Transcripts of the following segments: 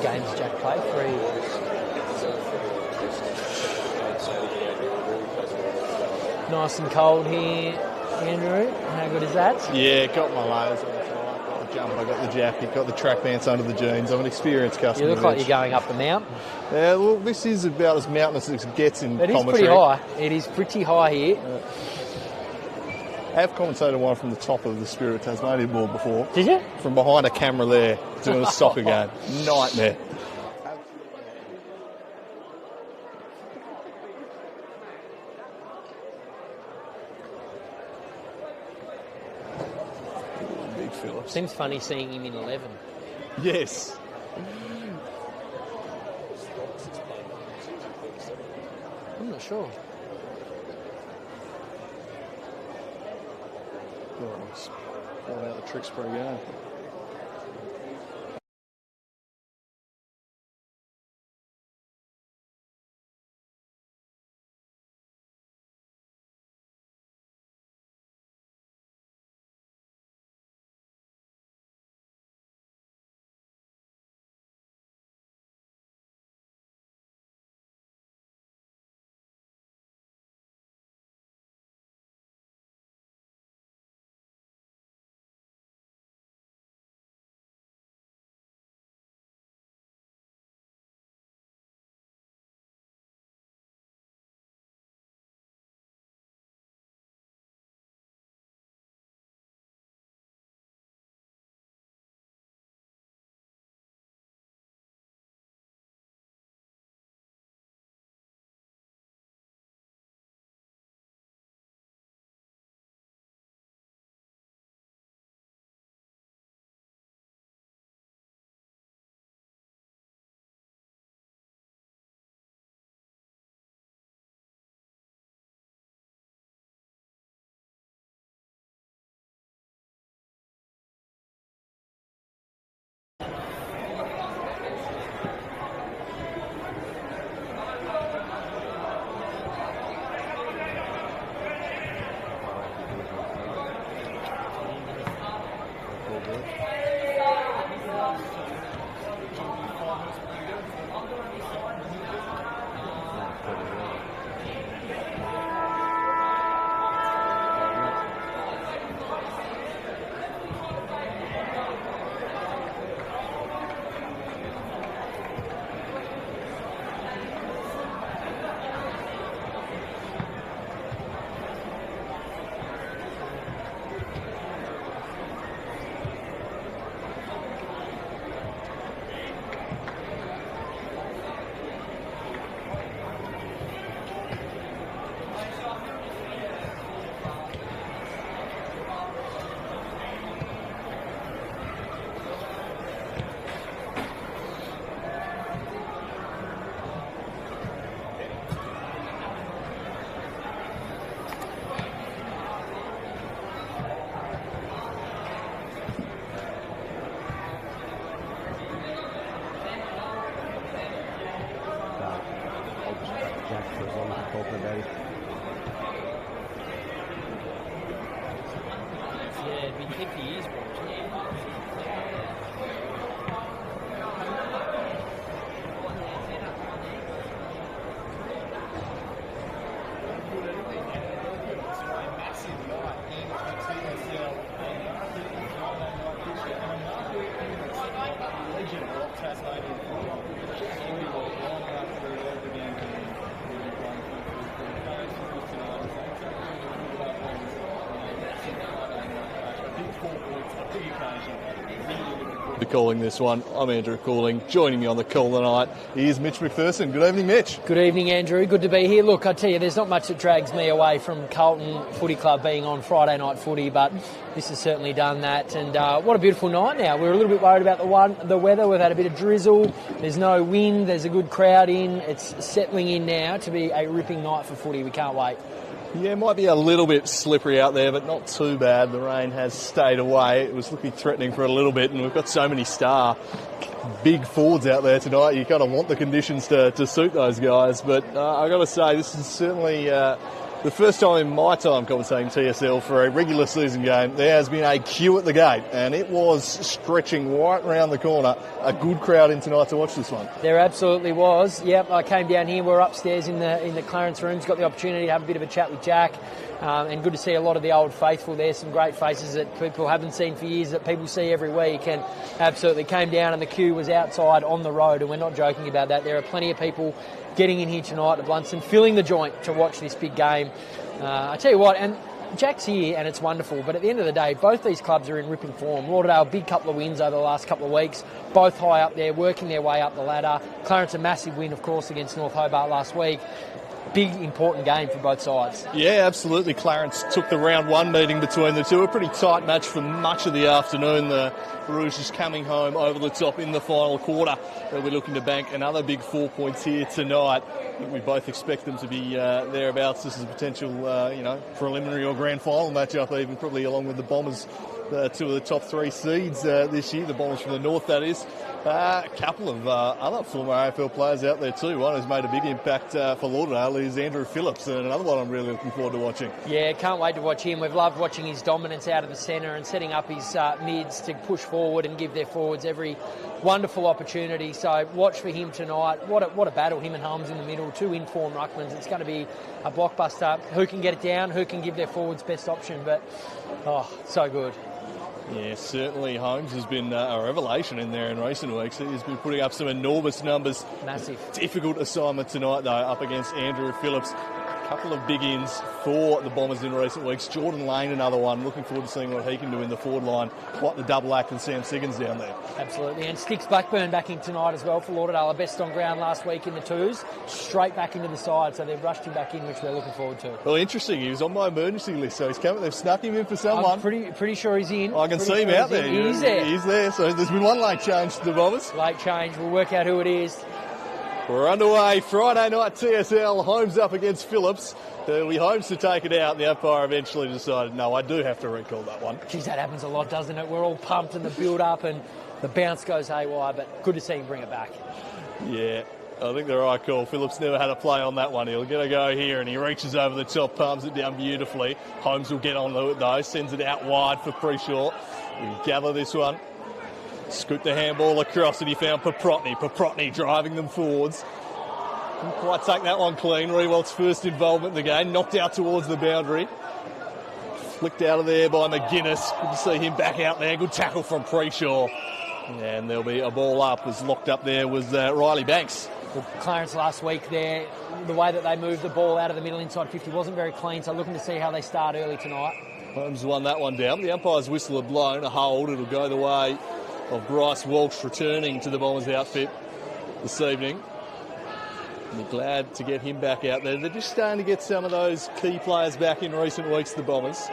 games Jack played? 3. Nice and cold here, Andrew. How good is that? Yeah, got my layers on tonight. Got the jumper, got the jacket, got the track pants under the jeans. I'm an experienced customer. You look like you're going up the mountain. Yeah, well, this is about as mountainous as it gets in commentary. It is pretty high. It is pretty high here. I have commentated one from the top of the Spirit Tasmanian ball before. Did you? From behind a camera there, doing a soccer game. Nightmare. Big Phillips. Seems funny seeing him in 11. Yes. I'm not sure. Pulling out the tricks for a game. Calling this one. I'm Andrew Cooling. Joining me on the call tonight is Mitch McPherson. Good evening, Mitch. Good evening, Andrew. Good to be here. Look, I tell you, there's not much that drags me away from Carlton Footy Club being on Friday night footy, but this has certainly done that. And what a beautiful night now. We were a little bit worried about the weather. We've had a bit of drizzle. There's no wind. There's a good crowd in. It's settling in now to be a ripping night for footy. We can't wait. Yeah, it might be a little bit slippery out there, but not too bad. The rain has stayed away. It was looking threatening for a little bit, and we've got so many big forwards out there tonight. You kind of want the conditions to suit those guys. But I've got to say, this is certainly The first time in my time commentating TSL for a regular season game, there has been a queue at the gate, and it was stretching right around the corner. A good crowd in tonight to watch this one. There absolutely was. Yep, I came down here. We're upstairs in the Clarence rooms. Got the opportunity to have a bit of a chat with Jack, and good to see a lot of the old faithful there. Some great faces that people haven't seen for years, that people see every week, and absolutely came down. And the queue was outside on the road, and we're not joking about that. There are plenty of people getting in here tonight at Blundstone, filling the joint to watch this big game. I tell you what, and Jack's here and it's wonderful, but at the end of the day, both these clubs are in ripping form. Lauderdale, big couple of wins over the last couple of weeks, both high up there, working their way up the ladder. Clarence, a massive win, of course, against North Hobart last week. Big, important game for both sides. Yeah, absolutely. Clarence took the round one meeting between the two. A pretty tight match for much of the afternoon. The Rouge is coming home over the top in the final quarter. They'll be looking to bank another big 4 points here tonight. I think we both expect them to be thereabouts. This is a potential, preliminary or grand final matchup, even probably along with the Bombers, two of the top three seeds this year. The Bombers from the north, that is. A couple of other former AFL players out there too. One who's made a big impact for Lauderdale is Andrew Phillips, and another one I'm really looking forward to watching. Yeah, can't wait to watch him. We've loved watching his dominance out of the centre and setting up his mids to push forward and give their forwards every wonderful opportunity. So watch for him tonight. What a battle, him and Holmes in the middle, two in-form ruckmans. It's going to be a blockbuster. Who can get it down? Who can give their forwards best option? But, so good. Yeah, certainly Holmes has been a revelation in there in recent weeks. He's been putting up some enormous numbers. Massive. Difficult assignment tonight, though, up against Andrew Phillips. A couple of big ins for the Bombers in recent weeks. Jordan Lane, another one. Looking forward to seeing what he can do in the forward line. Quite the double act with Sam Siggins down there. Absolutely. And Sticks Blackburn back in tonight as well for Lauderdale. A best on ground last week in the twos. Straight back into the side. So they've rushed him back in, which we're looking forward to. Well, interesting. He was on my emergency list, so he's coming. They've snuck him in for someone. I'm pretty sure he's in. I can see him out there. He's there. He's there. So there's been one late change to the Bombers. Late change. We'll work out who it is. We're underway. Friday night TSL. Holmes up against Phillips. We Holmes to take it out. The umpire eventually decided, no, I do have to recall that one. Geez, that happens a lot, doesn't it? We're all pumped in the build-up and the bounce goes haywire, but good to see him bring it back. Yeah, I think the right call. Phillips never had a play on that one. He'll get a go here, and he reaches over the top, palms it down beautifully. Holmes will get on it, though, sends it out wide for Preshaw. We gather this one. Scoot the handball across, and he found Paprotny. Paprotny driving them forwards. Couldn't quite take that one clean. Rewalt's first involvement in the game. Knocked out towards the boundary. Flicked out of there by McGuinness. Good to see him back out there. Good tackle from Preshaw. And there'll be a ball up. Was locked up there was Riley Banks. Clarence last week there, the way that they moved the ball out of the middle inside 50 wasn't very clean, so looking to see how they start early tonight. Holmes won that one down. The umpire's whistle had blown. A hold. It'll go the way of Bryce Walsh returning to the Bombers outfit this evening. We're glad to get him back out there. They're just starting to get some of those key players back in recent weeks, the Bombers.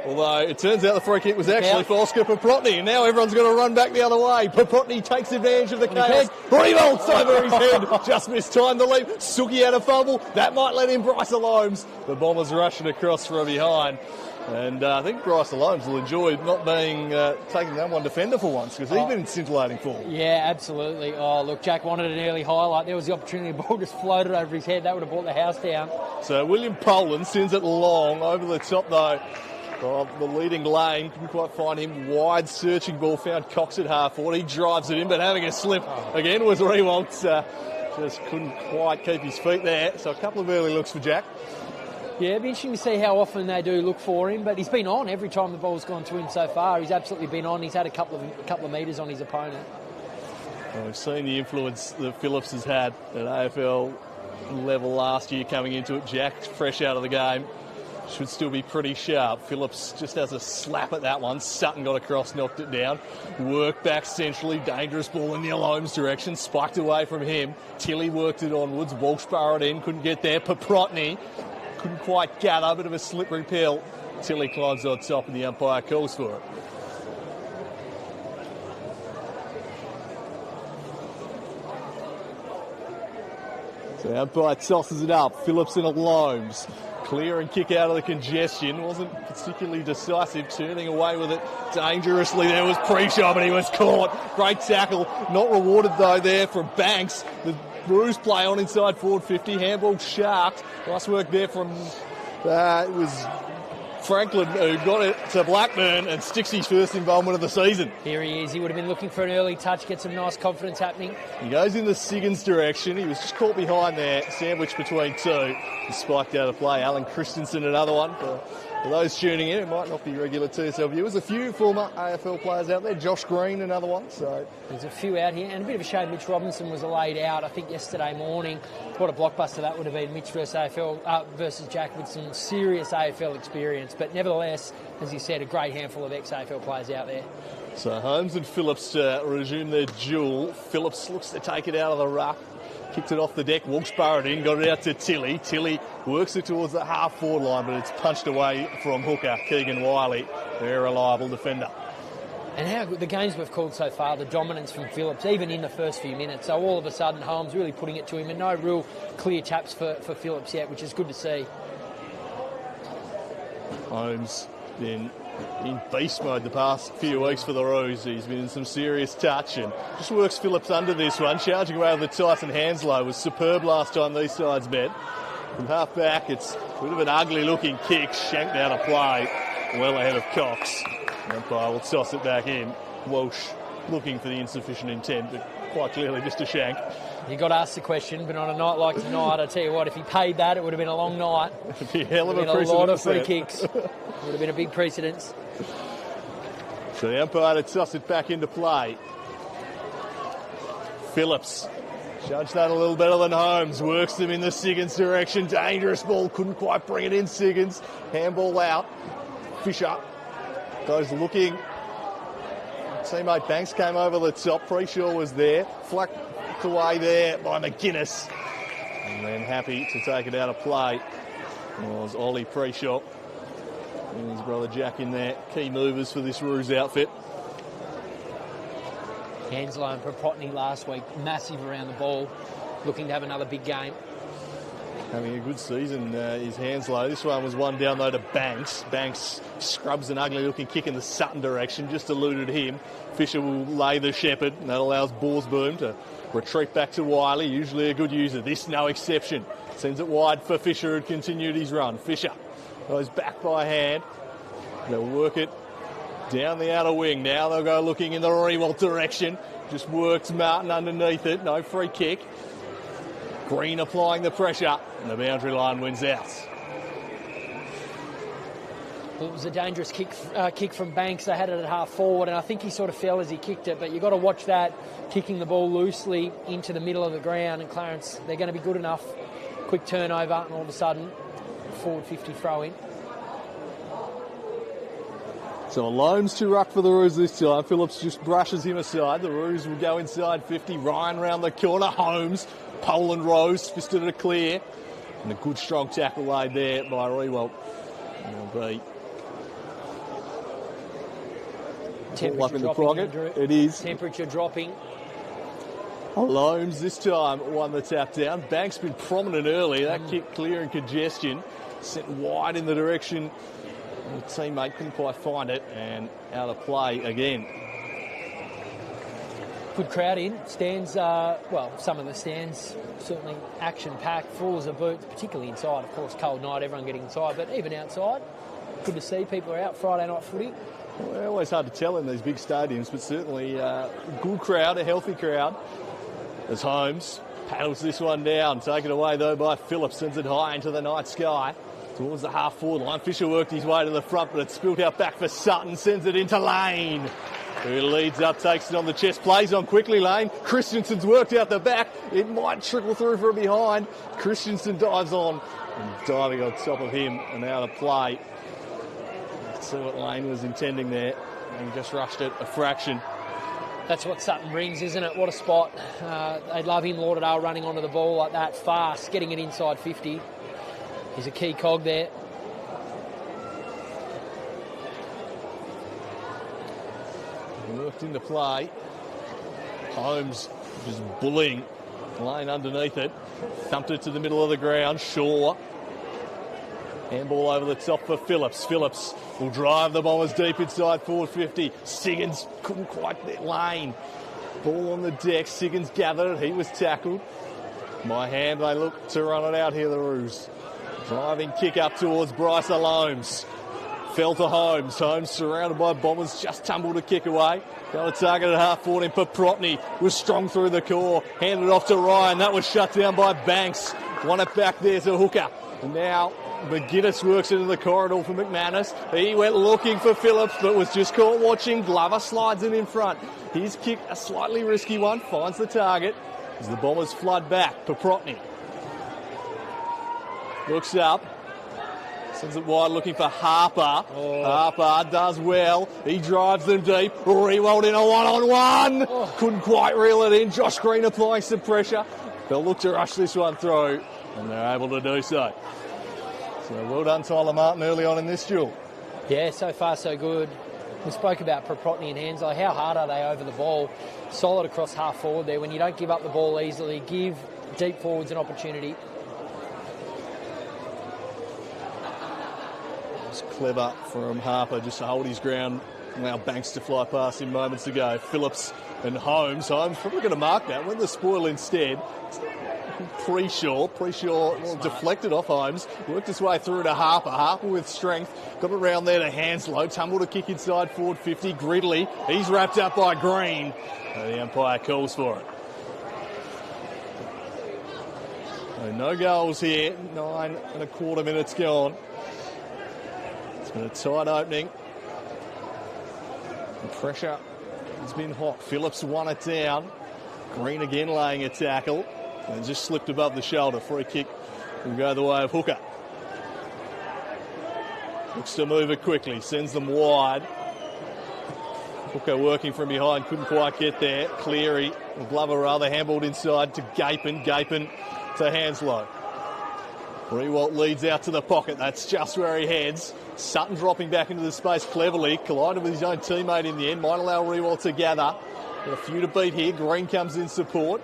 Although it turns out the free kick was actually for Oscar Paprotny, and now everyone's going to run back the other way. Paprotny takes advantage of the chaos. Revolts over his head. Just missed time to leap. Suki had a fumble. That might let in Bryce Alomes. The Bombers rushing across from behind. And I think Bryce Alomes will enjoy not being taking that one defender for once, because he's been scintillating form. Yeah, absolutely. Oh, look, Jack wanted an early highlight. There was the opportunity. The ball just floated over his head. That would have brought the house down. So William Poland sends it long over the top, though. The leading lane, couldn't quite find him. Wide searching ball, found Cox at half forward. He drives it in, but having a slip again was Rewalt. Just couldn't quite keep his feet there. So a couple of early looks for Jack. Yeah, it'd be interesting to see how often they do look for him, but he's been on every time the ball's gone to him so far. He's absolutely been on. He's had a couple of metres on his opponent. Well, we've seen the influence that Phillips has had at AFL level last year coming into it. Jack, fresh out of the game, should still be pretty sharp. Phillips just has a slap at that one. Sutton got across, knocked it down. Work back centrally, dangerous ball in the Alomes direction, spiked away from him. Tilly worked it onwards, Walsh burrowed in, couldn't get there. Paprotny couldn't quite gather, bit of a slippery pill. Tilly climbs on top and the umpire calls for it. So the umpire tosses it up. Phillips and Alomes. Clear and kick out of the congestion. Wasn't particularly decisive, turning away with it dangerously. There was Preshaw, but he was caught. Great tackle. Not rewarded, though, there from Banks. The Bruce play on inside forward 50. Handball sharked. Nice work there from It was Franklin who got it to Blackburn and Stixie's first involvement of the season. Here he is. He would have been looking for an early touch, get some nice confidence happening. He goes in the Siggins direction. He was just caught behind there, sandwiched between two. He spiked out of play. Alan Christensen, another one. For those tuning in, it might not be regular TSL viewers. A few former AFL players out there. Josh Green, another one. So there's a few out here, and a bit of a shame Mitch Robinson was laid out, I think, yesterday morning. What a blockbuster that would have been, Mitch versus Jack, with some serious AFL experience. But nevertheless, as you said, a great handful of ex-AFL players out there. So Holmes and Phillips resume their duel. Phillips looks to take it out of the ruck. Kicked it off the deck, Walsh burrowed in, got it out to Tilly. Tilly works it towards the half-forward line, but it's punched away from hooker Keegan Wiley, their reliable defender. And how good the games we've called so far, the dominance from Phillips, even in the first few minutes. So all of a sudden, Holmes really putting it to him, and no real clear taps for Phillips yet, which is good to see. Holmes then in beast mode the past few weeks for the Roos. He's been in some serious touch and just works Phillips under this one. Charging away with the Tyson Hanslow was superb last time these sides met. From half back, it's a bit of an ugly looking kick, shanked out of play, well ahead of Cox. The umpire will toss it back in. Walsh looking for the insufficient intent, but quite clearly just a shank. You got asked the question, but on a night like tonight, I tell you what, if he paid that, it would have been a long night. It'd be a hell of a precedent. A lot of free kicks. Would have been a big precedence. So the umpire to toss it back into play. Phillips judged that a little better than Holmes. Works them in the Siggins direction. Dangerous ball. Couldn't quite bring it in, Siggins. Handball out. Fisher goes looking. Teammate Banks came over the top. Preshaw was there. Flacked away there by McGuinness. And then happy to take it out of play was Ollie Preshaw. And his brother Jack in there. Key movers for this Roos outfit. Hanslow and Propotny last week, massive around the ball, looking to have another big game. Having a good season is Hanslow. This one was one down though to Banks. Banks scrubs an ugly looking kick in the Sutton direction, just eluded him. Fisher will lay the shepherd, and that allows Borsboom to retreat back to Wiley, usually a good user. This no exception. Sends it wide for Fisher, who continued his run. Fisher goes back by hand. They'll work it down the outer wing. Now they'll go looking in the Rewalt direction. Just works Martin underneath it. No free kick. Green applying the pressure. And the boundary line wins out. Well, it was a dangerous kick from Banks. They had it at half forward, and I think he sort of fell as he kicked it. But you've got to watch that, kicking the ball loosely into the middle of the ground. And Clarence, they're going to be good enough. Quick turnover, and all of a sudden, forward 50 throw in. So Loams to ruck for the Roos this time. Phillips just brushes him aside. The Roos will go inside 50. Ryan round the corner. Holmes. Poland Rose fisted it a clear. And a good strong tackle laid there by Rewalt. It'll be temperature in the dropping, pocket. It is. Temperature dropping. Loams this time won the tap down. Banks been prominent early. That kick clear in congestion. Sent wide in the direction. The teammate couldn't quite find it, and out of play again. Good crowd in. Stands, some of the stands certainly action-packed, full as a boot, particularly inside. Of course, cold night, everyone getting inside, but even outside, good to see people are out. Friday night footy. Well, always hard to tell in these big stadiums, but certainly a good crowd, a healthy crowd. As Holmes paddles this one down, taken away though by Phillips, sends it high into the night sky. Towards the half-forward line. Fisher worked his way to the front, but it's spilt out back for Sutton. Sends it into Lane, who leads up, takes it on the chest, plays on quickly. Lane. Christensen's worked out the back. It might trickle through from behind. Christensen dives on, and diving on top of him and out of play. Let's see what Lane was intending there. And he just rushed it a fraction. That's what Sutton brings, isn't it? What a spot. They love him, Lauderdale, running onto the ball like that, fast, getting it inside 50. He's a key cog there. Worked into play. Holmes just bullying Lane underneath it. Thumped it to the middle of the ground. Shaw. Handball over the top for Phillips. Phillips will drive the Bombers deep inside forward 50. Siggins couldn't quite get Lane. Ball on the deck. Siggins gathered it. He was tackled. My hand, they look to run it out here, the Roos. Driving kick up towards Bryce Holmes. Fell to Holmes. Holmes surrounded by Bombers, just tumbled a kick away. Got a target at half forward in Paprotny. Was strong through the core. Handed off to Ryan. That was shut down by Banks. Won it back there to Hooker. And now McGuinness works into the corridor for McManus. He went looking for Phillips, but was just caught watching. Glover slides it in front. His kick, a slightly risky one, finds the target as the Bombers flood back. Paprotny looks up. Sends it wide looking for Harper. Harper does well. He drives them deep. Rewald in a one-on-one. Couldn't quite reel it in. Josh Green applying some pressure. They'll look to rush this one through, and they're able to do so. So well done, Tyler Martin, early on in this duel. Yeah, so far so good. We spoke about Paprotny and Henslow. How hard are they over the ball? Solid across half forward there. When you don't give up the ball easily, give deep forwards an opportunity. It's clever from Harper just to hold his ground. Allow Banks to fly past him moments ago. Phillips and Holmes. Holmes probably going to mark that. Went the spoil instead. Pre-Shaw well, deflected off Holmes. Worked his way through to Harper. Harper with strength. Got it around there to Hanslow. Tumbled a kick inside forward 50. Gridley. He's wrapped up by Green. The umpire calls for it. So no goals here. 9.25 minutes gone. It's been a tight opening. The pressure has been hot. Phillips won it down. Green again laying a tackle. And just slipped above the shoulder. Free kick will go the way of Hooker. Looks to move it quickly. Sends them wide. Hooker working from behind. Couldn't quite get there. Cleary, or Glover rather, handballed inside to Gapin. Gapin to Hanslow. Rewalt leads out to the pocket. That's just where he heads. Sutton dropping back into the space cleverly. Collided with his own teammate in the end. Might allow Rewalt to gather. Got a few to beat here. Green comes in support.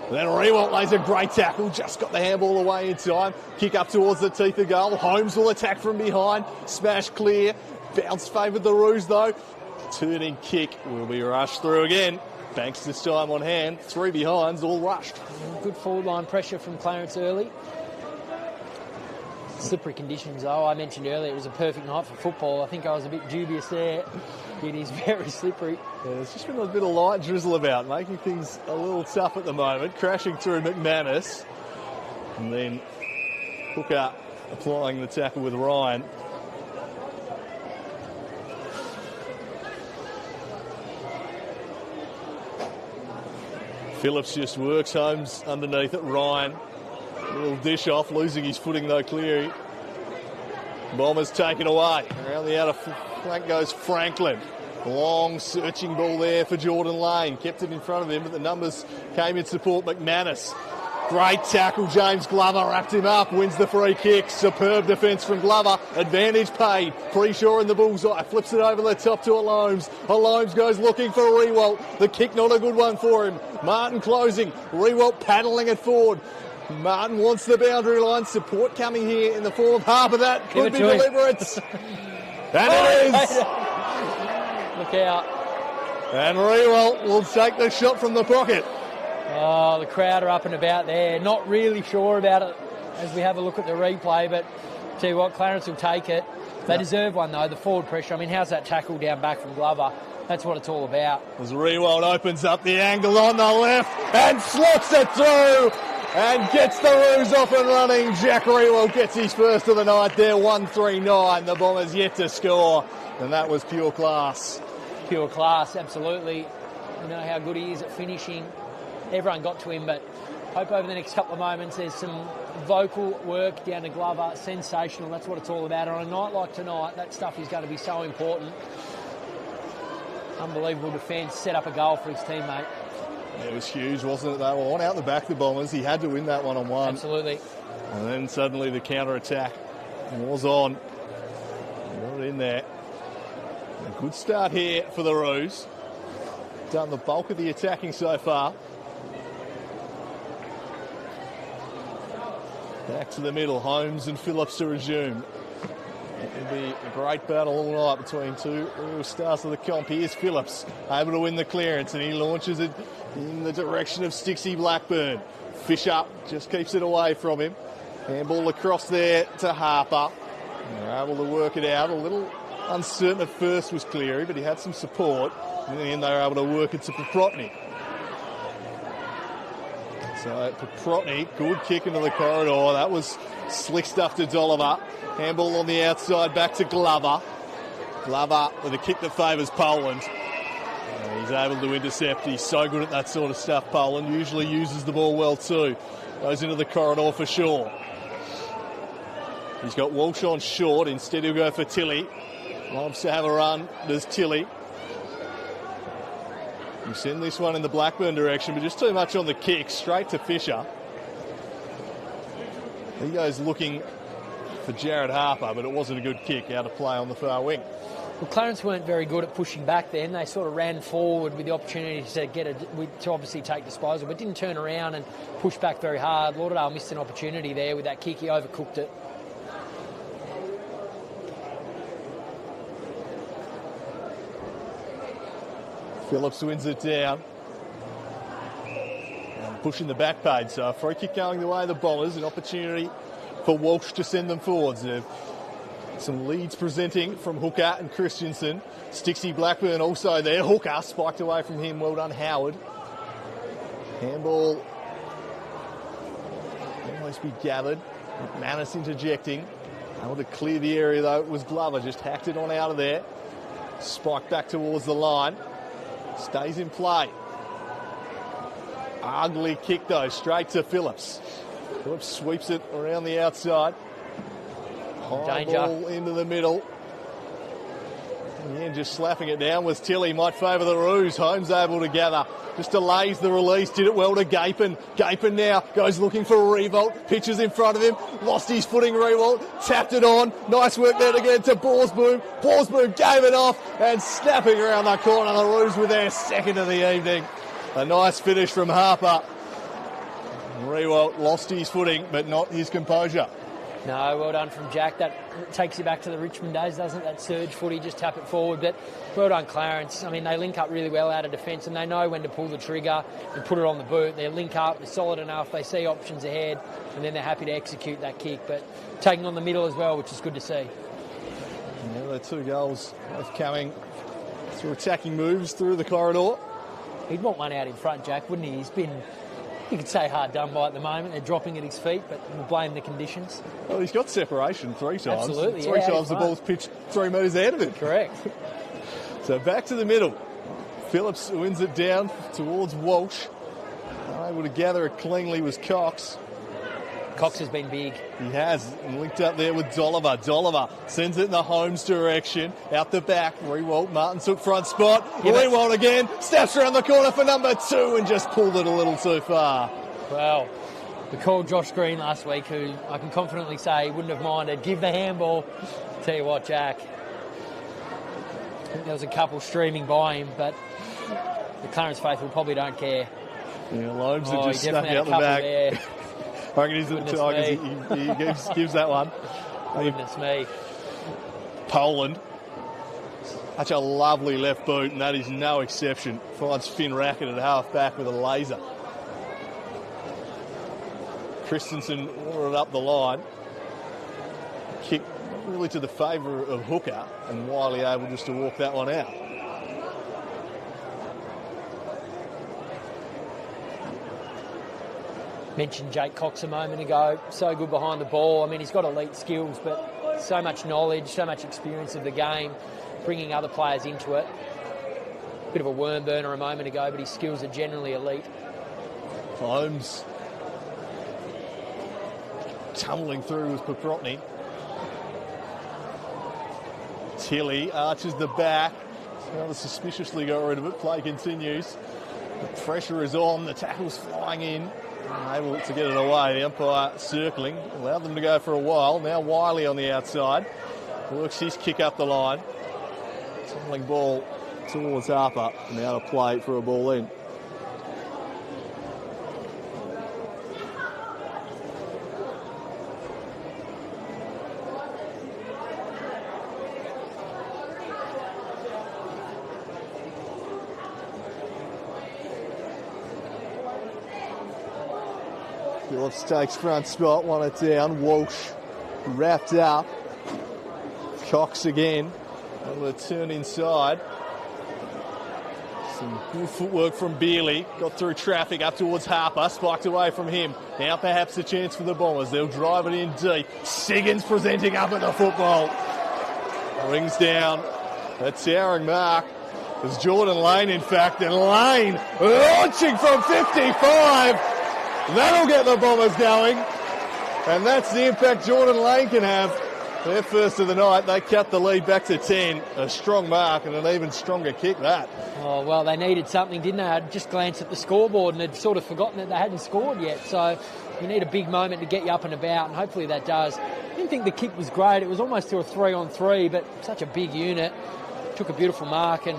Then Rewalt lays a great tackle. Just got the handball away in time. Kick up towards the teeth of goal. Holmes will attack from behind. Smash clear. Bounce favoured the Roos though. Turning kick will be rushed through again. Banks this time on hand. 3 behinds, all rushed. Good forward line pressure from Clarence early. Slippery conditions though. I mentioned earlier it was a perfect night for football. I think I was a bit dubious there. It is very slippery. Yeah, there's just been a bit of light drizzle about, making things a little tough at the moment. Crashing through McManus. And then Hooker applying the tackle with Ryan. Phillips just works Holmes underneath it. Ryan, a little dish off, losing his footing though, Cleary. Bombers taken away. Around the outer flank goes Franklin. Long searching ball there for Jordan Lane. Kept it in front of him, but the numbers came in support. McManus. Great tackle. James Glover wrapped him up. Wins the free kick. Superb defence from Glover. Advantage paid. Pre-Shaw in the bullseye. Flips it over the top to Holmes. Holmes goes looking for Rewalt. The kick not a good one for him. Martin closing. Rewalt paddling it forward. Martin wants the boundary line. Support coming here in the form of Harper. That could be deliberate. And it is. Look out. And Rewalt will take the shot from the pocket. Oh, the crowd are up and about there. Not really sure about it as we have a look at the replay, but tell you what, Clarence will take it. They deserve one though, the forward pressure. I mean, how's that tackle down back from Glover? That's what it's all about. As Rewalt opens up the angle on the left and slots it through and gets the Roos off and running. Jack Rewalt gets his first of the night there, 1-3-9. The Bombers yet to score, and that was pure class. Pure class, absolutely. You know how good he is at finishing. Everyone got to him, but hope over the next couple of moments there's some vocal work down to Glover. Sensational, that's what it's all about. On a night like tonight, that stuff is going to be so important. Unbelievable defence, set up a goal for his teammate. It was huge, wasn't it? They were on out the back, the Bombers. He had to win that one-on-one. Absolutely. And then suddenly the counter-attack was on. Got it in there. A good start here for the Roos. Done the bulk of the attacking so far. Back to the middle, Holmes and Phillips to resume. It will be a great battle all night between two real stars of the comp. Here's Phillips, able to win the clearance, and he launches it in the direction of Stixie Blackburn. Fisher just keeps it away from him. Handball across there to Harper. They're able to work it out. A little uncertain at first was Cleary, but he had some support. And then they were able to work it to Paprotny. So Paprotny, good kick into the corridor. That was slick stuff to Dolliver. Handball on the outside, back to Glover. Glover with a kick that favours Poland. He's able to intercept. He's so good at that sort of stuff, Poland. Usually uses the ball well too. Goes into the corridor for Shaw. He's got Walsh on short. Instead he'll go for Tilly. Loves to have a run. There's Tilly. You send this one in the Blackburn direction, but just too much on the kick. Straight to Fisher. He goes looking for Jared Harper, but it wasn't a good kick. Out of play on the far wing. Well, Clarence weren't very good at pushing back then. They sort of ran forward with the opportunity to obviously take disposal, but didn't turn around and push back very hard. Lauderdale missed an opportunity there with that kick. He overcooked it. Phillips wins it down. And pushing the back page. So a free kick going the way of the Bombers. An opportunity for Walsh to send them forwards. Some leads presenting from Hooker and Christensen. Stixie Blackburn also there. Hooker spiked away from him. Well done, Howard. Handball almost be gathered. McManus interjecting. Able to clear the area though. It was Glover. Just hacked it on out of there. Spiked back towards the line. Stays in play. Ugly kick though. Straight to Phillips. Phillips sweeps it around the outside. High ball into the middle. And just slapping it down was Tilly. Might favour the Roos. Holmes able to gather. Just delays the release. Did it well to Gapin. Gapin now goes looking for a Revolt. Pitches in front of him. Lost his footing, Revolt. Tapped it on. Nice work there to get it to Borsboom. Borsboom gave it off. And snapping around the corner. The Roos with their second of the evening. A nice finish from Harper. Revolt lost his footing, but not his composure. No, well done from Jack. That takes you back to the Richmond days, doesn't it? That surge footy, just tap it forward. But well done, Clarence. I mean, they link up really well out of defence and they know when to pull the trigger and put it on the boot. They link up, they're solid enough, they see options ahead, and then they're happy to execute that kick. But taking on the middle as well, which is good to see. Yeah, the two goals both coming through attacking moves through the corridor. He'd want one out in front, Jack, wouldn't he? He's been, you could say, hard done by at the moment. They're dropping at his feet, but we'll blame the conditions. Well, he's got separation 3 times. Absolutely, Three times the ball's pitched 3 metres ahead of him. Correct. So back to the middle. Phillips wins it down towards Walsh. Able to gather it cleanly was Cox. Cox has been big. He has. And linked up there with Dolliver. Dolliver sends it in the Holmes direction. Out the back. Rewalt. Martin took front spot. Rewalt again. Steps around the corner for number 2 and just pulled it a little too far. Well, we called Josh Green last week, who I can confidently say wouldn't have minded. Give the handball. Tell you what, Jack. I think there was a couple streaming by him, but the Clarence faithful probably don't care. Yeah, Loebs have just snuck out the back. There. I reckon he's at the Tigers. He gives that one. Goodness me. Poland. Such a lovely left boot, and that is no exception. Finds Finn Rackett at half back with a laser. Christensen ordered up the line. Kick really to the favour of Hooker, and Wiley able just to walk that one out. Mentioned Jake Cox a moment ago. So good behind the ball. I mean, he's got elite skills, but so much knowledge, so much experience of the game, bringing other players into it. Bit of a worm burner a moment ago, but his skills are generally elite. Holmes tumbling through with Paprotny. Tilly arches the back. Rather suspiciously got rid of it. Play continues. The pressure is on. The tackle's flying in. Able to get it away. The umpire circling. Allowed them to go for a while. Now Wiley on the outside. Works his kick up the line. Tumbling ball towards Harper. Now to play for a ball in. Phillips takes front spot, won it down. Walsh wrapped up. Cox again. Able to turn inside. Some good footwork from Bealey. Got through traffic up towards Harper. Spiked away from him. Now perhaps a chance for the Bombers. They'll drive it in deep. Siggins presenting up at the football. Rings down. A towering mark. It's Jordan Lane, in fact. And Lane launching from 55. That'll get the Bombers going. And that's the impact Jordan Lane can have. Their first of the night, they cut the lead back to 10. A strong mark and an even stronger kick, that. Oh, well, they needed something, didn't they? I'd just glanced at the scoreboard and had sort of forgotten that they hadn't scored yet. So you need a big moment to get you up and about, and hopefully that does. I didn't think the kick was great. It was almost to a 3-on-3, but such a big unit. Took a beautiful mark, and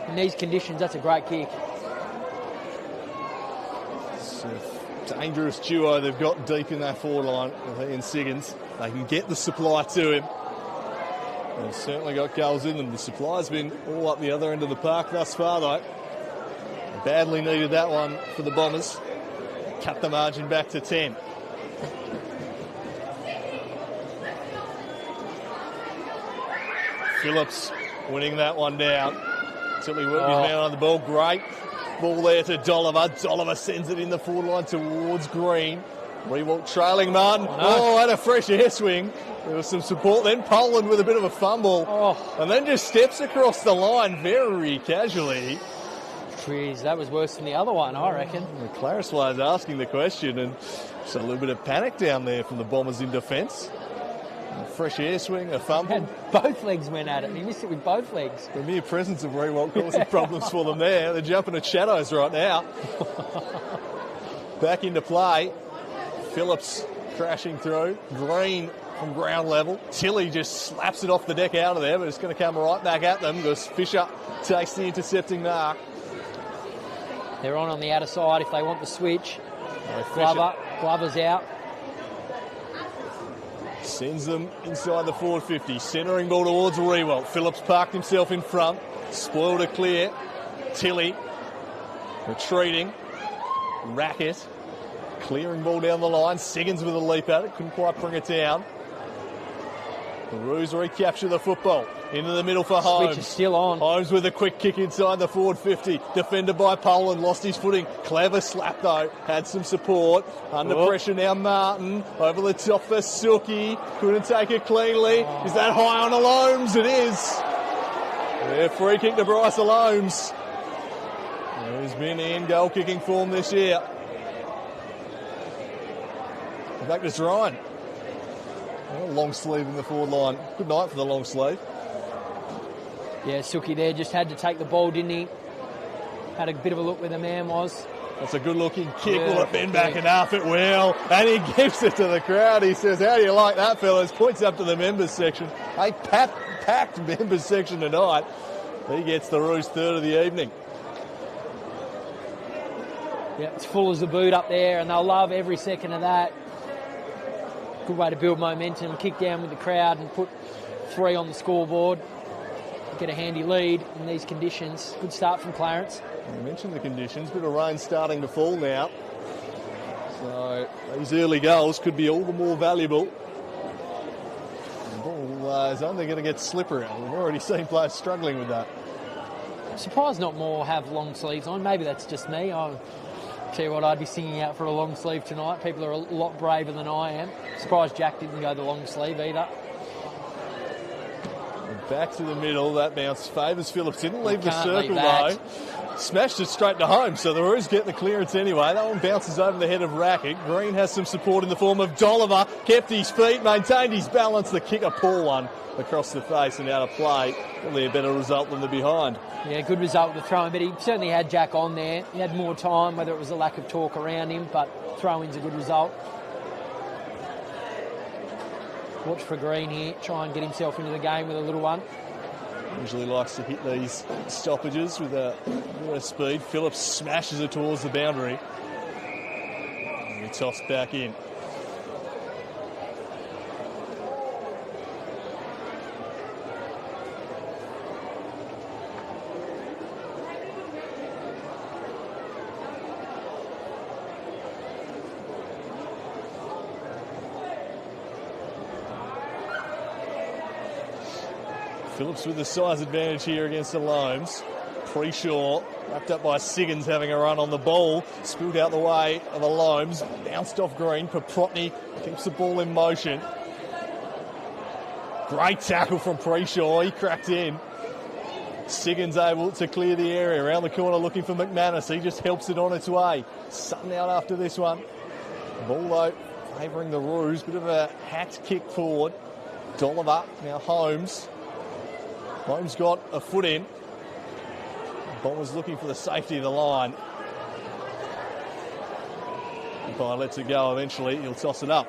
in these conditions, that's a great kick. It's a dangerous duo they've got deep in that forward line with Ian Siggins. They can get the supply to him. They've certainly got goals in them. The supply's been all up the other end of the park thus far, though. Badly needed that one for the Bombers. Cut the margin back to 10. Phillips winning that one down. Tilly worked his man on the ball. Great ball there to Dolliver. Dolliver sends it in the forward line towards Green. Rewalk trailing Martin. And a fresh air swing. There was some support then. Poland with a bit of a fumble. And then just steps across the line very casually. Jeez, that was worse than the other one, I reckon. The Clarence was asking the question, and just a little bit of panic down there from the Bombers in defence. Fresh air swing, a fumble. And both legs went at it. He missed it with both legs. The mere presence of Rewalk causing problems for them there. They're jumping at shadows right now. Back into play. Phillips crashing through. Green from ground level. Tilly just slaps it off the deck out of there, but it's going to come right back at them because Fisher takes the intercepting mark. They're on the outer side if they want the switch. Glover's out. Sends them inside the forward 50. Centering ball towards Rewalt. Phillips parked himself in front. Spoiled a clear. Tilly retreating. Racket. Clearing ball down the line. Siggins with a leap at it. Couldn't quite bring it down. The Roos recapture the football. Into the middle for Holmes. Switch is still on. Holmes with a quick kick inside the forward 50. Defended by Poland. Lost his footing. Clever slap though. Had some support. Under pressure now Martin. Over the top for Silky. Couldn't take it cleanly. Is that high on Alomes? It is. Yeah, free kick to Bryce Alomes. Who's been in goal kicking form this year. Back to Ryan. Long sleeve in the forward line. Good night for the long sleeve. Yeah, Suki there just had to take the ball, didn't he? Had a bit of a look where the man was. That's a good-looking kick. Will it bend back enough? It will. And he gives it to the crowd. He says, how do you like that, fellas? Points up to the members section. A packed members section tonight. He gets the Roos third of the evening. Yeah, it's full as a boot up there, and they'll love every second of that. Good way to build momentum, kick down with the crowd and put 3 on the scoreboard. Get a handy lead in these conditions. Good start from Clarence. You mentioned the conditions. Bit of rain starting to fall now. So these early goals could be all the more valuable. The ball is only going to get slippery. We've already seen players struggling with that. I'm surprised not more have long sleeves on. Maybe that's just me. I'll tell you what, I'd be singing out for a long sleeve tonight. People are a lot braver than I am. Surprised Jack didn't go the long sleeve either. Back to the middle. That bounce favours Phillips. Didn't leave the circle though. Smashed it straight to home. So the Roos get the clearance anyway. That one bounces over the head of Racket. Green has some support in the form of Dolliver. Kept his feet, maintained his balance. The kick, a poor one across the face and out of play. Probably a better result than the behind. Yeah, good result with the throw-in, but he certainly had Jack on there. He had more time, whether it was a lack of talk around him, but throw-in's a good result. Watch for Green here, try and get himself into the game with a little one. Usually likes to hit these stoppages with a bit of speed. Phillips smashes it towards the boundary. And he tossed back in. Phillips with the size advantage here against the Loams. Preshaw wrapped up by Siggins having a run on the ball. Spilled out the way of the Loams. Bounced off Green. Paprotny keeps the ball in motion. Great tackle from Preshaw. He cracked in. Siggins able to clear the area. Around the corner looking for McManus. He just helps it on its way. Sutton out after this one. Ball though favouring the Roos. Bit of a hacked kick forward. Dolliver. Now Holmes. Holmes got a foot in. Bombers looking for the safety of the line. Umpire lets it go eventually. He'll toss it up.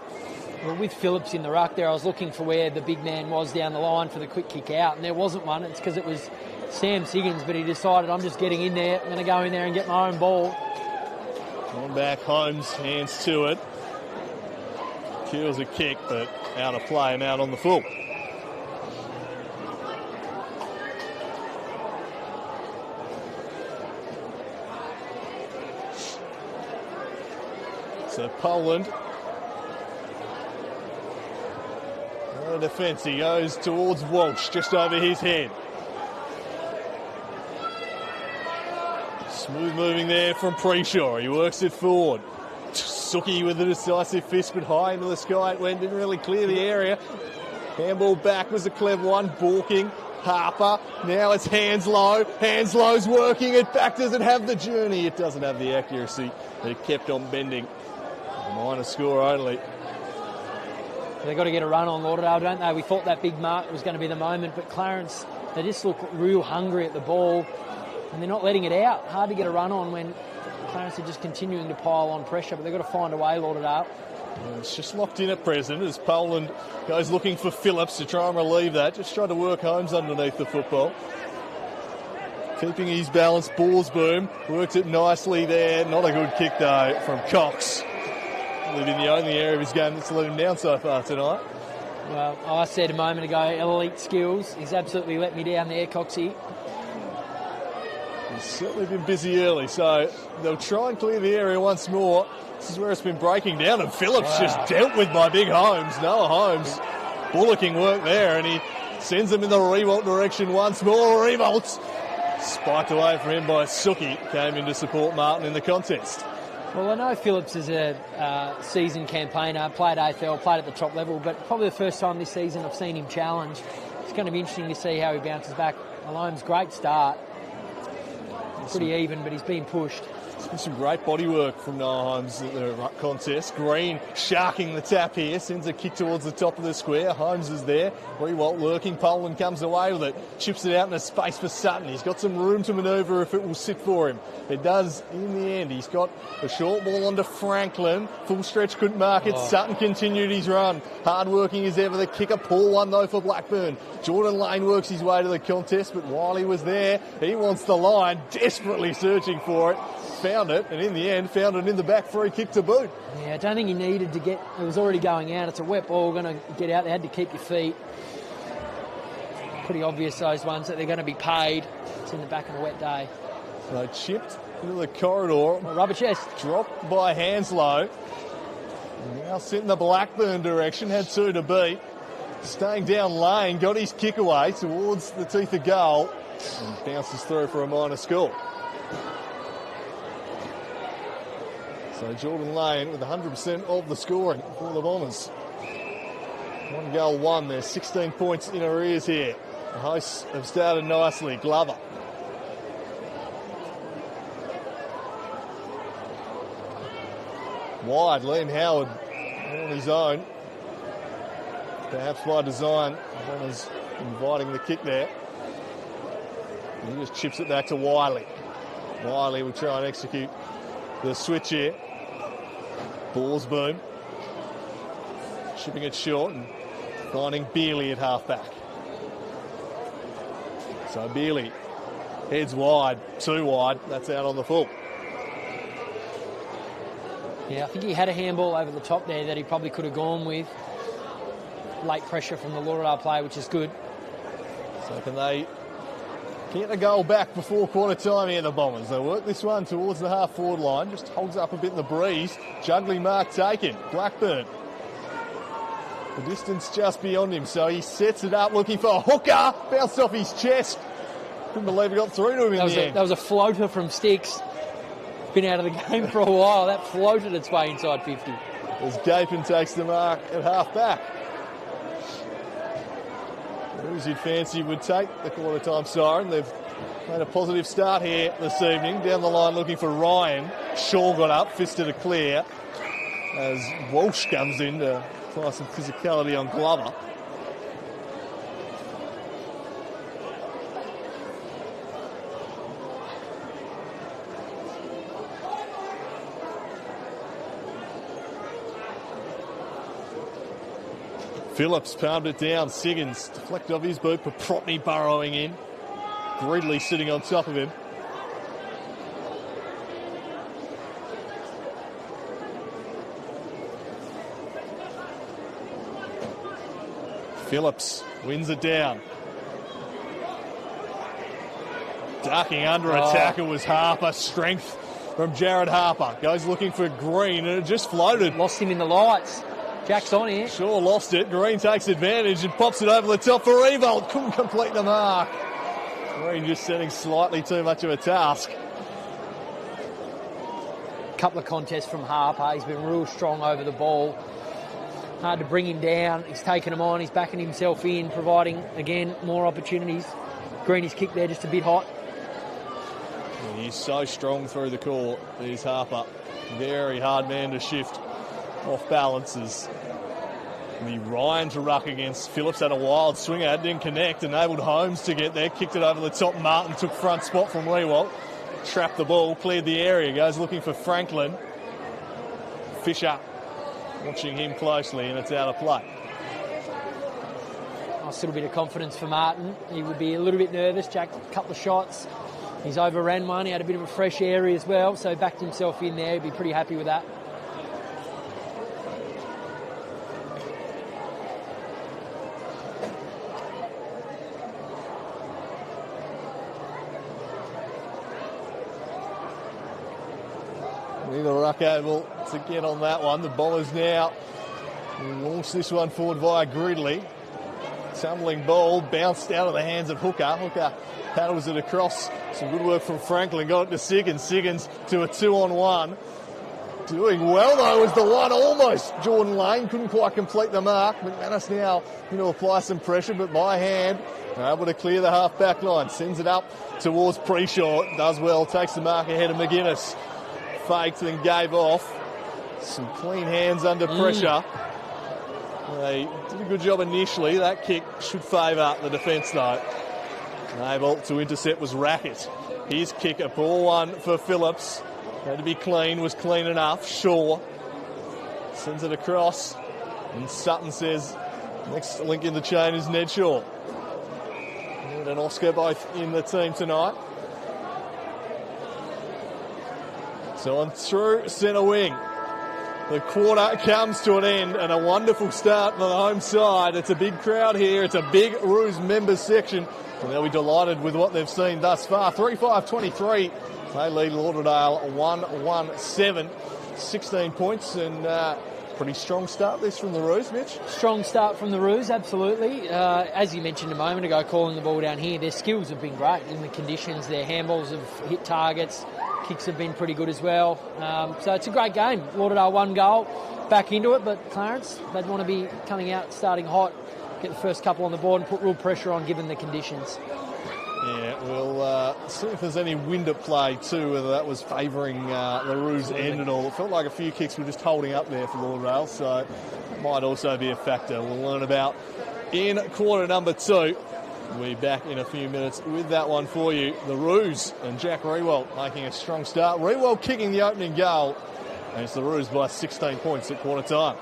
Well, with Phillips in the ruck there, I was looking for where the big man was down the line for the quick kick out, and there wasn't one. It's because it was Sam Siggins, but he decided, I'm just getting in there. I'm going to go in there and get my own ball. On back, Holmes, hands to it. Kills a kick, but out of play and out on the full. So Poland, no defence, he goes towards Walsh, just over his head. Smooth moving there from Preshaw, he works it forward. Suki with a decisive fist, but high into the sky it went, didn't really clear the area. Handball back was a clever one, balking. Harper, now it's Hanslow. Hanslow's working it back, does it have the journey? It doesn't have the accuracy, it kept on bending. Minor score only. They've got to get a run on Lauderdale, don't they? We thought that big mark was going to be the moment, but Clarence, they just look real hungry at the ball, and they're not letting it out. Hard to get a run on when Clarence are just continuing to pile on pressure, but they've got to find a way, Lauderdale. It's just locked in at present as Poland goes looking for Phillips to try and relieve that. Just tried to work Holmes underneath the football. Keeping his balance, Borsboom worked it nicely there. Not a good kick though from Cox. In the only area of his game that's let him down so far tonight. Well, I said a moment ago, elite skills. He's absolutely let me down there, Coxie. He's certainly been busy early, so they'll try and clear the area once more. This is where it's been breaking down, and Phillips just dealt with by big Holmes. Noah Holmes bullocking work there, and he sends them in the Revolt direction once more. Revolt spiked away from him by Suki. Came in to support Martin in the contest. Well, I know Phillips is a seasoned campaigner, played AFL, played at the top level, but probably the first time this season I've seen him challenge. It's going to be interesting to see how he bounces back. Malone's great start. Pretty even, but he's been pushed. There's been some great body work from Noah Holmes at the ruck contest. Green sharking the tap here, sends a kick towards the top of the square. Holmes is there. Rewalt lurking. Poland comes away with it. Chips it out in a space for Sutton. He's got some room to manoeuvre if it will sit for him. It does in the end. He's got a short ball onto Franklin. Full stretch couldn't mark it. Sutton continued his run. Hard working as ever. The kicker. Poor one though for Blackburn. Jordan Lane works his way to the contest, but Wiley was there. He wants the line. Desperately searching for it. Found it, and in the end, found it in the back, free kick to boot. Yeah, I don't think he needed to get... It was already going out. It's a wet ball, going to get out. They had to keep your feet. Pretty obvious, those ones, that they're going to be paid. It's in the back of a wet day. So chipped into the corridor. Rubber chest. Dropped by Hanslow. Now sent in the Blackburn direction, had two to beat. Staying down lane, got his kick away towards the teeth of goal, and bounces through for a minor score. So Jordan Lane with 100% of the scoring for the Bombers. 1 goal, 1. There's 16 points in arrears here. The hosts have started nicely. Glover. Wide, Liam Howard on his own. Perhaps by design. Bombers inviting the kick there. And he just chips it back to Wiley. Wiley will try and execute the switch here. Borsboom. Shipping it short and finding Bealey at half-back. So Bealey heads wide, too wide. That's out on the full. Yeah, I think he had a handball over the top there that he probably could have gone with. Late pressure from the Lauderdale player, which is good. So can they get a goal back before quarter time here, the Bombers? They work this one towards the half-forward line. Just holds up a bit in the breeze. Juggling mark taken. Blackburn The distance just beyond him, so he sets it up looking for a hooker. Bounced off his chest. Couldn't believe it got through to him in the end. That was a floater from Sticks. Been out of the game for a while. That floated its way inside 50. As Gapin takes the mark at half back. Who's you'd fancy would take the quarter time siren. They've made a positive start here this evening. Down the line looking for Ryan. Shaw got up, fisted a clear. As Walsh comes in to apply some physicality on Glover. Phillips palmed it down. Siggins deflected off his boot. Paprotny burrowing in. Gridley sitting on top of him. Phillips wins it down. Ducking under a tackle was Harper. Strength from Jared Harper. Goes looking for Green and it just floated. Lost him in the lights. Jack's on here. Shaw lost it. Green takes advantage and pops it over the top for Evold. Couldn't complete the mark. Green just setting slightly too much of a task. Couple of contests from Harper. He's been real strong over the ball. Hard to bring him down. He's taken him on. He's backing himself in, providing, again, more opportunities. Green, his kick there just a bit hot. And he's so strong through the court. He's Harper. Very hard man to shift. Off balances. The Ryan to ruck against Phillips had a wild swing at, didn't connect, enabled Holmes to get there, kicked it over the top. Martin took front spot from Rewalt, trapped the ball, cleared the area, goes looking for Franklin. Fisher watching him closely and it's out of play. Nice little bit of confidence for Martin. He would be a little bit nervous. Jack, a couple of shots. He's overran one. He had a bit of a fresh area as well, so he backed himself in there. He'd be pretty happy with that. Neither ruck able to get on that one. The Bombers now launch this one forward via Gridley. Tumbling ball bounced out of the hands of Hooker. Hooker paddles it across. Some good work from Franklin. Got it to Siggins. Siggins to a 2-on-1. Doing well though was the one almost. Jordan Lane couldn't quite complete the mark. McManus now going to apply some pressure, but by hand able to clear the half back line. Sends it up towards Preshaw. Does well. Takes the mark ahead of McGuinness. Faked and gave off. Some clean hands under pressure. They did a good job initially. That kick should favour the defence though. Able to intercept was Rackett. His kick, a poor one for Phillips. Had to be clean, was clean enough. Shaw sends it across. And Sutton says next link in the chain is Ned Shaw. And an Oscar both in the team tonight. So on through centre wing. The quarter comes to an end and a wonderful start for the home side. It's a big crowd here. It's a big Roos members section. And they'll be delighted with what they've seen thus far. 3-5-23. They lead Lauderdale 1-1-7. 16 points and pretty strong start this from the Roos, Mitch. Strong start from the Roos, absolutely. As you mentioned a moment ago, calling the ball down here, their skills have been great in the conditions. Their handballs have hit targets. Kicks have been pretty good as well. So it's a great game. Lauderdale one goal, back into it, but Clarence, they'd want to be coming out, starting hot, get the first couple on the board and put real pressure on given the conditions. Yeah, we'll see if there's any wind at play too, whether that was favouring the Roos end and all. It felt like a few kicks were just holding up there for Lauderdale, so it might also be a factor we'll learn about in quarter number 2. We'll be back in a few minutes with that one for you. The Roos and Jack Rewalt making a strong start. Rewalt kicking the opening goal. And it's the Roos by 16 points at quarter time.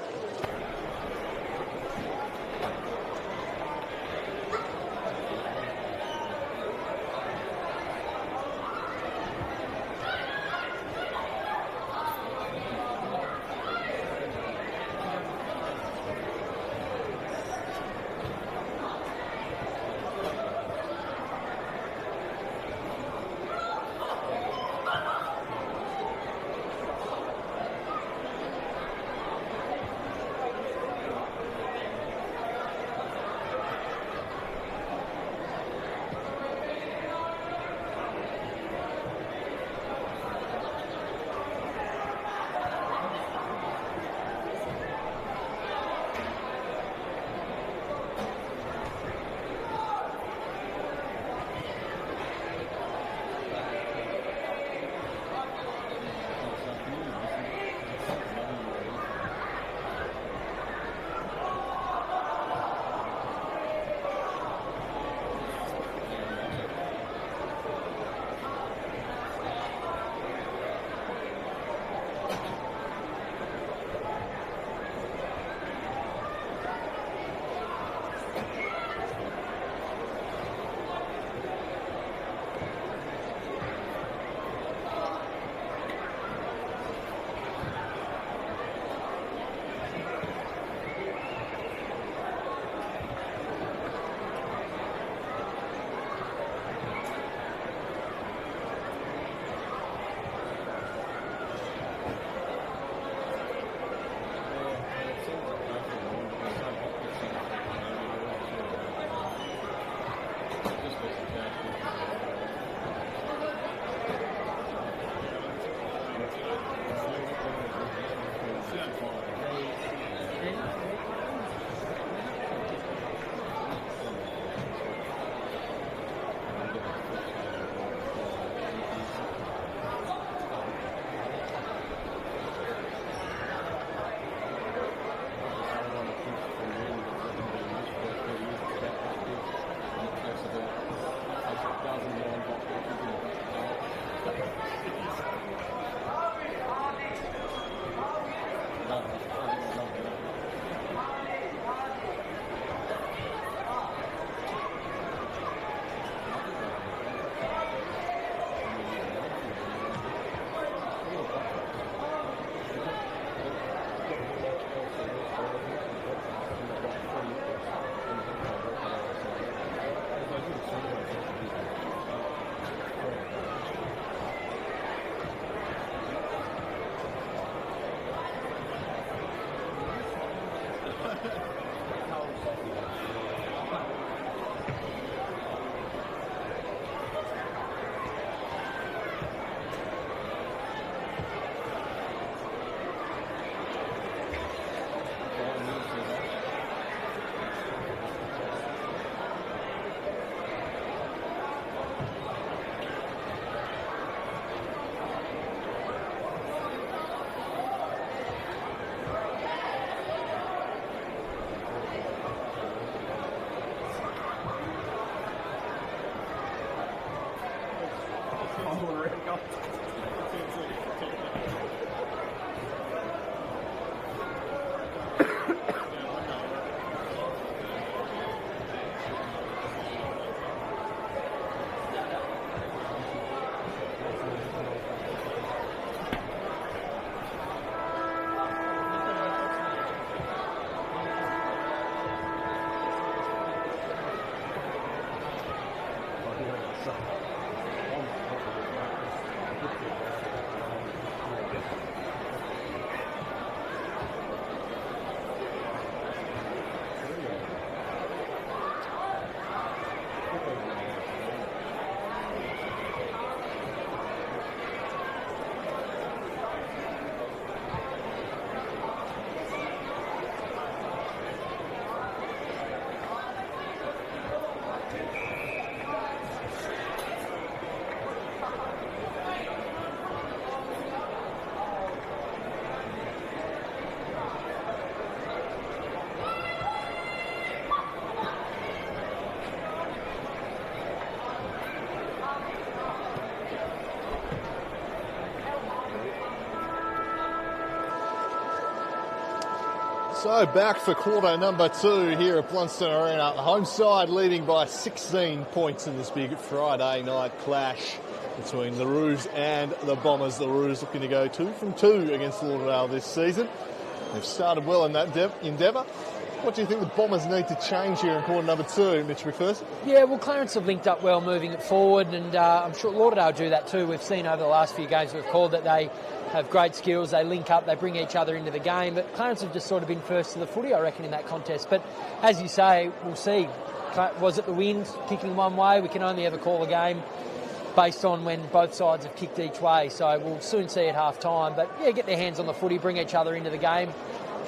So back for quarter number 2 here at Blundstone Arena. The home side leading by 16 points in this big Friday night clash between the Roos and the Bombers. The Roos looking to go 2 from 2 against Lauderdale this season. They've started well in that endeavour. What do you think the Bombers need to change here in quarter number 2, Mitch McPherson? Yeah, well, Clarence have linked up well moving it forward, and I'm sure Lauderdale do that too. We've seen over the last few games we've called that they have great skills, they link up, they bring each other into the game, but Clarence have just sort of been first to the footy, I reckon, in that contest. But as you say, we'll see. Was it the wind kicking one way? We can only ever call a game based on when both sides have kicked each way, so we'll soon see at half-time. But yeah, get their hands on the footy, bring each other into the game.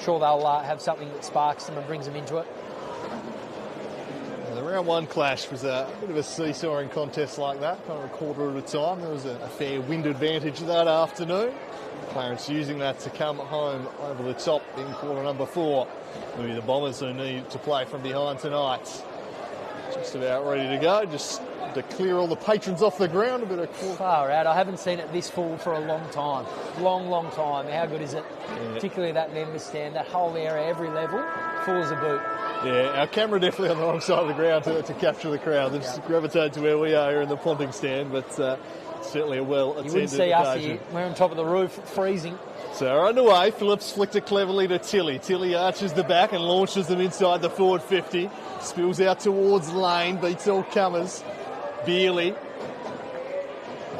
Sure they'll have something that sparks them and brings them into it. The round 1 clash was a bit of a seesawing contest like that, kind of a quarter at a time. There was a fair wind advantage that afternoon. Clarence using that to come home over the top in quarter number 4. Maybe the Bombers who need to play from behind tonight. Just about ready to go, just to clear all the patrons off the ground. A bit of far out. I haven't seen it this full for a long time. Long time. How good is it? Yeah. Particularly that member stand, that whole area, every level, full as a boot. Yeah, our camera definitely on the wrong side of the ground to capture the crowd. They just gravitate to where we are here in the ponting stand, but certainly a well-attended occasion. You wouldn't see us here. We're on top of the roof, freezing. So underway, Phillips flicked it cleverly to Tilly. Tilly arches the back and launches them inside the forward 50. Spills out towards Lane, beats all comers. Beerley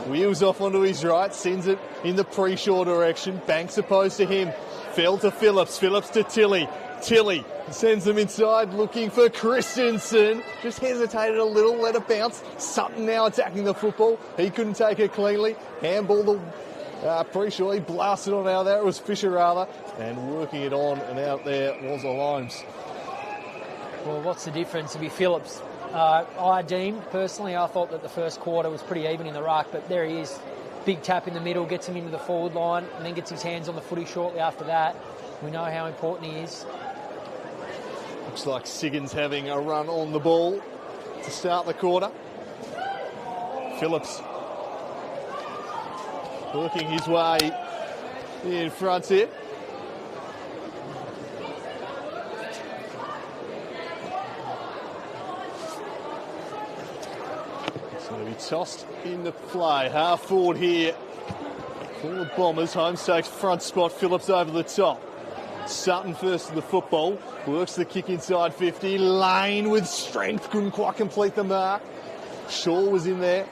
wheels off onto his right, sends it in the pre-shore direction. Banks opposed to him. Fell to Phillips. Phillips to Tilly. Tilly sends them inside, looking for Christensen. Just hesitated a little, let it bounce. Sutton now attacking the football. He couldn't take it cleanly. Handball the pre-shore. He blasted on out there. It was Fisher rather. And working it on and out there was Alimes. Well, what's the difference? It'd be Phillips. I deemed, personally, I thought that the first quarter was pretty even in the ruck, but there he is. Big tap in the middle, gets him into the forward line, and then gets his hands on the footy shortly after that. We know how important he is. Looks like Siggins having a run on the ball to start the quarter. Phillips working his way in front here. Tossed in the play, half forward here for the Bombers. Home stakes front spot, Phillips over the top. Sutton first to the football, works the kick inside 50. Lane with strength, couldn't quite complete the mark. Shaw was in there.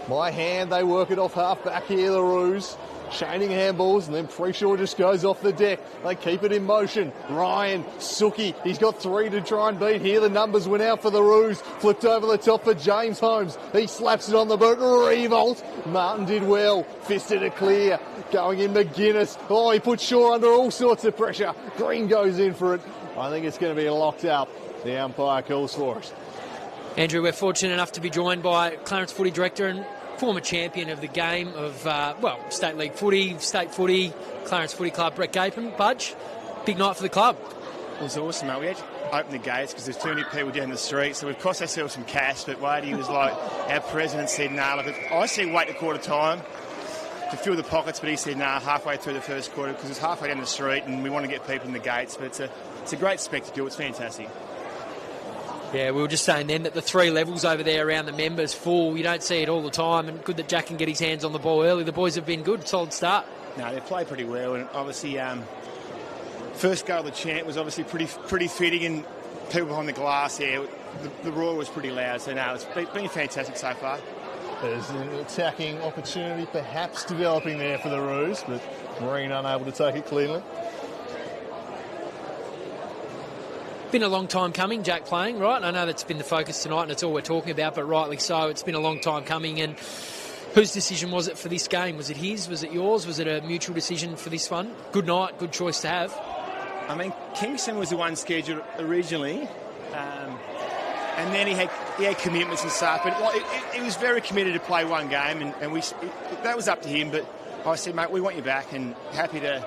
My hand, they work it off half back here, the Roos. chaining handballs, and then Preshaw just goes off the deck. They keep it in motion. Ryan, Suki, he's got 3 to try and beat here. The numbers went out for the Roos. Flipped over the top for James Holmes. He slaps it on the boot. Revolt. Martin did well. Fisted it clear. Going in McGuinness. Oh, he put Shaw under all sorts of pressure. Green goes in for it. I think it's going to be locked up. The umpire calls for it. Andrew, we're fortunate enough to be joined by Clarence Footy Director and former champion of the game of, State League footy, State footy, Clarence Footy Club, Brett Gapin. Budge, big night for the club. It was awesome, mate. We had to open the gates because there's too many people down the street, so we've cost ourselves some cash, but Wadey was like, our president said, nah, look, I said wait a quarter time to fill the pockets, but he said, nah, halfway through the first quarter because it's halfway down the street and we want to get people in the gates, but it's a great spectacle. It's fantastic. Yeah, we were just saying then that the 3 levels over there around the members full. You don't see it all the time, and good that Jack can get his hands on the ball early. The boys have been good, solid start. No, they played pretty well, and obviously first goal of the chant was obviously pretty fitting, and people behind the glass there, the roar was pretty loud, so no, it's been fantastic so far. There's an attacking opportunity perhaps developing there for the Roos, but Green unable to take it cleanly. Been a long time coming, Jack playing, right? I know that's been the focus tonight and it's all we're talking about, but rightly so. It's been a long time coming. And whose decision was it for this game? Was it his? Was it yours? Was it a mutual decision for this one? Good night, good choice to have. I mean, Kingston was the one scheduled originally, and then he had commitments and stuff. But he was very committed to play one game, and that was up to him. But I said, mate, we want you back, and happy to.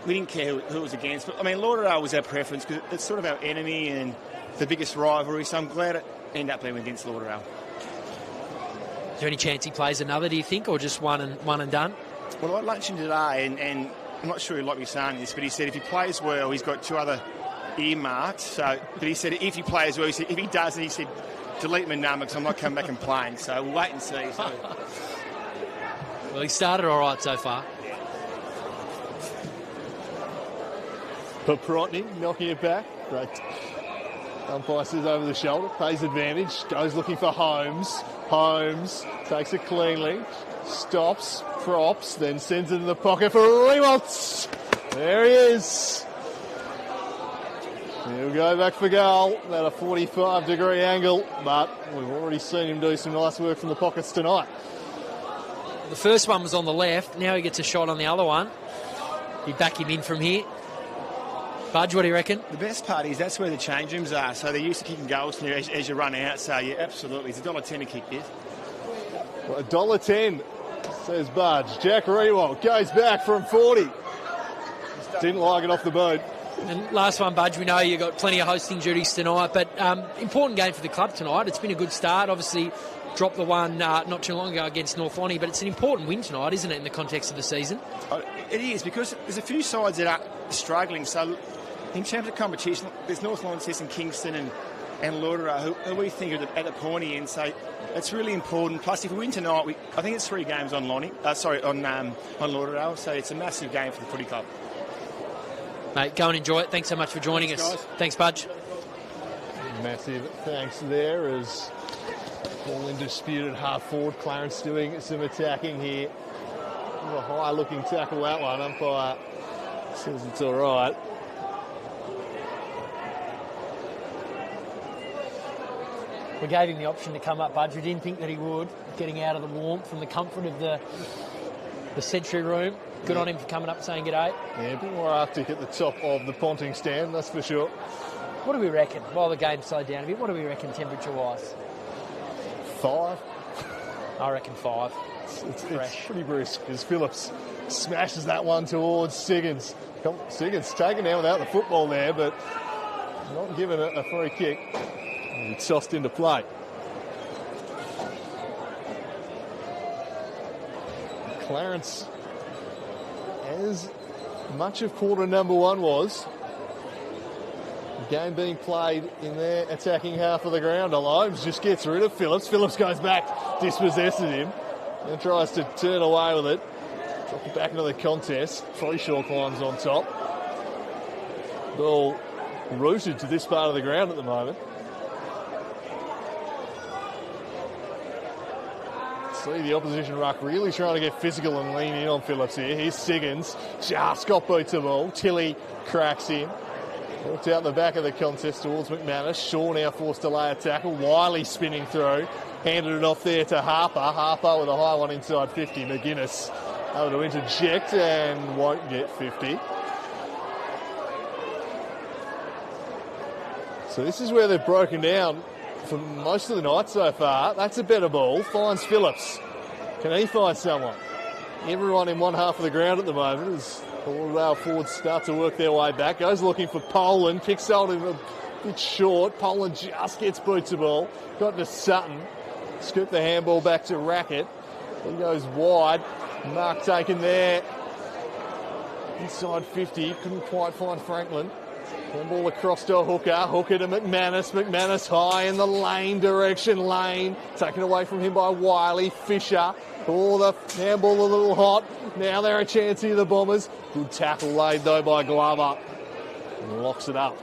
We didn't care who it was against. But, I mean, Lauderdale was our preference because it's sort of our enemy and the biggest rivalry, so I'm glad it ended up being against Lauderdale. Is there any chance he plays another, do you think, or just one and done? Well, I lunched him today, and I'm not sure he'd like me saying this, but he said if he plays well, he's got 2 other earmarked. So, but he said if he plays well, he said if he doesn't, he said delete my number because I'm not coming back and playing. So we'll wait and see. So. Well, he started all right so far. Paprotny knocking it back. Great. Umpire says over the shoulder, pays advantage, goes looking for Holmes. Holmes takes it cleanly, stops, props, then sends it in the pocket for Rewalt. There he is. He'll go back for goal at a 45-degree angle, but we've already seen him do some nice work from the pockets tonight. The first one was on the left. Now he gets a shot on the other one. You back him in from here. Budge, what do you reckon? The best part is that's where the change rooms are, so they're used to kicking goals here as you run out, so yeah, absolutely. It's $1.10 to kick this. Well, $1.10, says Budge. Jack Rewalt goes back from 40. Didn't like it off the boot. And last one, Budge, we know you've got plenty of hosting duties tonight, but important game for the club tonight. It's been a good start. Obviously, dropped the one not too long ago against North Lonnie, but it's an important win tonight, isn't it, in the context of the season? It is, because there's a few sides that are struggling, so in terms of competition, there's North Launceston, Kingston and Lauderdale, who we think are at the pointy end, so it's really important. Plus, if we win tonight, I think it's 3 games on on Lauderdale, so it's a massive game for the footy club. Mate, go and enjoy it. Thanks so much for joining us. Guys. Thanks, Budge. Massive thanks there as all in disputed half forward. Clarence doing some attacking here. A high-looking tackle, that one. Umpire says it's all right. We gave him the option to come up, Budge. We didn't think that he would, getting out of the warmth from the comfort of the Century Room. Good on him for coming up saying g'day. Yeah, a bit more Arctic at the top of the Ponting stand, that's for sure. What do we reckon? While the game slowed down a bit, what do we reckon temperature-wise? 5. I reckon 5. It's pretty brisk as Phillips smashes that one towards Siggins. Siggins taken down without the football there, but not given a free kick. It's tossed into play. Clarence, as much of quarter number 1 was, the game being played in their attacking half of the ground. Holmes just gets rid of Phillips. Phillips goes back, dispossesses him, and tries to turn away with it. Drop it back into the contest. Freeshaw climbs on top. Ball rooted to this part of the ground at the moment. See the opposition ruck really trying to get physical and lean in on Phillips here. Here's Siggins, just got boots the ball. Tilly cracks in. Walked out the back of the contest towards McManus. Shaw now forced to lay a tackle. Wiley spinning through. Handed it off there to Harper. Harper with a high one inside 50. McGuinness able to interject and won't get 50. So this is where they've broken down for most of the night so far. That's a better ball. Finds Phillips. Can he find someone? Everyone in one half of the ground at the moment as the Lauderdale forwards start to work their way back. Goes looking for Poland. Kicks out him a bit short. Poland just gets boots the ball. Got to Sutton. Scoop the handball back to Rackett. He goes wide. Mark taken there. Inside 50. Couldn't quite find Franklin. Ball across to Hooker. Hooker to McManus. McManus high in the Lane direction. Lane taken away from him by Wiley. Fisher. Oh, the handball a little hot. Now they're a chance here, the Bombers. Good tackle laid though by Glover. And locks it up.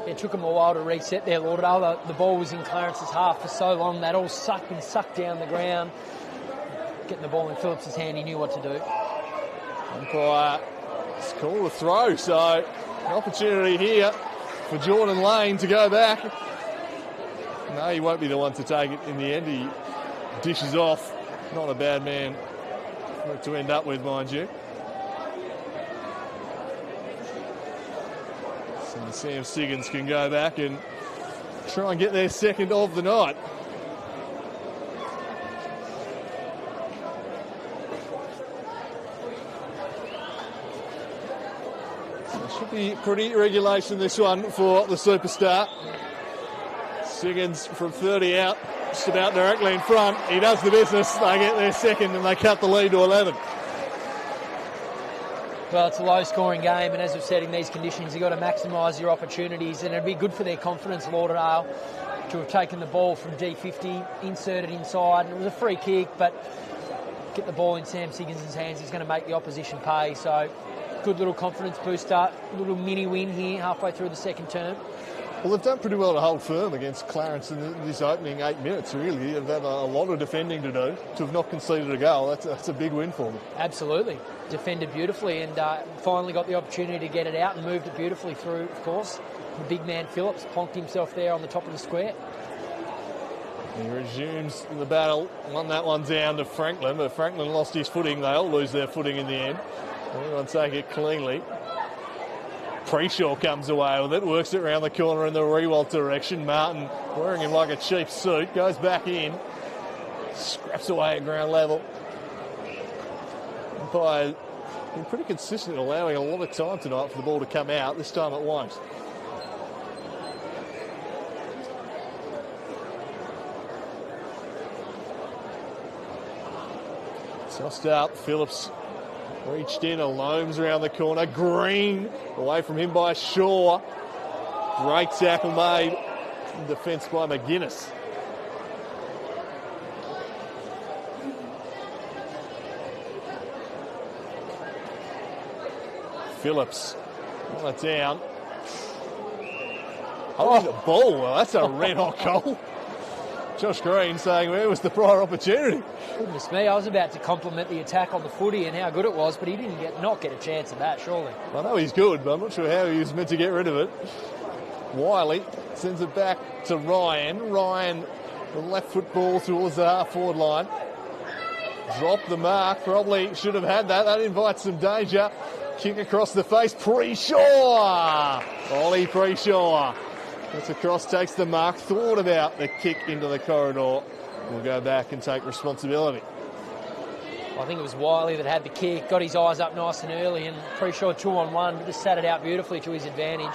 It took them a while to reset there, Lauderdale. The ball was in Clarence's half for so long. That all sucked down the ground. Getting the ball in Phillips' hand, he knew what to do. Umpire called a throw, so an opportunity here for Jordan Lane to go back. No, he won't be the one to take it in the end. He dishes off. Not a bad man for it to end up with, mind you. So Sam Siggins can go back and try and get their second of the night. Should be pretty regulation this one for the superstar. Siggins from 30 out, just about directly in front. He does the business. They get their second and they cut the lead to 11. Well, it's a low-scoring game, and as we've said, in these conditions, you've got to maximise your opportunities, and it'd be good for their confidence, Lauderdale, to have taken the ball from D50, inserted inside, and it was a free kick, but get the ball in Sam Siggins' hands, he's going to make the opposition pay, so good little confidence booster, little mini win here halfway through the second term. Well, they've done pretty well to hold firm against Clarence in this opening 8 minutes, really. They've had a lot of defending to do. To have not conceded a goal, that's a big win for them. Absolutely. Defended beautifully and finally got the opportunity to get it out and moved it beautifully through, of course. The big man Phillips plonked himself there on the top of the square. He resumes the battle. Won that one down to Franklin, but Franklin lost his footing. They all lose their footing in the end. Everyone take it cleanly. Preshaw comes away with it, works it around the corner in the Rewalt direction. Martin, wearing him like a cheap suit, goes back in, scraps away at ground level. Umpire been pretty consistent in allowing a lot of time tonight for the ball to come out. This time it won't. Tossed up, Phillips reached in, Alomes around the corner. Green away from him by Shaw. Great tackle made in defence by McGuinness. Phillips on it down. Oh, the ball. Well, that's a red hot goal. Josh Green saying, where was the prior opportunity? Goodness me, I was about to compliment the attack on the footy and how good it was, but he didn't not get a chance at that, surely. I know he's good, but I'm not sure how he was meant to get rid of it. Wiley sends it back to Ryan. Ryan, the left foot ball towards the half-forward line. Dropped the mark, probably should have had that. That invites some danger. Kick across the face, Preshaw! Ollie Preshaw. Gets across, takes the mark, thought about the kick into the corridor. We'll go back and take responsibility. I think it was Wiley that had the kick, got his eyes up nice and early, and Preshaw 2-on-1, just sat it out beautifully to his advantage.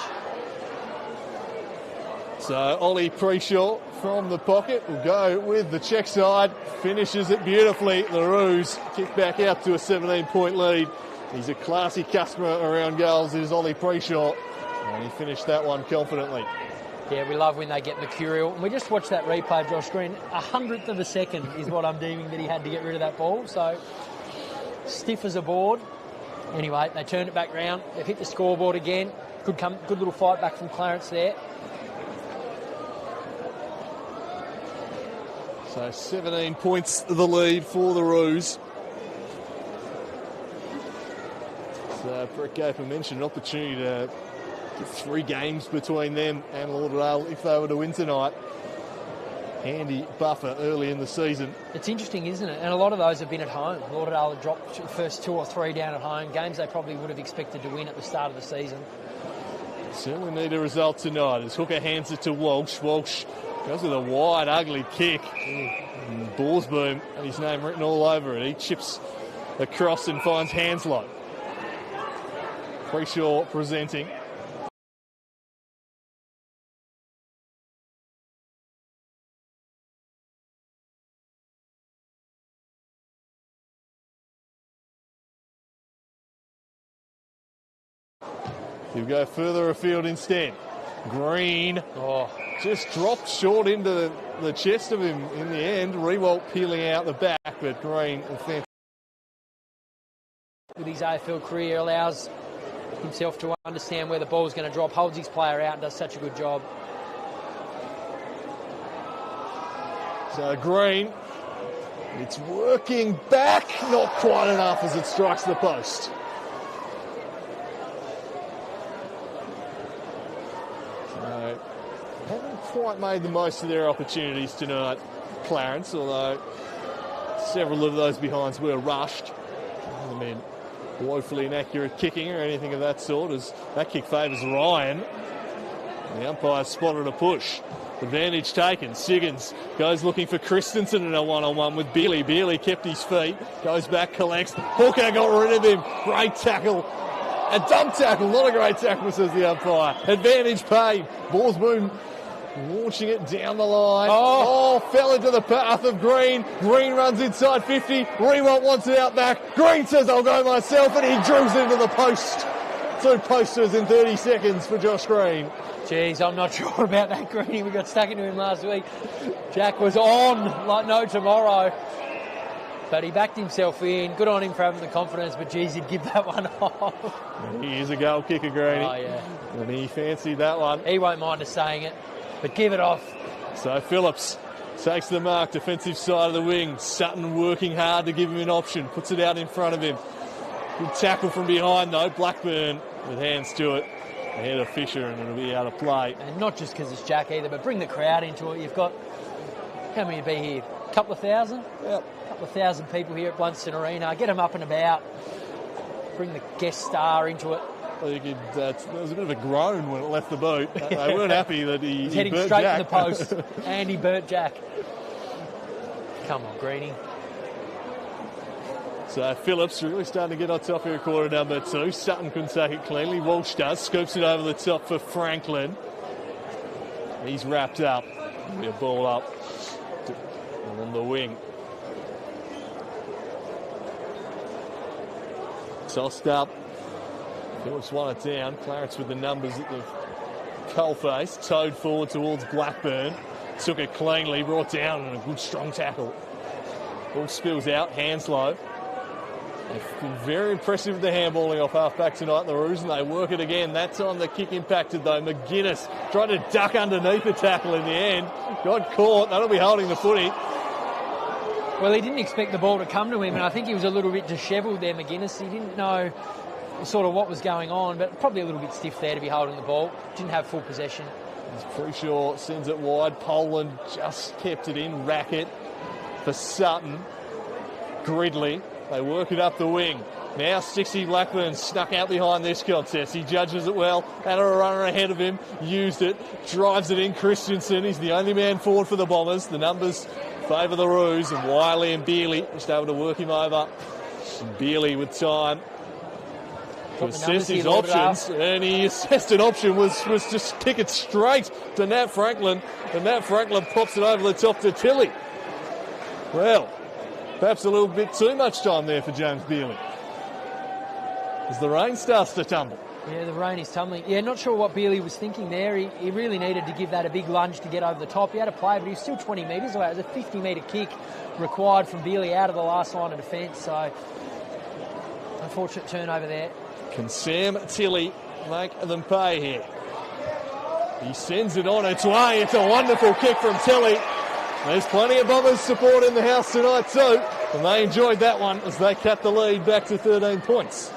So Ollie Preshaw from the pocket will go with the check side, finishes it beautifully. The Roos kick back out to a 17-point lead. He's a classy customer around goals, is Ollie Preshaw, and he finished that one confidently. Yeah, we love when they get mercurial. And we just watched that replay, Josh Green. 100th of a second is what I'm deeming that he had to get rid of that ball. So, stiff as a board. Anyway, they turned it back round. They've hit the scoreboard again. Good little fight back from Clarence there. So 17 points the lead for the Roos. So Brett Gaper mentioned an opportunity to get 3 games between them and Lauderdale if they were to win tonight. Handy buffer early in the season. It's interesting, isn't it? And a lot of those have been at home. Lauderdale had dropped the first 2 or 3 down at home. Games they probably would have expected to win at the start of the season. Certainly need a result tonight as Hooker hands it to Walsh. Walsh goes with a wide, ugly kick. Borsboom and his name written all over it. He chips across and finds Hanslow. Preshaw presenting. He'll go further afield instead. Green just dropped short into the chest of him in the end. Rewalt peeling out the back, but Green, with his AFL career, allows himself to understand where the ball's going to drop, holds his player out and does such a good job. So Green, it's working back, not quite enough as it strikes the post. So haven't quite made the most of their opportunities tonight, Clarence, although several of those behinds were rushed. I mean, woefully inaccurate kicking or anything of that sort, as that kick favours Ryan. The umpire spotted a push. Advantage taken. Siggins goes looking for Christensen in a one-on-one with Bealey. Bealey kept his feet, goes back, collects. Hooker got rid of him. Great tackle. A dumb tackle, not a great tackle, says the umpire. Advantage paid. Borsboom launching it down the line. Oh, fell into the path of Green. Green runs inside 50. Rewalt wants it out back. Green says, I'll go myself, and he drills into the post. 2 posters in 30 seconds for Josh Green. Jeez, I'm not sure about that, Greeny. We got stuck into him last week. Jack was on like no tomorrow. But he backed himself in. Good on him for having the confidence, but geez, he'd give that one off. He is a goal kicker, Greeny. Oh, yeah. And he fancied that one. He won't mind us saying it, but give it off. So Phillips takes the mark, defensive side of the wing. Sutton working hard to give him an option. Puts it out in front of him. Good tackle from behind, though. Blackburn with hands to it. Ahead of Fisher, and it'll be out of play. And not just because it's Jack either, but bring the crowd into it. You've got, how many will be here? A couple of thousand? Yep. A couple of thousand people here at Blundstone Arena. Get them up and about. Bring the guest star into it. Well, there was a bit of a groan when it left the boot. They weren't happy that he heading burnt straight Jack. to the post, and he burnt Jack. Come on, Greeny. So Phillips really starting to get on top here at quarter number 2. Sutton couldn't take it cleanly. Walsh does. Scoops it over the top for Franklin. He's wrapped up. Be a ball up on the wing. Tossed up. Phillips won it down. Clarence with the numbers at the coalface. Towed forward towards Blackburn. Took it cleanly. Brought down and a good strong tackle. Ball spills out. Hanslow. They've been very impressive with the handballing off half-back tonight, the Roos, and they work it again. That time the kick impacted, though. McGuinness tried to duck underneath the tackle in the end. Got caught. That'll be holding the footy. Well, he didn't expect the ball to come to him, and I think he was a little bit dishevelled there, McGuinness. He didn't know sort of what was going on, but probably a little bit stiff there to be holding the ball. Didn't have full possession. As Preshaw sends it wide. Poland just kept it in. Racket for Sutton. Gridley. They work it up the wing. Now Stixie Blackburn snuck out behind this contest. He judges it well. Had a runner ahead of him. Used it. Drives it in. Christensen. He's the only man forward for the Bombers. The numbers favour the Roos. And Wiley and Bealey just able to work him over. And Bealey with time to assess his options. And he assessed an option was just kick it straight to Nat Franklin. And Nat Franklin pops it over the top to Tilly. Well, perhaps a little bit too much time there for James Bealey. As the rain starts to tumble. Yeah, the rain is tumbling. Yeah, not sure what Bealey was thinking there. He really needed to give that a big lunge to get over the top. He had a play, but he was still 20 metres away. It was a 50-metre kick required from Bealey out of the last line of defence. So, unfortunate turnover there. Can Sam Tilly make them pay here? He sends it on its way. It's a wonderful kick from Tilly. There's plenty of Bombers support in the house tonight too, and they enjoyed that one as they cut the lead back to 13 points.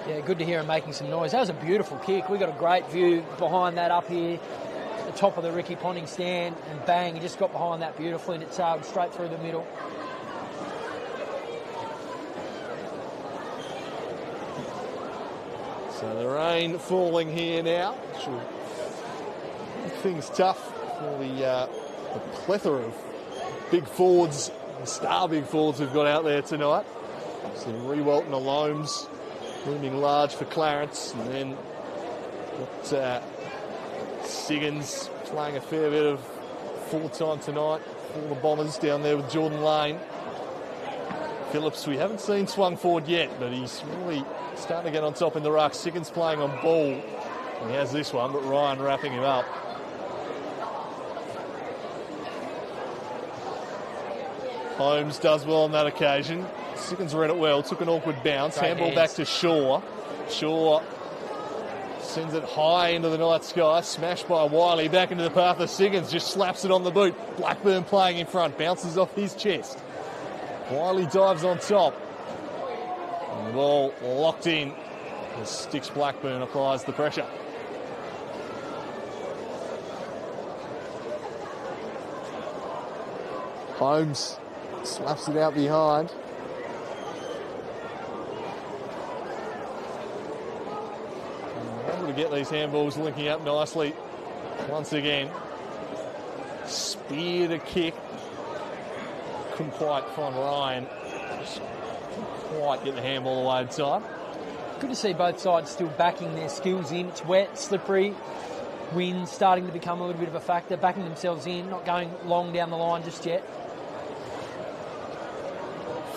Yeah, good to hear him making some noise. That was a beautiful kick. We got a great view behind that up here, the top of the Ricky Ponting stand, and bang, he just got behind that beautifully, and it sailed straight through the middle. So the rain falling here now. Sure. Things tough for the plethora of big forwards, star big forwards we've got out there tonight. So Rewalt and Alomes looming large for Clarence, and then got Siggins playing a fair bit of full time tonight for the Bombers down there with Jordan Lane. Phillips, we haven't seen swung forward yet, but he's really starting to get on top in the ruck. Siggins playing on ball. He has this one, but Ryan wrapping him up. Holmes does well on that occasion. Siggins read it well, took an awkward bounce. Handball back to Shaw. Shaw sends it high into the night sky. Smashed by Wiley back into the path of Siggins. Just slaps it on the boot. Blackburn playing in front. Bounces off his chest. Wiley dives on top. And the ball locked in as Sticks Blackburn applies the pressure. Holmes slaps it out behind. Able to get these handballs linking up nicely once again. Spear to kick. Couldn't quite find Ryan. Just couldn't quite get the handball away in time. Good to see both sides still backing their skills in. It's wet, slippery. Wind starting to become a little bit of a factor. Backing themselves in, not going long down the line just yet.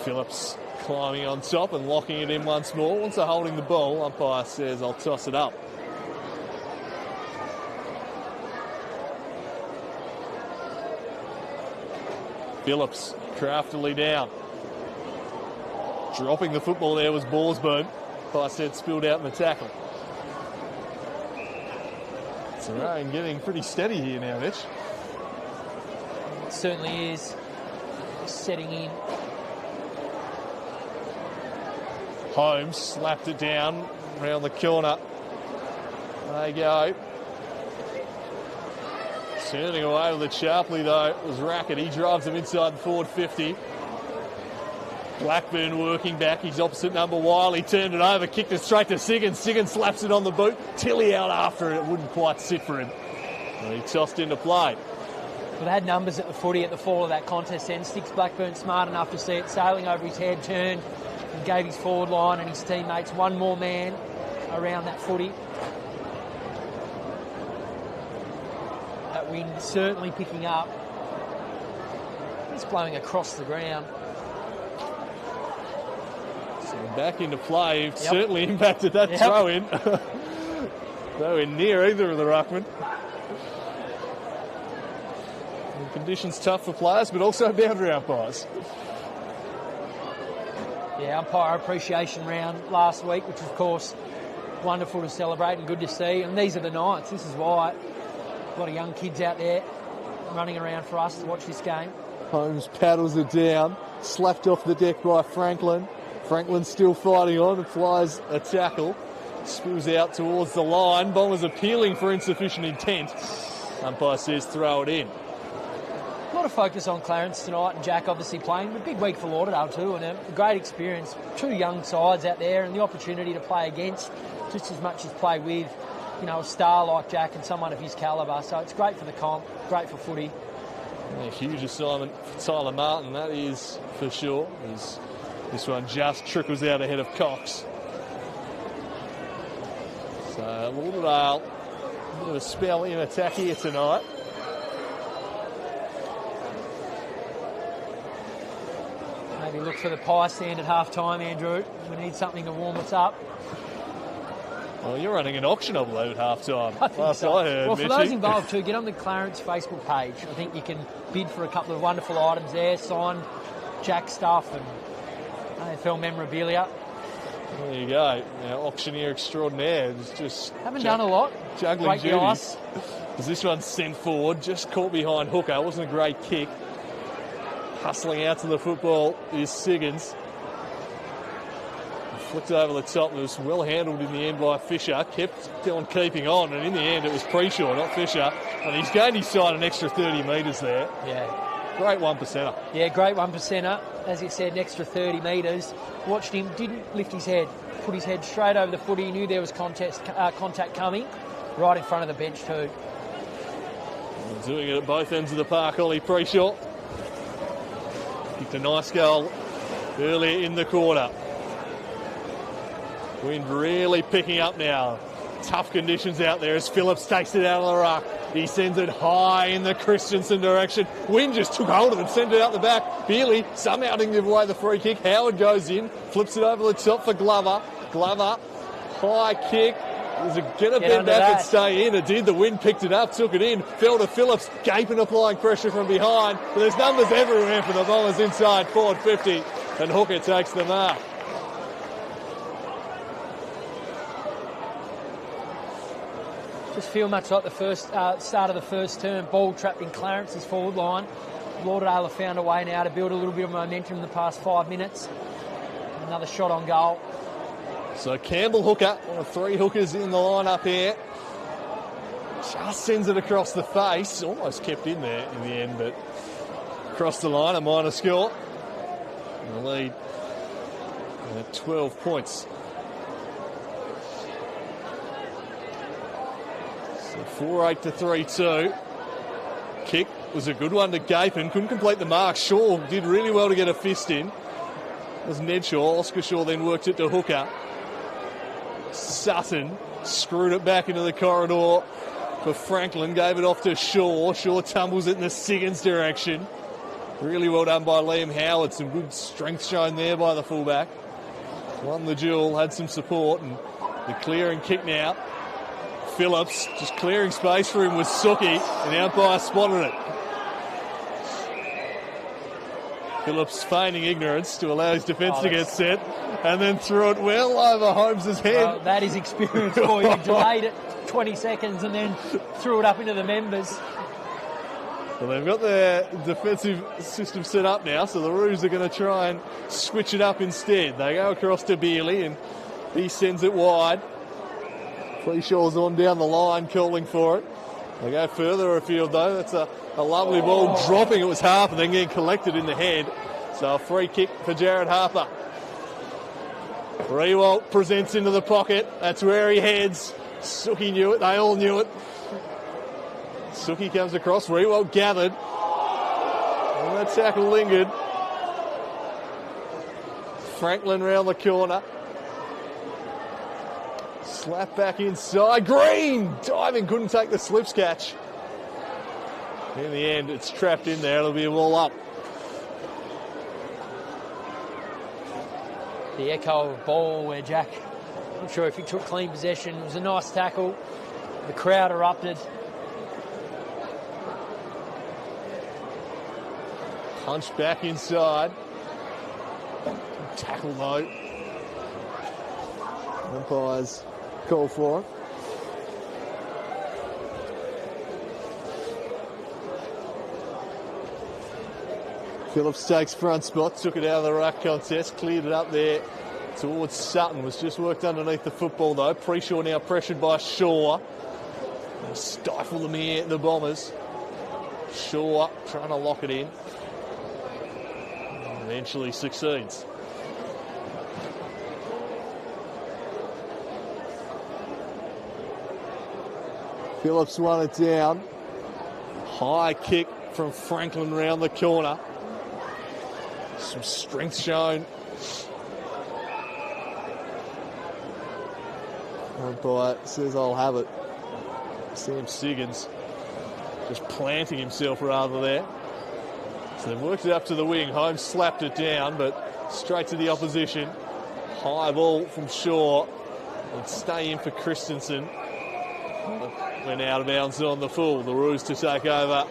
Phillips climbing on top and locking it in once more. Once they're holding the ball, umpire says, I'll toss it up. Phillips craftily down. Dropping the football there was Borsboom. Umpire said spilled out in the tackle. So rain getting pretty steady here now, Mitch. It certainly is. Setting in. Holmes slapped it down around the corner. There you go. Turning away with it sharply though, it was Rackett. He drives him inside the forward 50. Blackburn working back, his opposite number Wiley turned it over, kicked it straight to Siggins. Siggins slaps it on the boot. Tilly out after it, it wouldn't quite sit for him. And he tossed into play. Well, they had numbers at the footy at the fall of that contest then. Sticks Blackburn smart enough to see it sailing over his head, turned and gave his forward line and his teammates one more man around that footy. That wind certainly picking up. It's blowing across the ground. So back into play. Certainly impacted that throw-in. Nowhere near either of the ruckmen. Conditions tough for players, but also boundary umpires. Yeah, umpire appreciation round last week, which was, of course, wonderful to celebrate and good to see. And these are the nights. This is why a lot of young kids out there running around for us to watch this game. Holmes paddles it down, slapped off the deck by Franklin. Franklin still fighting on, applies a tackle, spills out towards the line. Bombers appealing for insufficient intent. Umpire says throw it in. A lot of focus on Clarence tonight and Jack obviously playing, but big week for Lauderdale too, and a great experience. Two young sides out there and the opportunity to play against just as much as play with, you know, a star like Jack and someone of his calibre. So it's great for the comp, great for footy. Yeah, huge assignment for Tyler Martin, that is for sure. This one just trickles out ahead of Cox. So Lauderdale, a bit of a spell in attack here tonight. Maybe look for the pie stand at half-time, Andrew. We need something to warm us up. Well, you're running an auction of at half-time. I heard, well, for those involved too, get on the Clarence Facebook page. I think you can bid for a couple of wonderful items there, signed Jack stuff and AFL memorabilia. There you go. Now, auctioneer extraordinaire. Just haven't done a lot. Juggling duties. As this one's sent forward, just caught behind hooker. Wasn't a great kick. Hustling out to the football is Siggins. Flicked over the top. It was well handled in the end by Fisher. Kept on keeping on, and in the end it was Preshaw, not Fisher. And he's gained his side an extra 30 metres there. Yeah. Great 1%er. Yeah, great 1%er. As you said, an extra 30 metres. Watched him, didn't lift his head. Put his head straight over the footy. He knew there was contact coming. Right in front of the bench too. Doing it at both ends of the park, Ollie Preshaw. Kicked a nice goal earlier in the quarter. Wind really picking up now. Tough conditions out there as Phillips takes it out of the ruck. He sends it high in the Christensen direction. Wind just took hold of it, sent it out the back. Bealey somehow didn't give away the free kick. Howard goes in, flips it over the top for Glover. Glover, high kick. Was it going to bend back and stay in? It did. The wind picked it up, took it in, fell to Phillips, gaping applying pressure from behind. But there's numbers everywhere for the Bombers inside forward 50, and Hooker takes the mark. Just feel much like the first start of the first term. Ball trapped in Clarence's forward line. Lauderdale have found a way now to build a little bit of momentum in the past 5 minutes. Another shot on goal. So Campbell Hooker, one of 3 hookers in the lineup here. Just sends it across the face. Almost kept in there in the end, but across the line, a minor score. And the lead at 12 points. So 4-8 to 3-2. Kick was a good one to Gapin. Couldn't complete the mark. Shaw did really well to get a fist in. It was Ned Shaw. Oscar Shaw then worked it to Hooker. Sutton screwed it back into the corridor for Franklin. Gave it off to Shaw. Shaw tumbles it in the Siggins direction. Really well done by Liam Howard. Some good strength shown there by the fullback. Won the duel, had some support, and the clearing kick now. Phillips just clearing space for him with Suki, and the umpire spotted it. Phillips feigning ignorance to allow his defence to get set, and then threw it well over Holmes' head. Well, that is experience for you. Delayed it 20 seconds and then threw it up into the members. Well, they've got their defensive system set up now, so the Roos are going to try and switch it up instead. They go across to Bealey, and he sends it wide. Cleeshaw's on down the line, calling for it. They go further afield, though. That's a lovely ball, dropping. It was Harper, then getting collected in the head. So a free kick for Jared Harper. Rewalt presents into the pocket. That's where he heads. Suki knew it. They all knew it. Suki comes across. Rewalt gathered. And that tackle lingered. Franklin round the corner. Slap back inside. Green diving, couldn't take the slips catch. In the end, it's trapped in there. It'll be a ball up. The echo of ball where Jack, not sure if he took clean possession. It was a nice tackle. The crowd erupted. Punch back inside. Tackle though. Umpires call for it. Phillips takes front spot, took it out of the ruck contest, cleared it up there towards Sutton. Was just worked underneath the football though. Preshaw now pressured by Shaw. Stifle them here, the Bombers. Shaw trying to lock it in. Eventually succeeds. Phillips won it down. High kick from Franklin round the corner. Some strength shown. Umpire says I'll have it. Sam Siggins just planting himself rather there. So they've worked it up to the wing. Holmes slapped it down, but straight to the opposition. High ball from Shaw. It'd stay in for Christensen. Went out of bounds on the full. The Roos to take over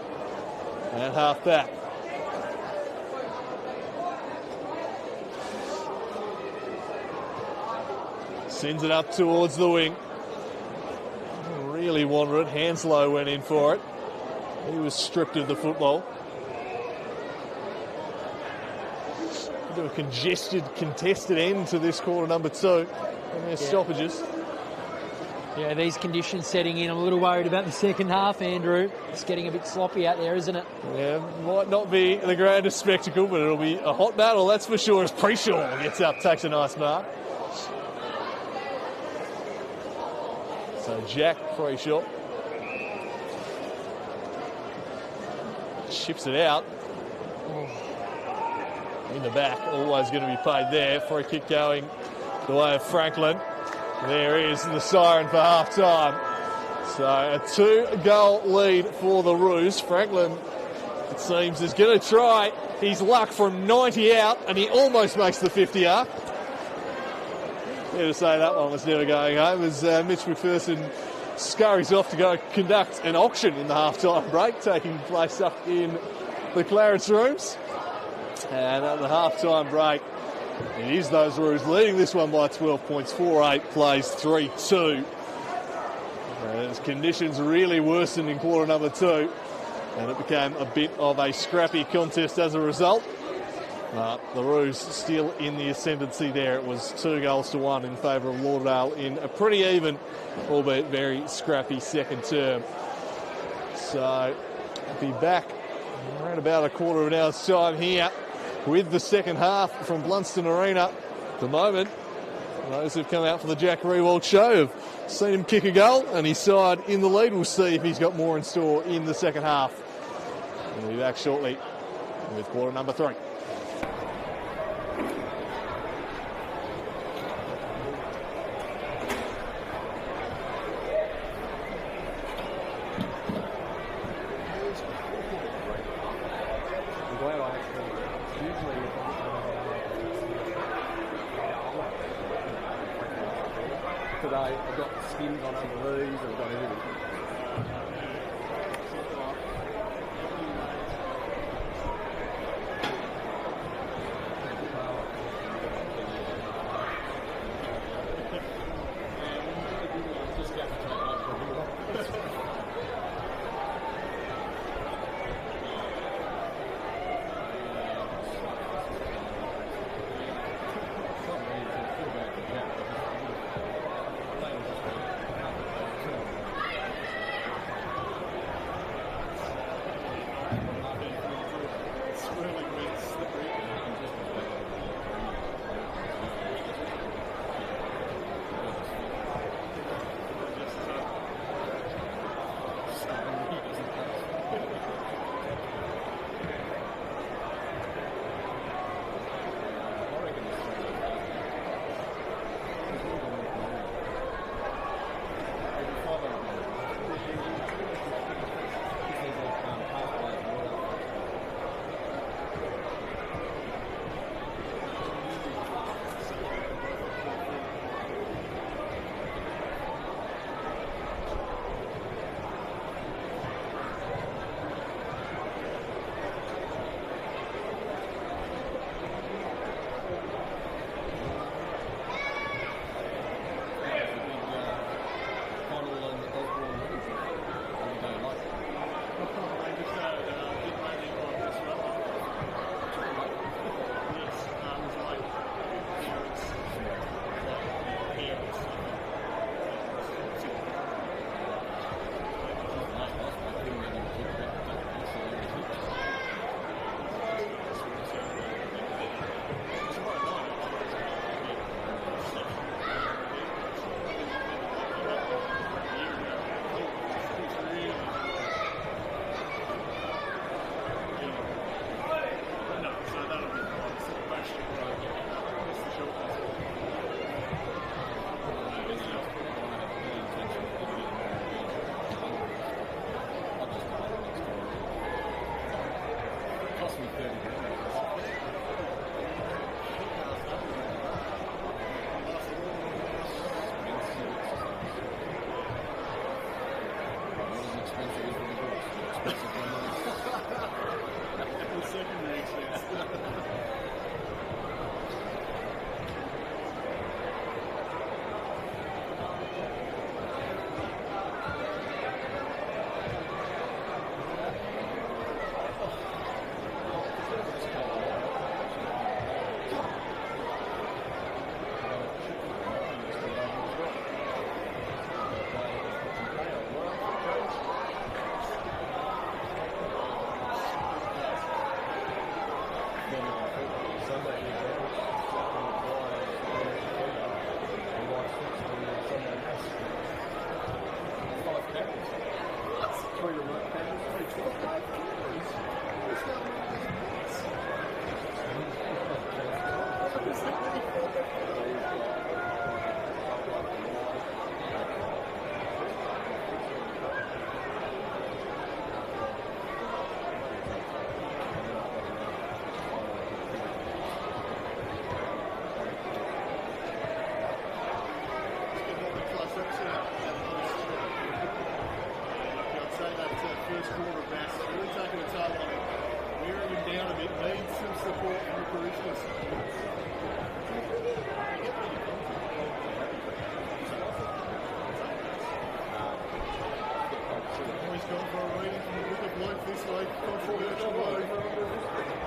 at half back. Sends it up towards the wing. Really wanted it. Hanslow went in for it. He was stripped of the football. bit of a congested, contested end to this quarter number 2. And there's stoppages. Yeah, these conditions setting in. I'm a little worried about the second half, Andrew. It's getting a bit sloppy out there, isn't it? Yeah, might not be the grandest spectacle, but it'll be a hot battle, that's for sure, as Preshaw gets up, takes a nice mark. So Jack Preshaw chips it out. In the back, always going to be paid there. Free kick going the way of Franklin. There is the siren for half-time. So a 2-goal lead for the Roos. Franklin, it seems, is going to try his luck from 90 out, and he almost makes the 50 up. Fair to say that one was never going home as Mitch McPherson scurries off to go conduct an auction in the half-time break, taking place up in the Clarence rooms. And at the half-time break, it is those Roos leading this one by 12 points. 4-8 plays 3-2. As conditions really worsened in quarter number 2, and it became a bit of a scrappy contest as a result. The Roos still in the ascendancy there. It was 2-1 in favour of Lauderdale in a pretty even, albeit very scrappy second term. So, be back around about a quarter of an hour's time here with the second half from Blundstone Arena. At the moment, those who've come out for the Jack Riewoldt show have seen him kick a goal, and his side in the lead. We'll see if he's got more in store in the second half. We'll be back shortly with quarter number 3. Today I've got skins on under these, I've got everything. between the right cameras. First quarter best, really taking a toll on him, wearing him down a bit, needs some support from the parishioners. He's gone for a reading from the book of Luke this week, controversial move.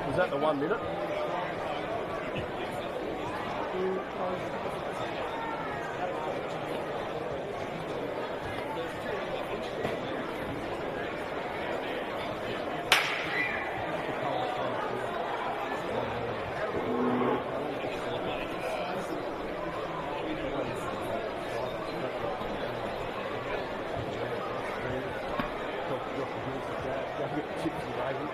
Is that the 1 minute? Go get the chips and gravy.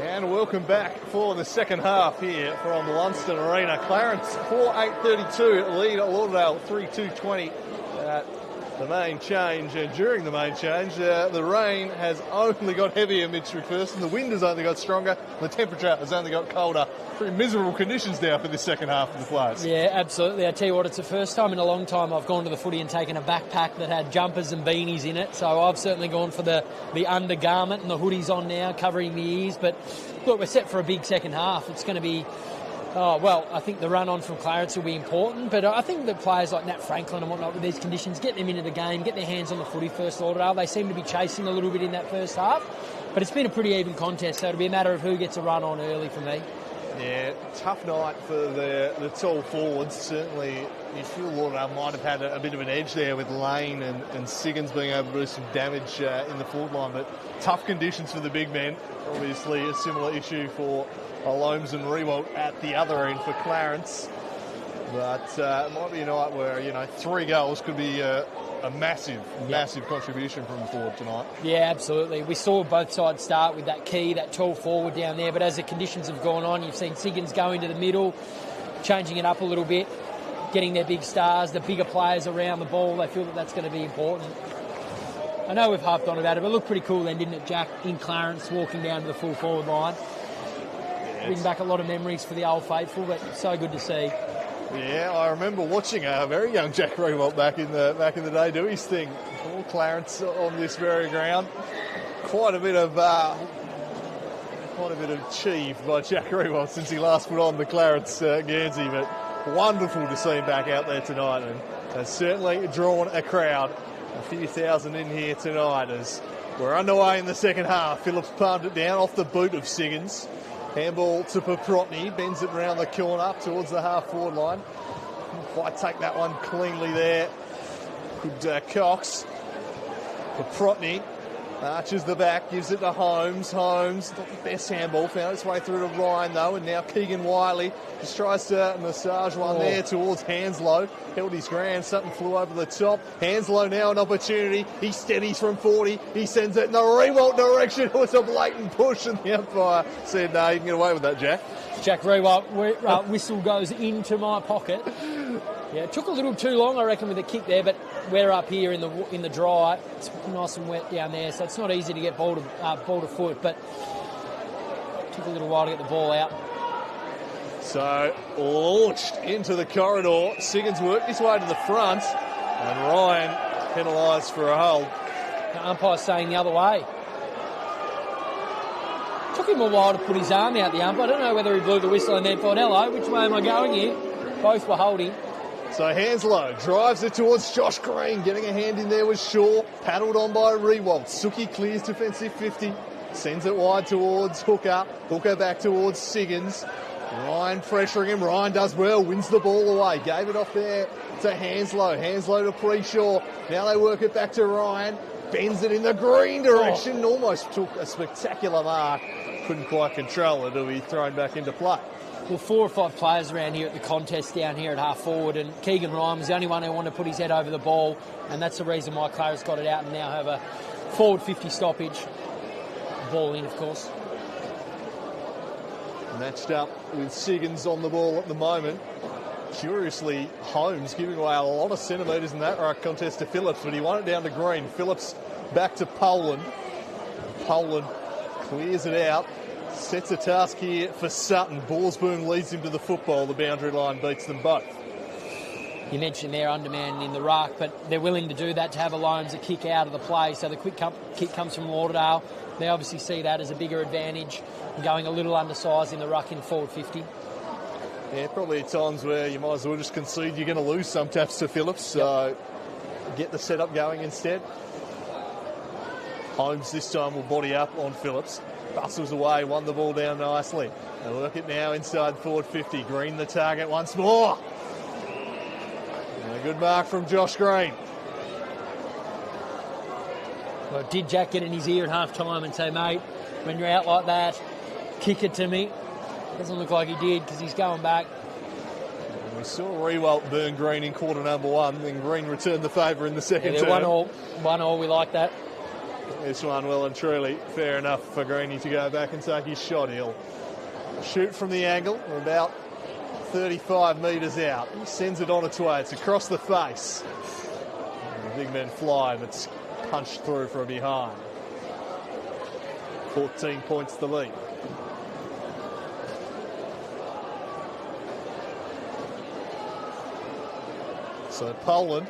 And welcome back for the second half here from Blundstone Arena. Clarence 4-8-32 lead at Lauderdale 3-2-20 at the main change. And during the main change, the rain has only got heavier, Mitch McPherson. The wind has only got stronger. The temperature has only got colder. Pretty miserable conditions now for this second half of the players. Yeah, absolutely. I tell you what, it's the first time in a long time I've gone to the footy and taken a backpack that had jumpers and beanies in it. So I've certainly gone for the undergarment and the hoodies on now, covering the ears. But look, we're set for a big second half. It's going to be, I think the run on from Clarence will be important. But I think that players like Nat Franklin and whatnot with these conditions, get them into the game, get their hands on the footy first. Lauderdale, they seem to be chasing a little bit in that first half. But it's been a pretty even contest, so it'll be a matter of who gets a run on early for me. Yeah, tough night for the tall forwards. Certainly, you feel Lauderdale might have had a bit of an edge there with Lane and Siggins being able to do some damage in the forward line. But tough conditions for the big men. Obviously, a similar issue for Loams and Rewalt at the other end for Clarence. But it might be a night where, 3 goals could be a massive contribution from the forward tonight. Yeah, absolutely. We saw both sides start with that tall forward down there, but as the conditions have gone on, you've seen Siggins go into the middle, changing it up a little bit, getting their big stars, the bigger players around the ball. They feel that that's going to be important. I know we've harped on about it, but it looked pretty cool then, didn't it, Jack, in Clarence, walking down to the full forward line. Bring back a lot of memories for the old faithful, but so good to see. Yeah, I remember watching a very young Jack Rewalt back in the day do his thing for Clarence on this very ground. Quite a bit of achieved by Jack Rewalt since he last put on the Clarence Guernsey, but wonderful to see him back out there tonight, and has certainly drawn a crowd. A few thousand in here tonight as we're underway in the second half. Phillips palmed it down off the boot of Siggins. Handball to Paprotny, bends it around the corner up towards the half-forward line. Couldn't quite take that one cleanly there. Good Cox. Paprotny arches the back, gives it to Holmes. Holmes, not the best handball, found its way through to Ryan though, and now Keegan Wiley just tries to massage one there towards Hanslow. Held his ground, something flew over the top. Hanslow now an opportunity. He steadies from 40. He sends it in the Rewalt direction. It was a blatant push, and the umpire said, no, you can get away with that, Jack. Jack Rewalt, whistle goes into my pocket. Yeah, it took a little too long, I reckon, with the kick there, but we're up here in the dry. It's nice and wet down there, so it's not easy to get ball to foot, but it took a little while to get the ball out. So, launched into the corridor. Siggins worked his way to the front, and Ryan penalised for a hold. The umpire's saying the other way. Took him a while to put his arm out, the umpire. I don't know whether he blew the whistle and then thought, hello, which way am I going here? Both were holding. So Hanslow drives it towards Josh Green. Getting a hand in there was Shaw. Paddled on by Rewalt. Suki clears defensive 50. Sends it wide towards Hooker. Hooker back towards Siggins. Ryan pressuring him. Ryan does well. Wins the ball away. Gave it off there to Hanslow. Hanslow to Preshaw. Now they work it back to Ryan. Bends it in the green direction. Almost took a spectacular mark. Couldn't quite control it. It'll be thrown back into play. Well, 4 or 5 players around here at the contest down here at half forward, and Keegan Ryan was the only one who wanted to put his head over the ball, and that's the reason why Clarence got it out and now have a forward 50 stoppage. Ball in, of course. Matched up with Siggins on the ball at the moment. Curiously, Holmes giving away a lot of centimetres in that ruck contest to Phillips, but he won it down to Green. Phillips back to Poland. Poland clears it out. Sets a task here for Sutton. Borsboom leads him to the football. The boundary line beats them both. You mentioned they're undermanned in the ruck, but they're willing to do that to have a Loams a kick out of the play. So the quick kick comes from Lauderdale. They obviously see that as a bigger advantage, going a little undersized in the ruck in forward 50. Yeah, probably at times where you might as well just concede you're going to lose some taps to Phillips. So get the setup going instead. Holmes this time will body up on Phillips. Bustles away, won the ball down nicely. They work it now inside forward 50. Green the target once more. And a good mark from Josh Green. Well, did Jack get in his ear at half-time and say, mate, when you're out like that, kick it to me? Doesn't look like he did because he's going back. And we saw Rewalt burn Green in quarter number 1, then Green returned the favour in the second term. 1-1, we like that. This one, well and truly, fair enough for Greeny to go back and take his shot. He'll shoot from the angle, about 35 metres out. He sends it on its way. It's across the face. And the big men fly, and it's punched through from behind. 14 points the lead. So Poland,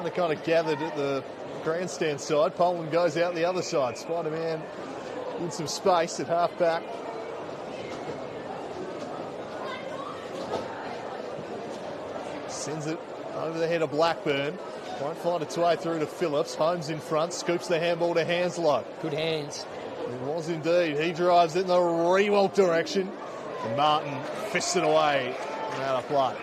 they kind of gathered at the grandstand side. Poland goes out the other side. Spider-Man in some space at half-back. Sends it over the head of Blackburn. Won't find its way through to Phillips. Holmes in front, scoops the handball to Hanslow. Good hands. It was indeed. He drives it in the Rewalt direction. And Martin fists it away and out of play.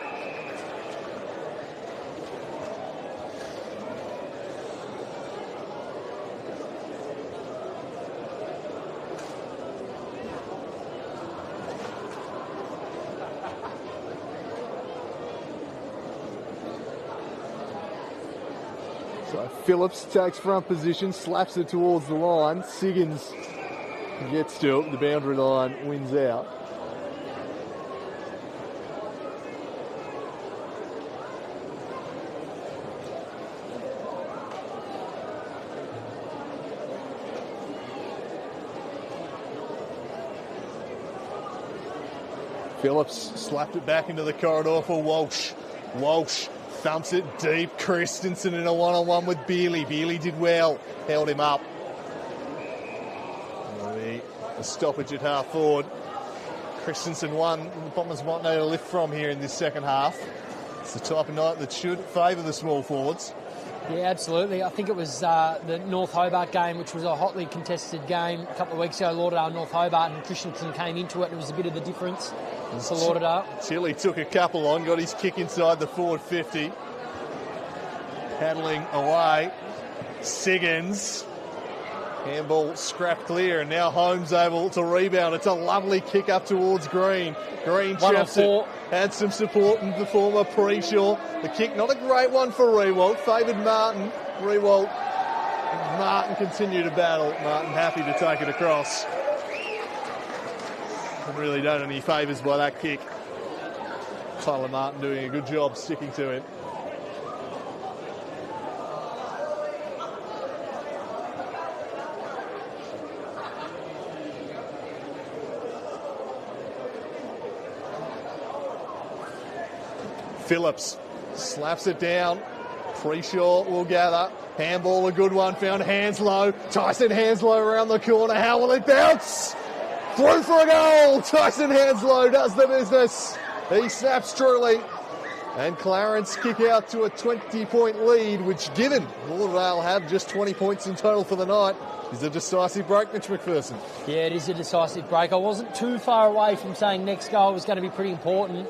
So Phillips takes front position, slaps it towards the line. Siggins gets to it. The boundary line wins out. Phillips slapped it back into the corridor for Walsh. Walsh thumps it deep. Christensen in a one-on-one with Bealey. Bealey did well. Held him up. The stoppage at half forward. Christensen won. The Bombers might need a lift from here in this second half. It's the type of night that should favour the small forwards. Yeah, absolutely. I think it was the North Hobart game, which was a hotly contested game a couple of weeks ago, Lauderdale, North Hobart, and Christensen came into it, and it was a bit of the difference for Lauderdale. Chile took a couple on, got his kick inside the forward 50. Paddling away. Siggins. Handball scrapped clear, and now Holmes able to rebound. It's a lovely kick up towards Green. Green chaps it. Had some support from the former Preshaw. The kick, not a great one for Rewalt. Favoured Martin. Rewalt. Martin continued to battle. Martin happy to take it across. And really done any favours by that kick. Tyler Martin doing a good job sticking to him. Phillips slaps it down. Preshaw will gather. Handball, a good one. Found Hanslow. Tyson Hanslow around the corner. How will it bounce? Through for a goal. Tyson Hanslow does the business. He snaps truly. And Clarence kick out to a 20-point lead, which, given Lauderdale have just 20 points in total for the night, is a decisive break, Mitch McPherson. Yeah, it is a decisive break. I wasn't too far away from saying next goal was going to be pretty important,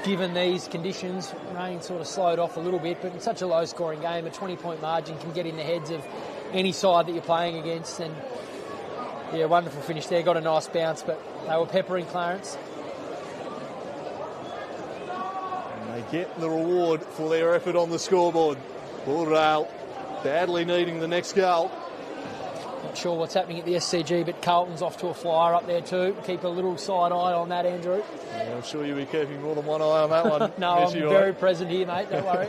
given these conditions. Rain sort of slowed off a little bit, but in such a low-scoring game, a 20-point margin can get in the heads of any side that you're playing against. And, yeah, wonderful finish there. Got a nice bounce, but they were peppering Clarence. And they get the reward for their effort on the scoreboard. Lauderdale badly needing the next goal. Not sure what's happening at the SCG, but Carlton's off to a flyer up there too. Keep a little side eye on that, Andrew. Yeah, I'm sure you'll be keeping more than one eye on that one. No, I'm very present here, mate. Don't worry.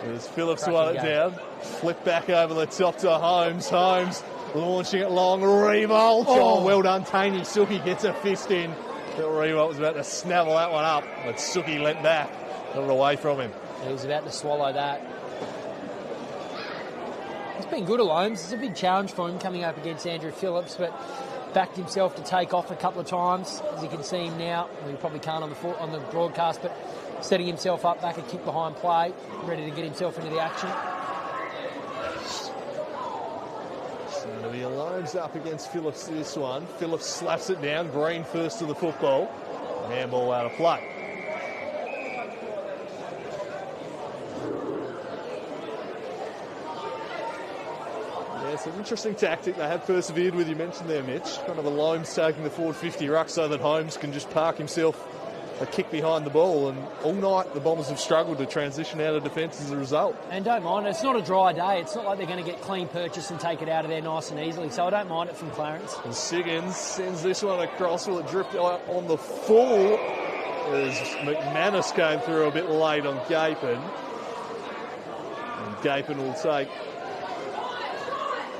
There's Phillips won it down. Flip back over the top to Holmes. Holmes launching it long. Revolt. Oh, well done, Taney. Suki gets a fist in. Revolt was about to snavel that one up, but Suki leant back. Got it away from him. He was about to swallow that. It's been good at Holmes. It's a big challenge for him coming up against Andrew Phillips, but backed himself to take off a couple of times. As you can see him now, well, you probably can't on the broadcast, but setting himself up back, a kick behind play, ready to get himself into the action. So it'll be Holmes up against Phillips this one. Phillips slaps it down. Green first to the football. Handball out of play. It's an interesting tactic they have persevered with. You mentioned there, Mitch. Kind of a Holmes taking the forward 50 ruck so that Holmes can just park himself a kick behind the ball. And all night the Bombers have struggled to transition out of defence as a result. And don't mind, it's not a dry day. It's not like they're going to get clean purchase and take it out of there nice and easily. So I don't mind it from Clarence. And Siggins sends this one across. Will it drift out on the full as McManus came through a bit late on Gapin. And Gapin will take...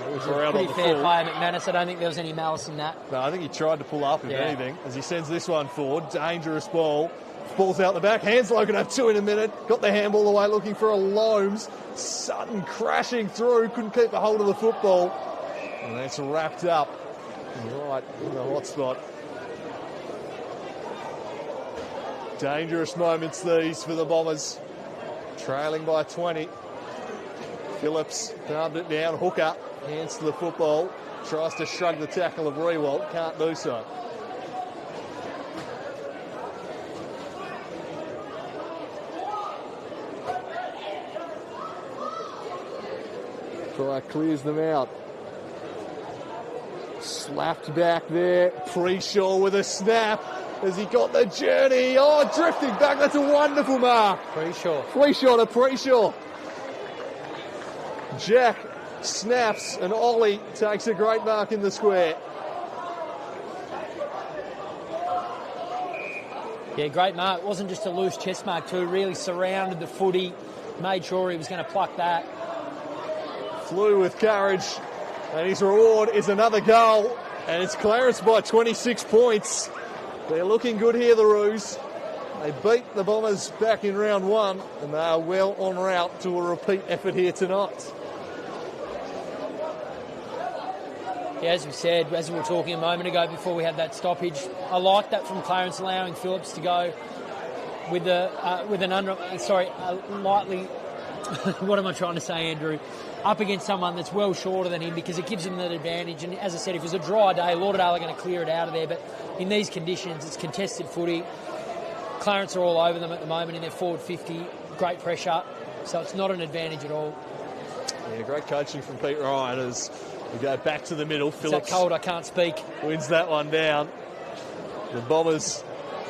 It was a pretty fair play, McManus. I don't think there was any malice in that. No, I think he tried to pull up, if anything, as he sends this one forward. Dangerous ball. Ball's out the back. Hanslow can have two in a minute. Got the handball away, looking for a Loams. Sutton crashing through. Couldn't keep a hold of the football. And that's wrapped up right in the hot spot. Dangerous moments these for the Bombers. Trailing by 20. Phillips found it down. Hooker. Hands to the football, tries to shrug the tackle of Rewalt, can't do so. Try clears them out. Slapped back there, Preshaw with a snap. Has he got the journey? Oh, drifting back, that's a wonderful mark. Preshaw to Preshaw. Jack snaps and Ollie takes a great mark in the square. Yeah, great mark. It wasn't just a loose chest mark too. Really surrounded the footy, made sure he was going to pluck that. Flew with courage, and his reward is another goal, and it's Clarence by 26 points. They're looking good here, the Roos. They beat the Bombers back in round one, and they are well en route to a repeat effort here tonight. Yeah, as we said, as we were talking a moment ago before we had that stoppage, I like that from Clarence, allowing Phillips to go with lightly. What am I trying to say, Andrew? Up against someone that's well shorter than him, because it gives him that advantage. And as I said, if it was a dry day, Lauderdale are going to clear it out of there. But in these conditions, it's contested footy. Clarence are all over them at the moment in their forward 50. Great pressure, so it's not an advantage at all. Yeah, great coaching from Pete Ryan as we go back to the middle. Phillips, is that cold? I can't speak. Wins that one down. The Bombers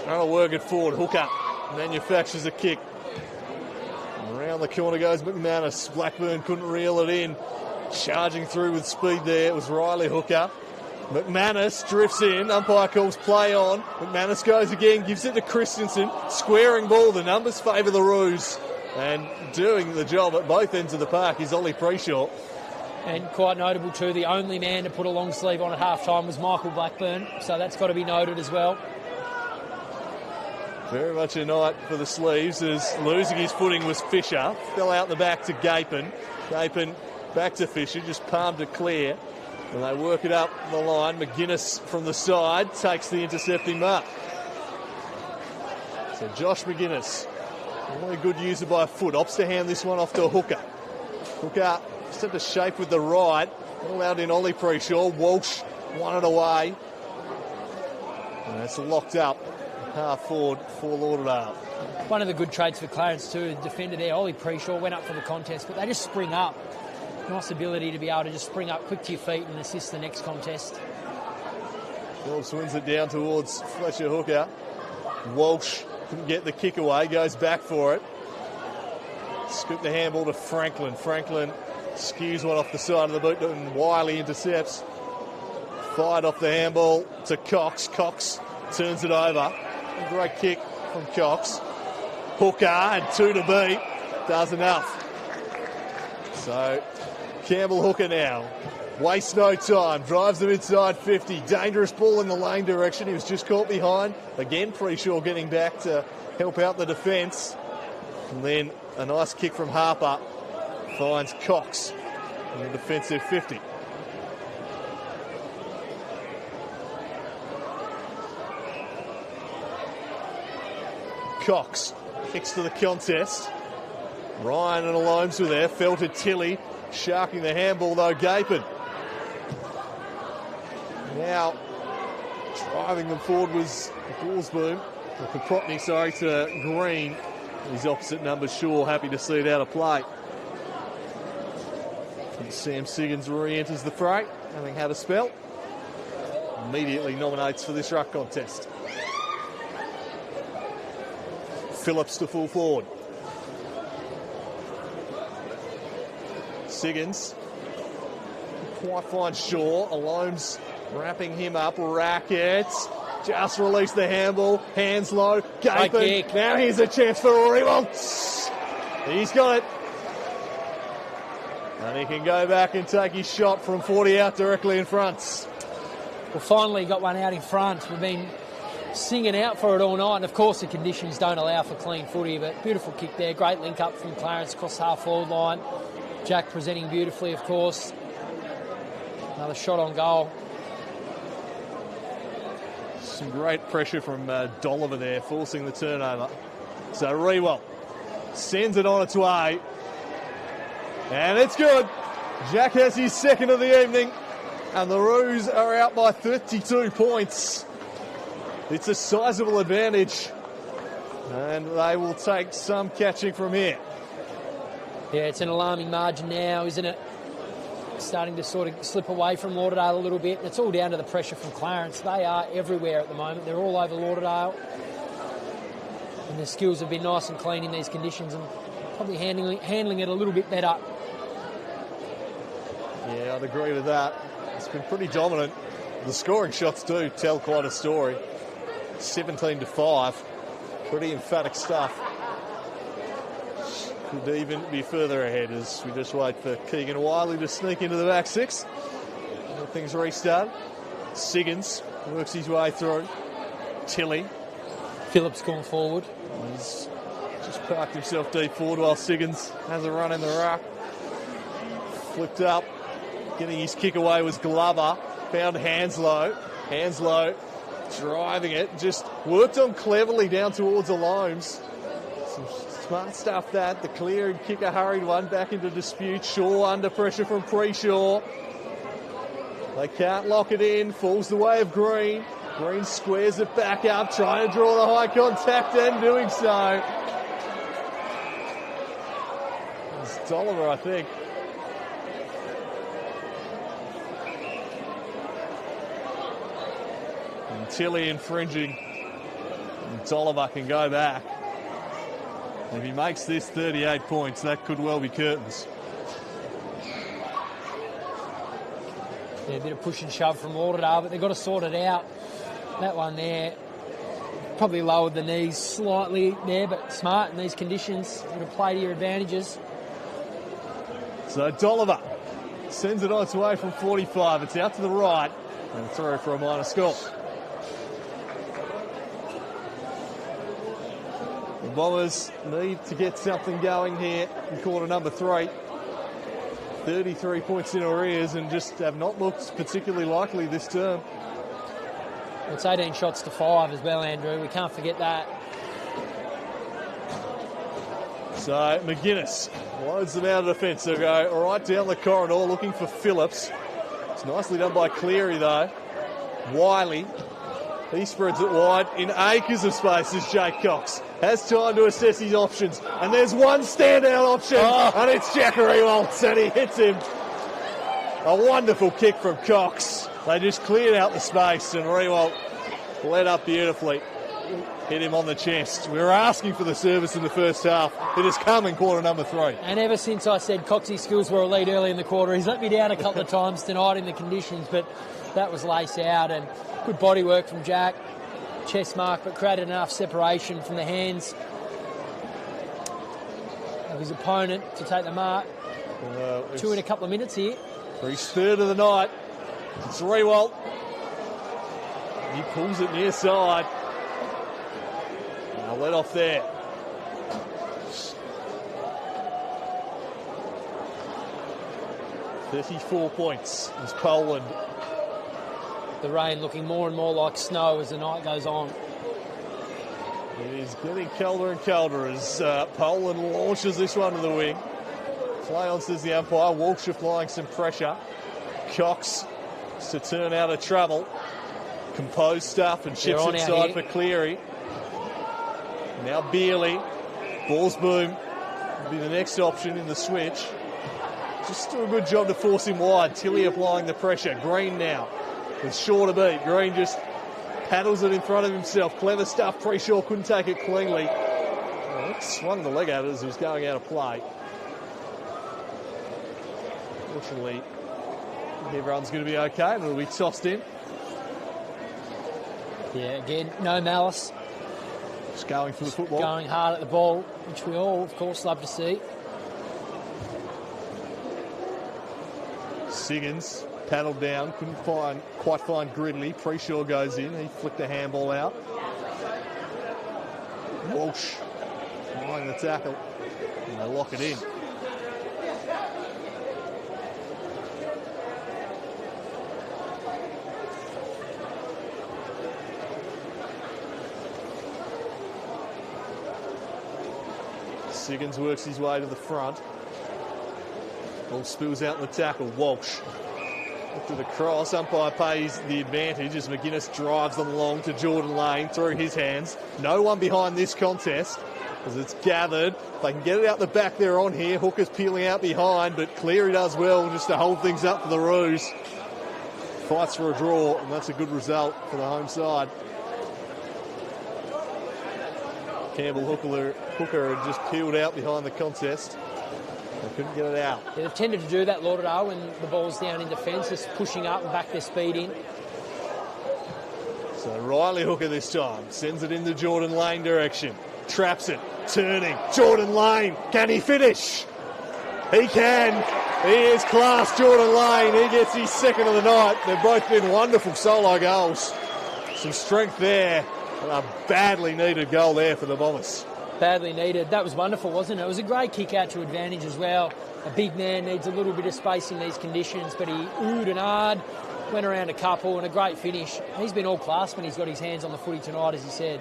trying to work it forward. Hooker manufactures a kick. Around the corner goes McManus. Blackburn couldn't reel it in. Charging through with speed there. It was Riley Hooker. McManus drifts in. Umpire calls play on. McManus goes again, gives it to Christensen. Squaring ball. The numbers favour the Roos. And doing the job at both ends of the park is Ollie Preshaw. And quite notable too, the only man to put a long sleeve on at half-time was Michael Blackburn. So that's got to be noted as well. Very much a night for the sleeves, as losing his footing was Fisher. Fell out the back to Gapin. Gapin back to Fisher, just palmed it clear. And they work it up the line. McGuinness from the side takes the intercepting mark. So Josh McGuinness, only a good user by a foot, opts to hand this one off to a hooker. Hooker just had to shape with the right. Allowed in Ollie Preshaw. Walsh won it away. And that's locked up. Half forward for Lauderdale. One of the good traits for Clarence too, defender there, Ollie Preshaw, went up for the contest, but they just spring up. Nice ability to be able to just spring up quick to your feet and assist the next contest. Phillips wins it down towards Fletcher Hooker. Walsh couldn't get the kick away, goes back for it. Scoop the handball to Franklin. Franklin skews one off the side of the boot and Wiley intercepts. Fired off the handball to Cox. Cox turns it over. A great kick from Cox. Hooker and 2 to beat. Does enough. So Campbell Hooker now. Wastes no time. Drives them inside 50. Dangerous ball in the lane direction. He was just caught behind. Again, Preshaw getting back to help out the defence. And then a nice kick from Harper finds Cox in the defensive 50. Cox kicks to the contest. Ryan and Alomes were there. Fell to Tilly. Sharking the handball though, Gapin. Now driving them forward was Goulsboom. Kopropny, to Green. His opposite number, Shaw, happy to see it out of play. And Sam Siggins re-enters the fray, having had a spell. Immediately nominates for this ruck contest. Phillips to full forward. Siggins. Quite finds Shaw. Alomes wrapping him up. Rackets. Just released the handball. Hands low. Gapin. Now here's a chance for Rory Waltz. He's got it. And he can go back and take his shot from 40 out directly in front. Well, finally got one out in front. We've been singing out for it all night, and of course the conditions don't allow for clean footy, but beautiful kick there. Great link up from Clarence across the half-forward line. Jack presenting beautifully, of course. Another shot on goal. Some great pressure from Dolliver there, forcing the turnover. So Rewell sends it on its way. And it's good. Jack has his second of the evening. And the Roos are out by 32 points. It's a sizable advantage. And they will take some catching from here. Yeah, it's an alarming margin now, isn't it? Starting to sort of slip away from Lauderdale a little bit. And it's all down to the pressure from Clarence. They are everywhere at the moment. They're all over Lauderdale. And their skills have been nice and clean in these conditions and probably handling it a little bit better. Yeah, I'd agree with that. It's been pretty dominant. The scoring shots do tell quite a story. 17-5. Pretty emphatic stuff. Could even be further ahead as we just wait for Keegan Wiley to sneak into the back six. Things restart. Siggins works his way through. Tilly. Phillips gone forward. He's just parked himself deep forward while Siggins has a run in the ruck. Flipped up. Getting his kick away was Glover. Found Hanslow. Hanslow driving it. Just worked on cleverly down towards Alomes. Some smart stuff that. The clear and kicker hurried one back into dispute. Shaw under pressure from Preshaw. They can't lock it in. Falls the way of Green. Green squares it back up, trying to draw the high contact and doing so. It's Dolliver, I think. And Tilly infringing. And Dolliver can go back. If he makes this 38 points, that could well be curtains. Yeah, a bit of push and shove from Lauderdale, but they've got to sort it out. That one there probably lowered the knees slightly there, but smart in these conditions. You've got to play to your advantages. So Dolliver sends it on its way from 45. It's out to the right and throw for a minor score. The Bombers need to get something going here in quarter number 3. 33 points in arrears and just have not looked particularly likely this term. It's 18 shots to 5 as well, Andrew. We can't forget that. So McGuinness loads them out of defence. They'll go right down the corridor looking for Phillips. It's nicely done by Cleary though. Wiley, he spreads it wide in acres of space as Jake Cox has time to assess his options. And there's one standout option, and it's Jackery Waltz, and he hits him. A wonderful kick from Cox. They just cleared out the space, and Rewalt led up beautifully. Hit him on the chest. We were asking for the service in the first half. It has come in quarter number 3. And ever since I said Coxie's skills were elite early in the quarter, he's let me down a couple of times tonight in the conditions, but that was lace out, and good body work from Jack. Chest mark, but created enough separation from the hands of his opponent to take the mark. 2 in a couple of minutes here. For his third of the night, it's Rewalt. He pulls it near side. Now let off there. .34 points is Poland. The rain looking more and more like snow as the night goes on. It is getting colder and colder as Poland launches this one to the wing. Play on, says the umpire. Walsh applying some pressure. Cox to turn out of trouble. Composed stuff and chips inside for Cleary. Now Bealey. Ball's boom. Will be the next option in the switch. Just do a good job to force him wide. Tilly applying the pressure. Green now with shorter beat. Green just paddles it in front of himself. Clever stuff. Preshaw couldn't take it cleanly. Swung the leg at it as he was going out of play. Fortunately, everyone's going to be okay and it'll be tossed in. Yeah, again, no malice. Just going for the football. Going hard at the ball, which we all, of course, love to see. Siggins paddled down, couldn't quite find Gridley. Preshaw goes in, he flicked a handball out. Walsh flying the tackle, and they lock it in. Siggins works his way to the front. Ball spills out in the tackle. Walsh to the cross. Umpire pays the advantage as McGuinness drives them along to Jordan Lane through his hands. No one behind this contest as it's gathered. They can get it out the back, they're on here. Hooker's peeling out behind, but Cleary does well just to hold things up for the Roos. Fights for a draw, and that's a good result for the home side. Campbell Hooker had just peeled out behind the contest. They couldn't get it out. Yeah, they've tended to do that, Lauderdale, when the ball's down in defence, just pushing up and back their speed in. So Riley Hooker this time sends it in the Jordan Lane direction. Traps it, turning. Jordan Lane, can he finish? He can. He is class, Jordan Lane. He gets his second of the night. They've both been wonderful solo goals. Some strength there. And a badly needed goal there for the Bombers. Badly needed. That was wonderful, wasn't it? It was a great kick out to advantage as well. A big man needs a little bit of space in these conditions, but he oohed and ahed, went around a couple, and a great finish. He's been all class when he's got his hands on the footy tonight, as he said.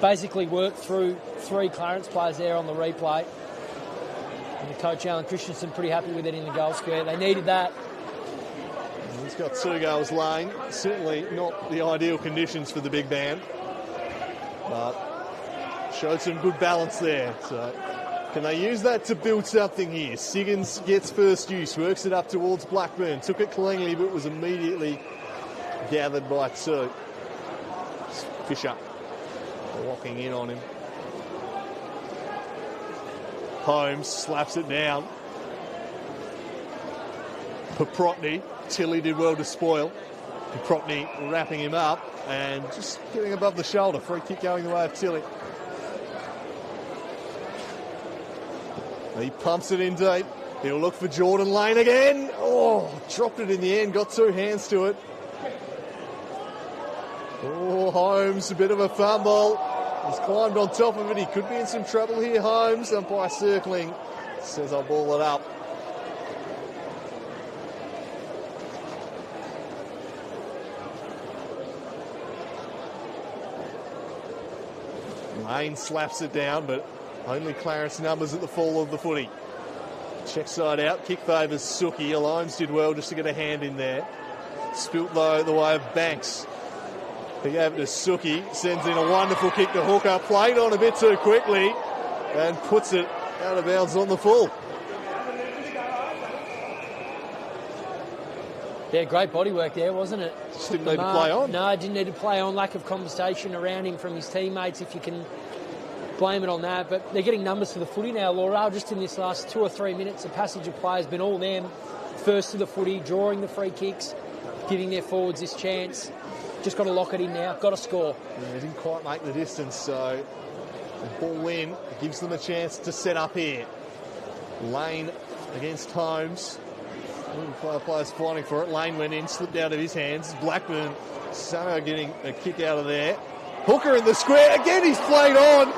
Basically worked through 3 Clarence players there on the replay. And the coach, Alan Christensen, pretty happy with it in the goal square. They needed that. He's got 2 goals, Lane. Certainly not the ideal conditions for the big man. But showed some good balance there. So can they use that to build something here? Siggins gets first use, works it up towards Blackburn. Took it cleanly, but was immediately gathered by 2. Fisher locking in on him. Holmes slaps it down. Paprotny. Tilly did well to spoil. Paprotny wrapping him up and just getting above the shoulder. Free kick going the way of Tilly. He pumps it in deep. He'll look for Jordan Lane again. Oh, dropped it in the end. Got two hands to it. Oh, Holmes, a bit of a fumble. He's climbed on top of it. He could be in some trouble here, Holmes. Umpire circling. Says I'll ball it up. Lane slaps it down, but only Clarence numbers at the fall of the footy. Check side out. Kick favours Suki. Holmes did well just to get a hand in there. Spilt though the way of Banks. He gave it to Suki, sends in a wonderful kick to Hooker, played on a bit too quickly and puts it out of bounds on the full. Yeah, great body work there, wasn't it? Just didn't need to play on. No, didn't need to play on. Lack of conversation around him from his teammates, if you can blame it on that. But they're getting numbers for the footy now, Lauderdale. Just in this last 2 or 3 minutes, the passage of play has been all them. First to the footy, drawing the free kicks, giving their forwards this chance. Just got to lock it in now. Got to score. Yeah, they didn't quite make the distance, so the ball in gives them a chance to set up here. Lane against Holmes. Players fighting for it. Lane went in, slipped out of his hands. Blackburn somehow getting a kick out of there. Hooker in the square. Again, he's played on.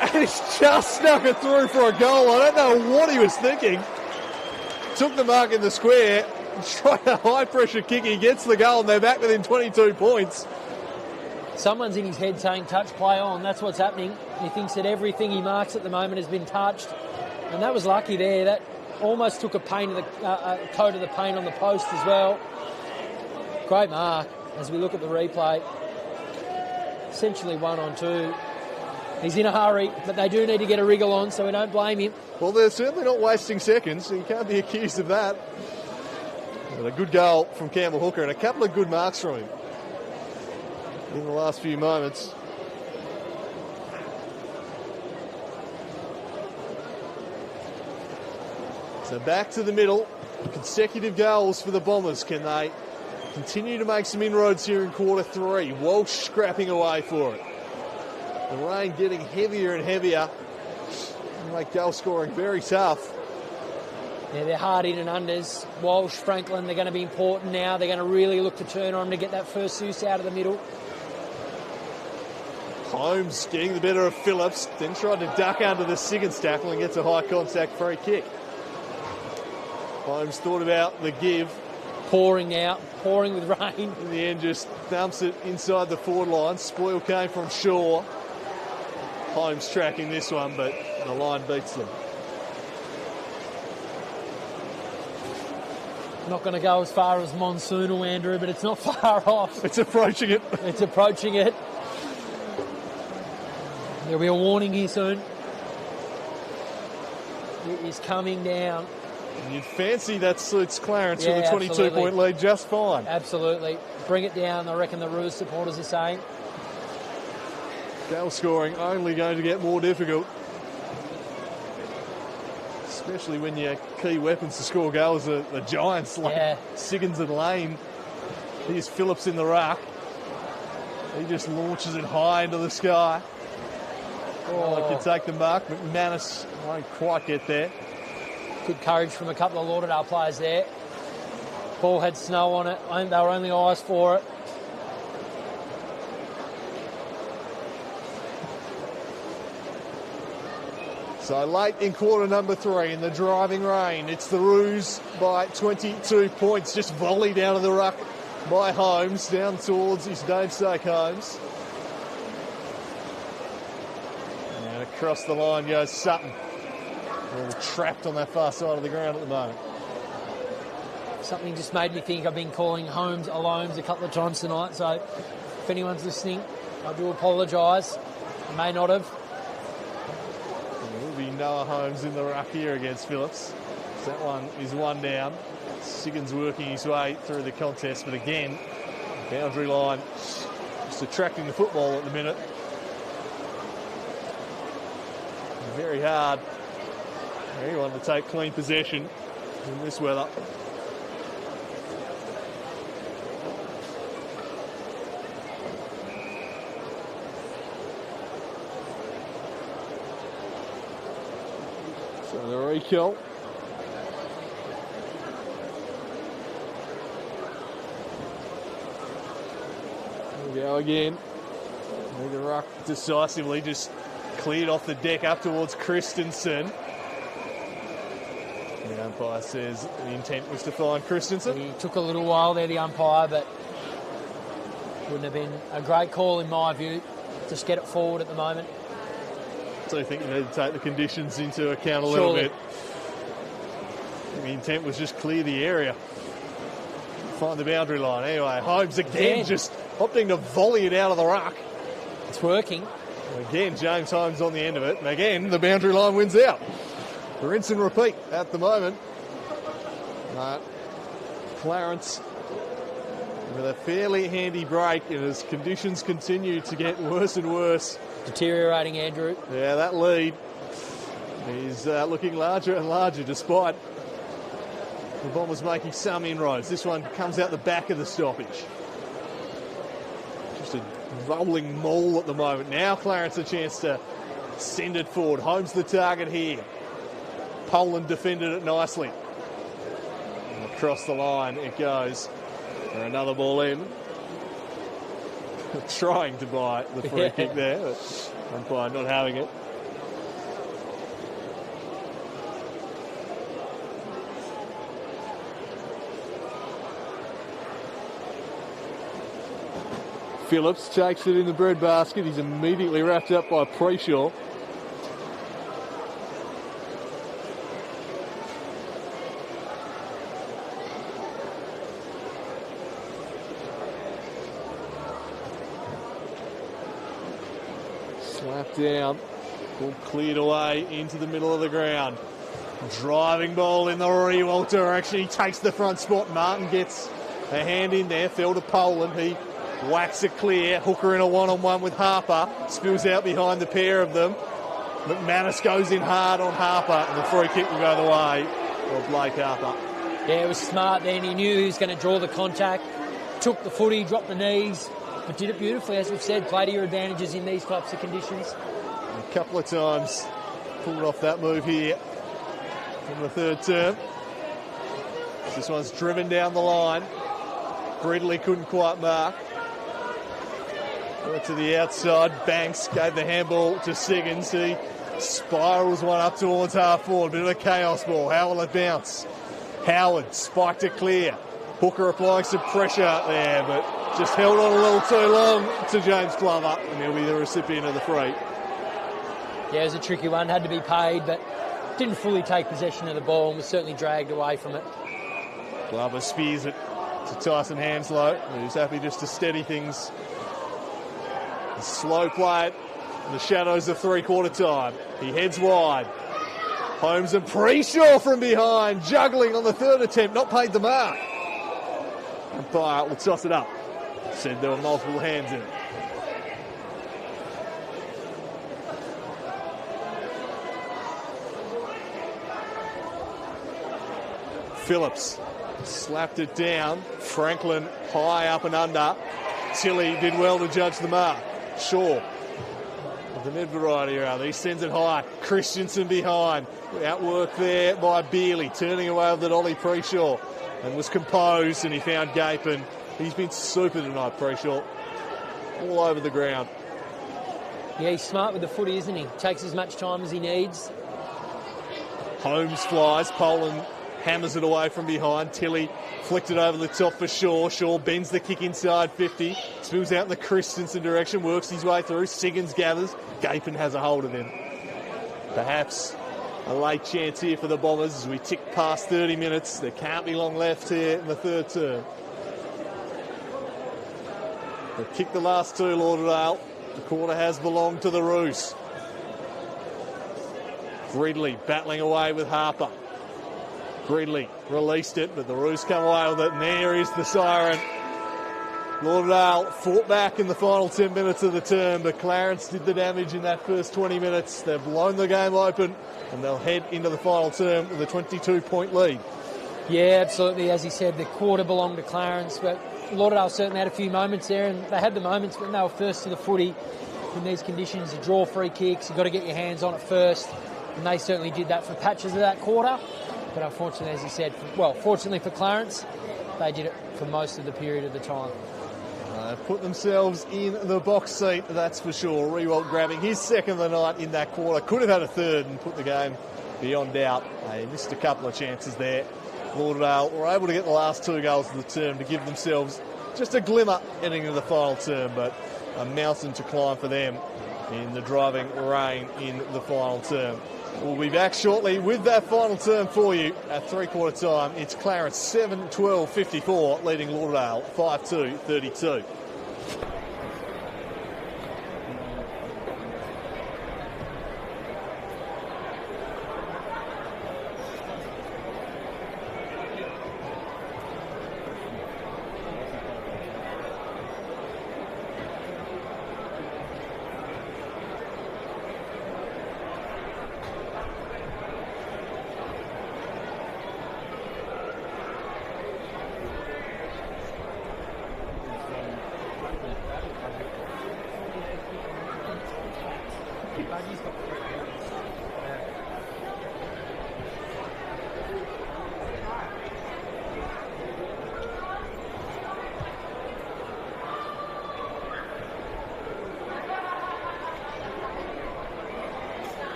And he's just snuck it through for a goal. I don't know what he was thinking. Took the mark in the square. Tried a high-pressure kick. He gets the goal, and they're back within 22 points. Someone's in his head saying, touch, play on. That's what's happening. He thinks that everything he marks at the moment has been touched. And that was lucky there. That almost took a coat of the paint on the post as well. Great mark as we look at the replay. Essentially 1-on-2. He's in a hurry, but they do need to get a wriggle on, so we don't blame him. Well, they're certainly not wasting seconds, so you can't be accused of that. But a good goal from Campbell Hooker and a couple of good marks from him in the last few moments. So back to the middle. Consecutive goals for the Bombers. Can they continue to make some inroads here in quarter three? Walsh scrapping away for it. The rain getting heavier and heavier. Make goal scoring very tough. Yeah, they're hard in and unders. Walsh, Franklin, they're going to be important now. They're going to really look to turn on to get that first Zeus out of the middle. Holmes getting the better of Phillips, then tried to duck under the Siggins tackle and gets a high contact free kick. Holmes thought about the give. Pouring with rain. In the end, just dumps it inside the forward line. Spoil came from Shaw. Holmes tracking this one, but the line beats them. Not going to go as far as Monsoonal, Andrew, but it's not far off. It's approaching it. It's approaching it. There'll be a warning here soon. It is coming down. And you'd fancy that suits Clarence Yeah, with a 22-point lead just fine. Absolutely. Bring it down, I reckon the Roos supporters are saying. Goal scoring only going to get more difficult. Especially when your key weapons to score goals are the Giants like Siggins and Lane. Here's Phillips in the ruck. He just launches it high into the sky. Oh, he can take the mark. McManus won't quite get there. Good courage from a couple of Lauderdale players there. Ball had snow on it. They were only eyes for it. So late in quarter number three in the driving rain, it's the Roos by 22 points. Just volleyed out of the ruck by Holmes down towards his namesake Holmes. And across the line goes Sutton. All trapped on that far side of the ground at the moment. Something just made me think I've been calling Holmes Alones a couple of times tonight, so if anyone's listening, I do apologise. I may not have. There will be Noah Holmes in the ruck here against Phillips. So that one is one down. Siggins working his way through the contest, but again, boundary line just attracting the football at the minute. Very hard for anyone to take clean possession in this weather. So the recall. Here we go again. The ruck decisively just cleared off the deck up towards Christensen. The umpire says the intent was to find Christensen. He took a little while there, the umpire, but wouldn't have been a great call in my view. Just get it forward at the moment. So I think you need to take the conditions into account a little bit. The intent was just clear the area. Find the boundary line. Anyway, Holmes again just opting to volley it out of the ruck. It's working. Again, James Holmes on the end of it. And again, the boundary line wins out. Rinse and repeat at the moment. Clarence with a fairly handy break, and as conditions continue to get worse and worse. Deteriorating, Andrew. Yeah, that lead is looking larger and larger despite the Bombers making some inroads. This one comes out the back of the stoppage. Just a rolling maul at the moment. Now Clarence a chance to send it forward. Holmes the target here. Poland defended it nicely. And across the line it goes for another ball in. Trying to buy the free kick there, but umpire not having it. Phillips takes it in the breadbasket. He's immediately wrapped up by Preshaw. Slapped down, ball cleared away into the middle of the ground. Driving ball in the Rewalt direction. He takes the front spot. Martin gets a hand in there. Fell to Poland. He whacks it clear. Hooker in a one-on-one with Harper. Spills out behind the pair of them. McManus goes in hard on Harper, and the free kick will go the way of Blake Harper. Yeah, it was smart then. He knew he was going to draw the contact. Took the footy, dropped the knees, but did it beautifully. As we've said, play to your advantages in these types of conditions. A couple of times pulled off that move here in the third term. This one's driven down the line. Gridley couldn't quite mark. Got to the outside. Banks gave the handball to Siggins. He spirals one up towards half forward. Bit of a chaos ball. How will it bounce? Howard spiked it clear. Hooker applying some pressure there, but just held on a little too long to James Glover, and he'll be the recipient of the free. Yeah, it was a tricky one. Had to be paid, but didn't fully take possession of the ball and was certainly dragged away from it. Glover spears it to Tyson Hanslow, who's happy just to steady things. A slow play it in the shadows of three-quarter time. He heads wide. Holmes and Preshaw from behind, juggling on the third attempt, not paid the mark. Umpire will toss it up. Said there were multiple hands in it. Phillips slapped it down. Franklin high up and under. Tilly did well to judge the mark. Shaw of the mid variety or other. He sends it high. Christensen behind. Outwork there by Bealey. Turning away with it, Ollie Preshaw. And was composed, and he found Gapin. He's been super tonight, Preshaw. All over the ground. Yeah, he's smart with the footy, isn't he? Takes as much time as he needs. Holmes flies. Poland hammers it away from behind. Tilly flicked it over the top for Shaw. Shaw bends the kick inside 50. Spills out in the Christensen direction. Works his way through. Siggins gathers. Gapin has a hold of him. Perhaps a late chance here for the Bombers as we tick past 30 minutes. There can't be long left here in the third term. They've kicked the last two, Lauderdale. The quarter has belonged to the Roos. Gridley battling away with Harper. Gridley released it, but the Roos come away with it, and there is the siren. Lauderdale fought back in the final 10 minutes of the term, but Clarence did the damage in that first 20 minutes. They've blown the game open, and they'll head into the final term with a 22-point lead. Yeah, absolutely. As he said, the quarter belonged to Clarence, but Lauderdale certainly had a few moments there, and they had the moments when they were first to the footy in these conditions. You draw free kicks, you've got to get your hands on it first. And they certainly did that for patches of that quarter. But unfortunately, as you said, fortunately for Clarence, they did it for most of the period of the time. Put themselves in the box seat, that's for sure. Rewalt grabbing his second of the night in that quarter. Could have had a third and put the game beyond doubt. They missed a couple of chances there. Lauderdale were able to get the last 2 goals of the term to give themselves just a glimmer heading into the final term, but a mountain to climb for them in the driving rain in the final term. We'll be back shortly with that final term for you at three-quarter time. It's Clarence 7-12-54 leading Lauderdale 5-2-32.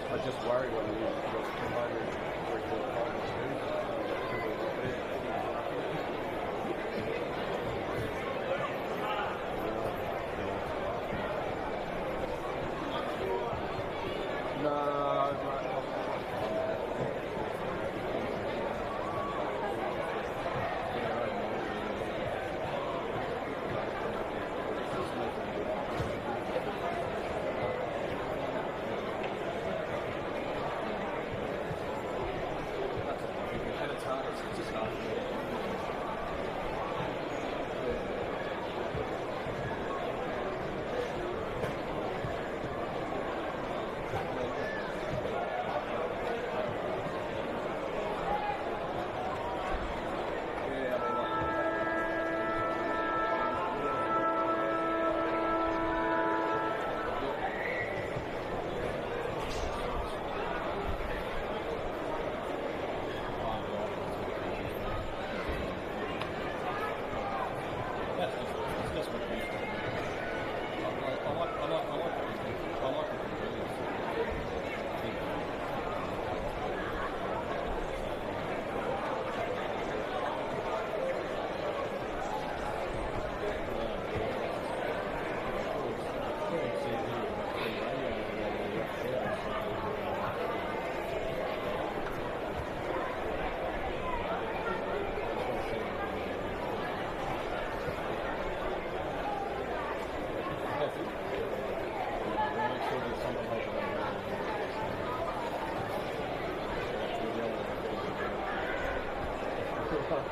I just worry when you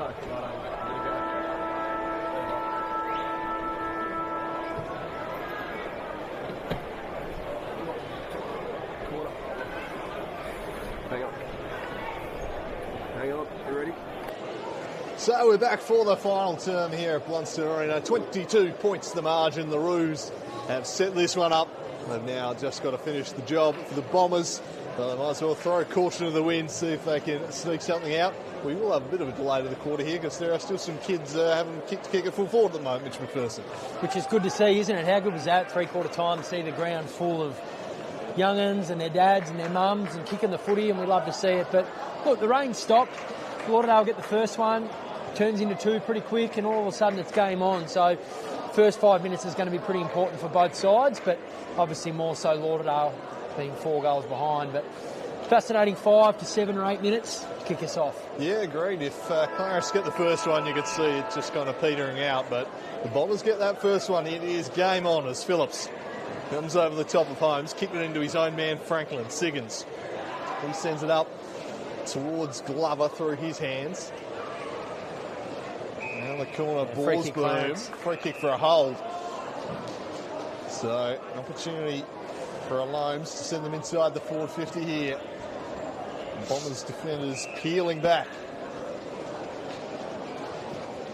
Hang on, you ready? So we're back for the final term here at Blundstone Arena. 22 points the margin. The Roos have set this one up. They've now just got to finish the job for the Bombers. But they might as well throw caution to the wind, see if they can sneak something out. We will have a bit of a delay to the quarter here because there are still some kids having kicked kick at full forward at the moment, Mitch McPherson. Which is good to see, isn't it? How good was that, three-quarter time, to see the ground full of young'uns and their dads and their mums and kicking the footy, and we love to see it. But look, the rain stopped. Lauderdale get the first one, turns into two pretty quick, and all of a sudden it's game on. So first 5 minutes is going to be pretty important for both sides, but obviously more so Lauderdale being 4 goals behind. But fascinating 5 to 7 or 8 minutes to kick us off. Yeah, agreed. If Clarence get the first one, you could see it just kind of petering out. But the Bombers get that first one. It is game on as Phillips comes over the top of Holmes, kicked it into his own man, Franklin. Siggins. He sends it up towards Glover through his hands. Down the corner, balls boom. Free kick for a hold. So, an opportunity for Alomes to send them inside the forward 50 here. Bombers defenders peeling back.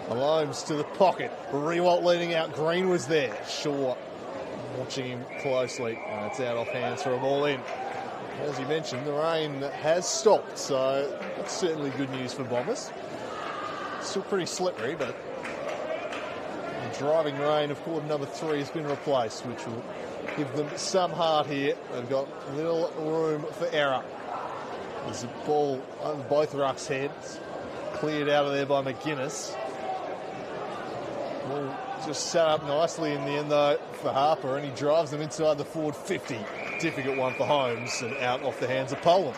Alomes to the pocket. Rewalt leading out. Green was there. Shaw watching him closely. And it's out off hands for a ball in. As you mentioned, the rain has stopped, so that's certainly good news for Bombers. Still pretty slippery, but the driving rain of quarter number 3 has been replaced, which will give them some heart here. They've got little room for error. There's a ball over both rucks' heads, cleared out of there by McGuinness. Ball just set up nicely in the end, though, for Harper, and he drives them inside the forward 50. Difficult one for Holmes, and out off the hands of Poland.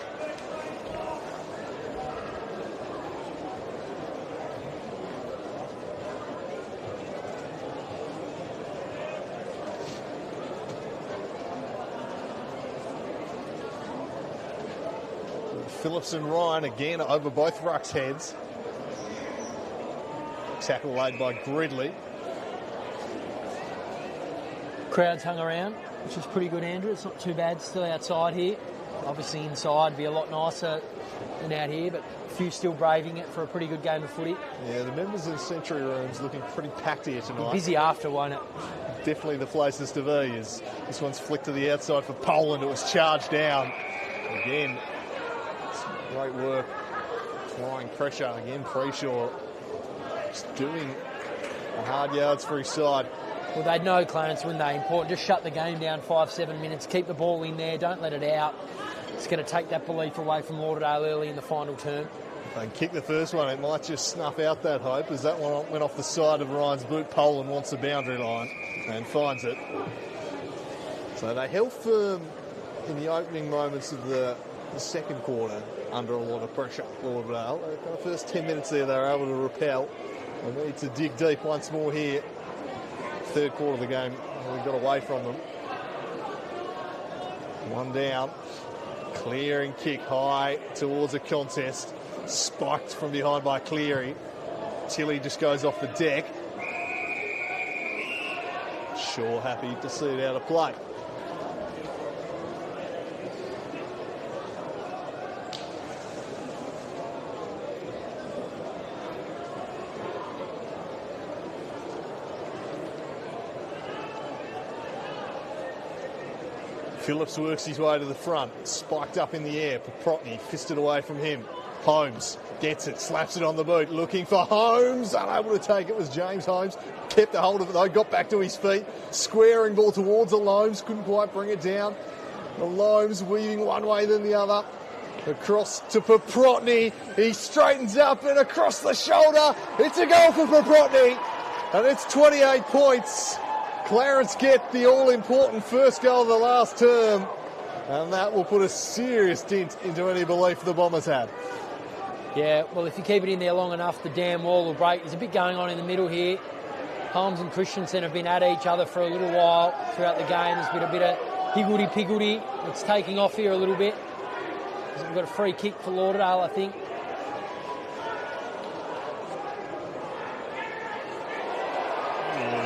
Phillips and Ryan again over both rucks' heads. Tackle laid by Gridley. Crowds hung around, which is pretty good, Andrew. It's not too bad still outside here. Obviously inside be a lot nicer than out here, but a few still braving it for a pretty good game of footy. Yeah, the members in Century Room's looking pretty packed here tonight. Be busy after, won't it? Definitely the places to be. As this one's flicked to the outside for Poland. It was charged down. Again, great work. Applying pressure again. Preshaw just doing the hard yards for his side. Well, they'd know, Clarence, when they important. Just shut the game down 5-7 minutes. Keep the ball in there. Don't let it out. It's going to take that belief away from Lauderdale early in the final term. If they kick the first one, it might just snuff out that hope, as that one went off the side of Ryan's boot. Poland wants the boundary line and finds it. So they held firm in the opening moments of the second quarter under a lot of pressure. Lauderdale, the first 10 minutes there, they were able to repel. They need to dig deep once more here. Third quarter of the game, we got away from them. One down. Clearing kick high towards a contest. Spiked from behind by Cleary. Tilly just goes off the deck. Shaw happy to see it out of play. Phillips works his way to the front, spiked up in the air. Paprotny fisted away from him. Holmes gets it, slaps it on the boot, looking for Holmes. Unable to take it was James Holmes. Kept a hold of it though, got back to his feet. Squaring ball towards Alomes, couldn't quite bring it down. Alomes weaving one way then the other. Across to Paprotny. He straightens up and across the shoulder. It's a goal for Paprotny. And it's 28 points. Clarence get the all-important first goal of the last term, and that will put a serious dent into any belief the Bombers had. Yeah, well, if you keep it in there long enough, the dam wall will break. There's a bit going on in the middle here. Holmes and Christensen have been at each other for a little while throughout the game. There's been a bit of higgledy-piggledy. It's taking off here a little bit. We've got a free kick for Lauderdale, I think.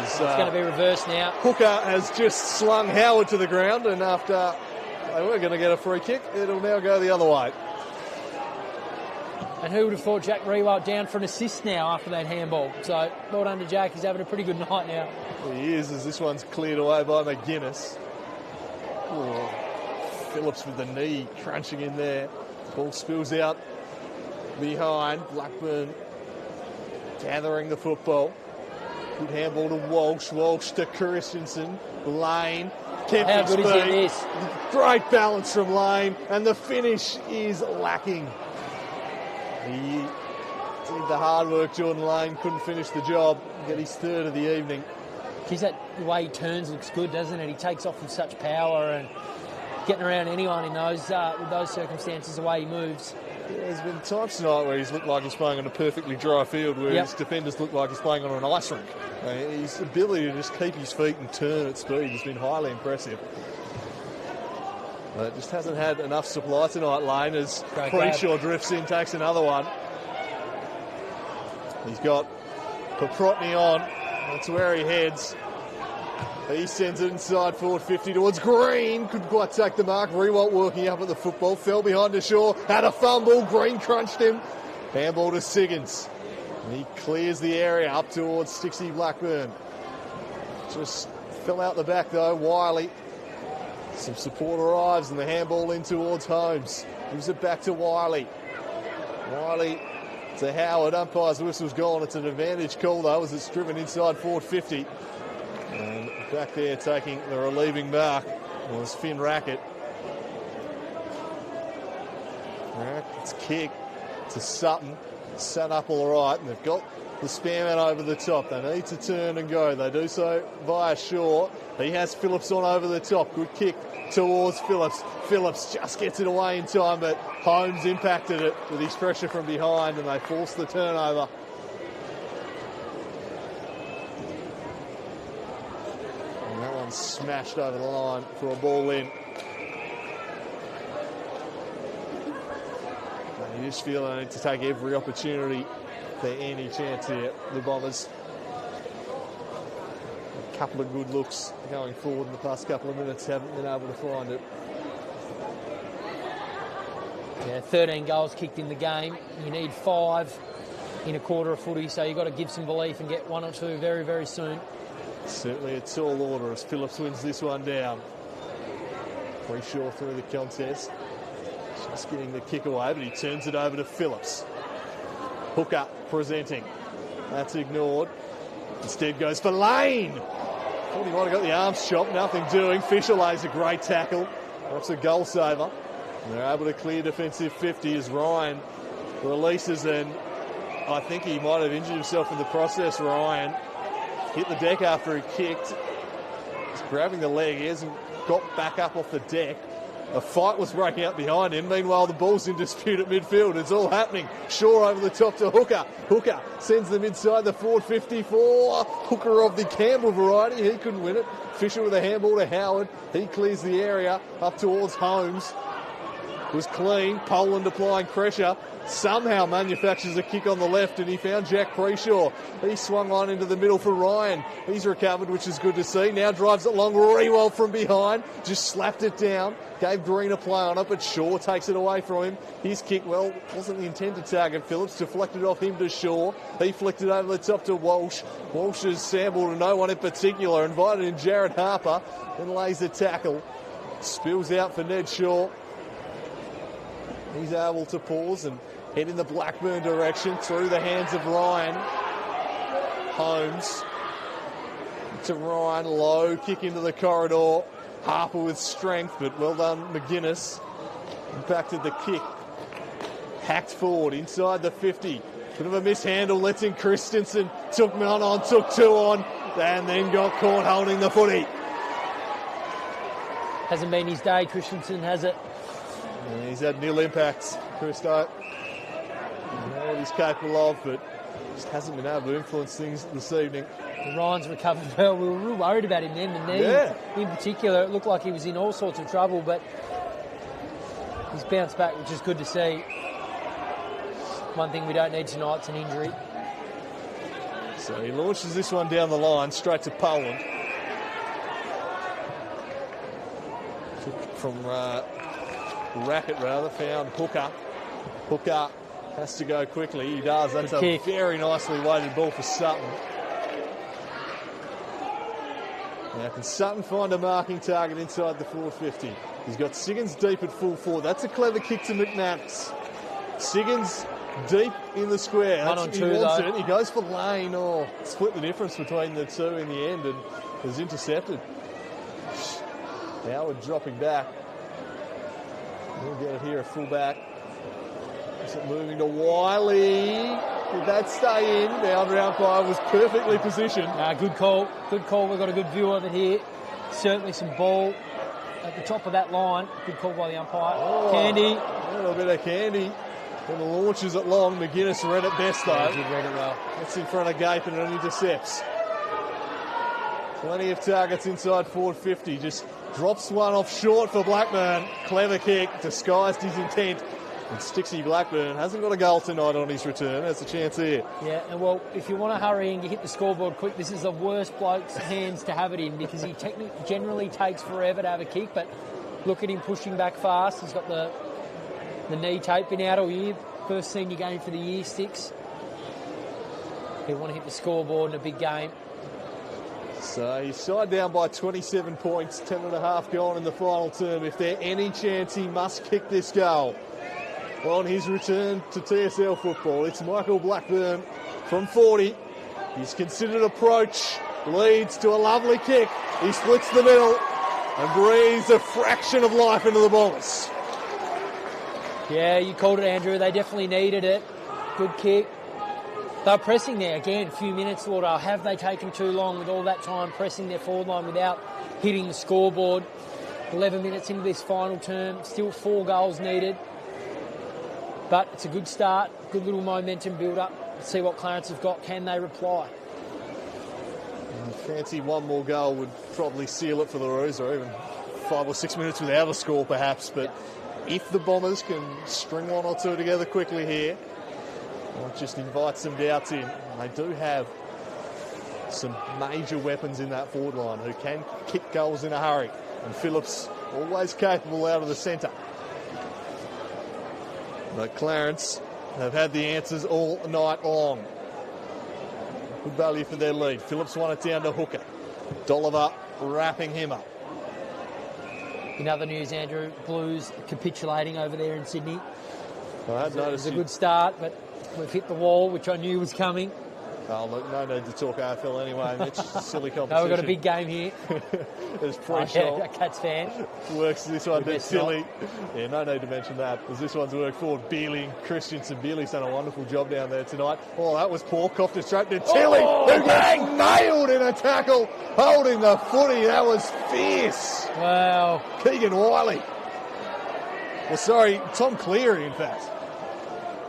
It's going to be reversed now. Hooker has just slung Howard to the ground, and after they were going to get a free kick, it'll now go the other way. And who would have thought Jack Rewalt down for an assist now after that handball? So, well done to Jack. He's having a pretty good night now. He is, as this one's cleared away by McGuinness. Oh, Phillips with the knee crunching in there. Ball spills out behind. Blackburn gathering the football. Good handball to Walsh. Walsh to Christensen. Lane. How good is he this? Great balance from Lane. And the finish is lacking. He did the hard work, Jordan Lane. Couldn't finish the job. Get his third of the evening. Geez, the way he turns looks good, doesn't it? He takes off with such power and getting around anyone in those with those circumstances, the way he moves. Yeah, there's been times tonight where he's looked like he's playing on a perfectly dry field, where his defenders look like he's playing on an ice rink. His ability to just keep his feet and turn at speed has been highly impressive. But just hasn't had enough supply tonight, Lane, as Preshaw drifts in, takes another one. He's got Paprotny on. That's where he heads. He sends it inside forward 50 towards Green. Couldn't quite take the mark. Rewalt working up at the football. Fell behind to Shaw. Had a fumble. Green crunched him. Handball to Siggins. And he clears the area up towards Stixie Blackburn. Just fell out the back though. Wiley. Some support arrives and the handball in towards Holmes. Gives it back to Wiley. Wiley to Howard. Umpire's whistle's gone. It's an advantage call though as it's driven inside forward 50. And back there taking the relieving mark was Finn Rackett. Rackett's kick to Sutton. Set up all right, and they've got the Spearman over the top. They need to turn and go. They do so via Shaw. He has Phillips on over the top. Good kick towards Phillips. Phillips just gets it away in time, but Holmes impacted it with his pressure from behind, and they force the turnover. And that one's smashed over the line for a ball in. You just feel they need to take every opportunity for any chance here, the Bombers. A couple of good looks going forward in the past couple of minutes, haven't been able to find it. Yeah, 13 goals kicked in the game. You need 5 in a quarter of footy, so you've got to give some belief and get 1 or 2 very, very soon. Certainly a tall order as Phillips wins this one down. Preshaw through the contest. Just getting the kick away, but he turns it over to Phillips. Hooker presenting. That's ignored. Instead goes for Lane. Thought he might have got the arms chopped, nothing doing. Fisher lays a great tackle. That's a goal saver. And they're able to clear defensive 50 as Ryan releases, and I think he might have injured himself in the process. Ryan hit the deck after he kicked. He's grabbing the leg. He hasn't got back up off the deck. A fight was breaking out behind him. Meanwhile, the ball's in dispute at midfield. It's all happening. Shaw over the top to Hooker. Hooker sends them inside the forward 54. Hooker of the Campbell variety. He couldn't win it. Fisher with a handball to Howard. He clears the area up towards Holmes. Was clean. Poland applying pressure. Somehow manufactures a kick on the left, and he found Jack Preshaw. He swung on into the middle for Ryan. He's recovered, which is good to see. Now drives it long. Rewalt from behind. Just slapped it down. Gave Green a play on it, but Shaw takes it away from him. His kick, well, wasn't the intended target. Phillips deflected off him to Shaw. He flicked it over the top to Walsh. Walsh has sampled to no one in particular. Invited in Jared Harper. Then lays the tackle. Spills out for Ned Shaw. He's able to pause and head in the Blackburn direction through the hands of Ryan. Holmes to Ryan. Low kick into the corridor. Harper with strength, but well done McGuinness. Impacted the kick. Hacked forward inside the 50. Bit of a mishandle. Lets in Christensen. Took one on, took 2 on, and then got caught holding the footy. Hasn't been his day, Christensen, has it? And he's had nil impacts, Christo. You know what he's capable of, but just hasn't been able to influence things this evening. Ryan's recovered well. We were real worried about him then, the knee in particular. It looked like he was in all sorts of trouble, but he's bounced back, which is good to see. One thing we don't need tonight's an injury. So he launches this one down the line, straight to Poland. From Racket, rather, found Hooker. Hooker has to go quickly. He does. That's a very nicely weighted ball for Sutton. Now, can Sutton find a marking target inside the 450? He's got Siggins deep at full forward. That's a clever kick to McManus. Siggins deep in the square. One on two, though. He goes for Lane. Oh, split the difference between the two in the end and was intercepted. Howard dropping back. We'll get it here, a full back. Is it moving to Wiley? Did that stay in? Boundary umpire was perfectly positioned. Good call. Good call. We've got a good view of it here. Certainly some ball at the top of that line. Good call by the umpire. Oh, Candy. A little bit of Candy. And the launches it long. McGuinness read it best, though. Yeah, he did read it well. Gets in front of Gapen and intercepts. Plenty of targets inside forward 50. Just drops one off short for Blackburn. Clever kick. Disguised his intent. And Stixie Blackburn hasn't got a goal tonight on his return. That's a chance here. Yeah, and well, if you want to hurry and you hit the scoreboard quick, this is the worst bloke's hands to have it in because he generally takes forever to have a kick, but look at him pushing back fast. He's got the knee tape, been out all year. First senior game for the year, 6. He'll want to hit the scoreboard in a big game. So he's side down by 27 points, 10.5 gone in the final term. If there's any chance, he must kick this goal. On his return to TSL football, it's Michael Blackburn from 40. His considered approach leads to a lovely kick. He splits the middle and breathes a fraction of life into the Bombers. Yeah, you called it, Andrew. They definitely needed it. Good kick. They're pressing there again. A few minutes, Lauderdale. Have they taken too long with all that time pressing their forward line without hitting the scoreboard? 11 minutes into this final term, still 4 goals needed. But it's a good start, good little momentum build-up. Let's see what Clarence have got. Can they reply? Fancy one more goal would probably seal it for the Roos, or even 5 or 6 minutes without a score, perhaps. But if the Bombers can string 1 or 2 together quickly here, well, it just invites some doubts in. They do have some major weapons in that forward line who can kick goals in a hurry. And Phillips always capable out of the centre. But Clarence have had the answers all night long. Good value for their lead. Phillips won it down to Hooker. Dolliver wrapping him up. In other news, Andrew, Blues capitulating over there in Sydney. I had noticed it was a good start, but we've hit the wall, which I knew was coming. Oh, look, no need to talk AFL anyway, Mitch. Silly competition. No, we've got a big game here. There's pre-shot. Yeah, Cats fan. Works this one, that's silly. Yeah, no need to mention that, because this one's worked forward. Bealey and Christensen. Bealey's done a wonderful job down there tonight. Oh, that was poor. Coughed it straight to Tilly, who gets nailed in a tackle, holding the footy. That was fierce. Wow. Keegan Wiley. Well, sorry, Tom Cleary, in fact.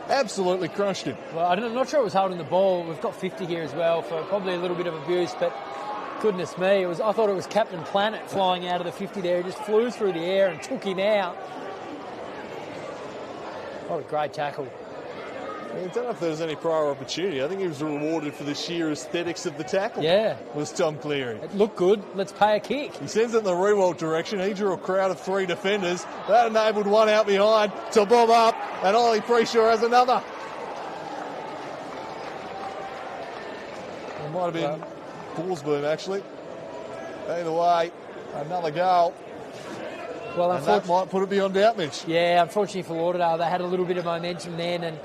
Absolutely crushed him. Well, I'm not sure it was holding the ball. We've got 50 here as well for probably a little bit of abuse, but goodness me, I thought it was Captain Planet flying out of the 50 there. He just flew through the air and took him out. What a great tackle. I don't know if there was any prior opportunity. I think he was rewarded for the sheer aesthetics of the tackle. Yeah. Was Tom Cleary. It looked good. Let's pay a kick. He sends it in the Rewald direction. He drew a crowd of 3 defenders. That enabled one out behind to bob up, and Ollie Preshaw has another. It might have been Ballsboom, actually. Either way, another goal. Well, and that might put it beyond doubt, Mitch. Yeah, unfortunately for Lauderdale, they had a little bit of momentum then and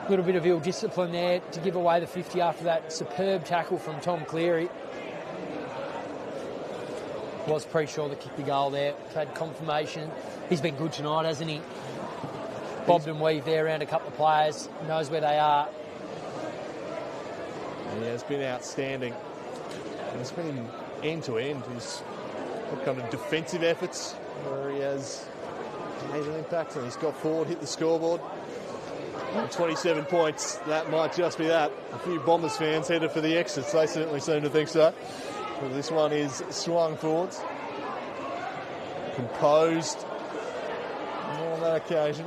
a little bit of ill discipline there to give away the 50 after that superb tackle from Tom Cleary. Was Preshaw that kicked the goal there. Had confirmation. He's been good tonight, hasn't he? Bobbed and weaved there around a couple of players. Knows where they are. Yeah, it's been outstanding. And it's been end-to-end. He's got kind of defensive efforts where he has made an impact, and he's got forward, hit the scoreboard. And 27 points, that might just be that. A few Bombers fans headed for the exits. They certainly seem to think so. But this one is swung forwards. Composed on that occasion.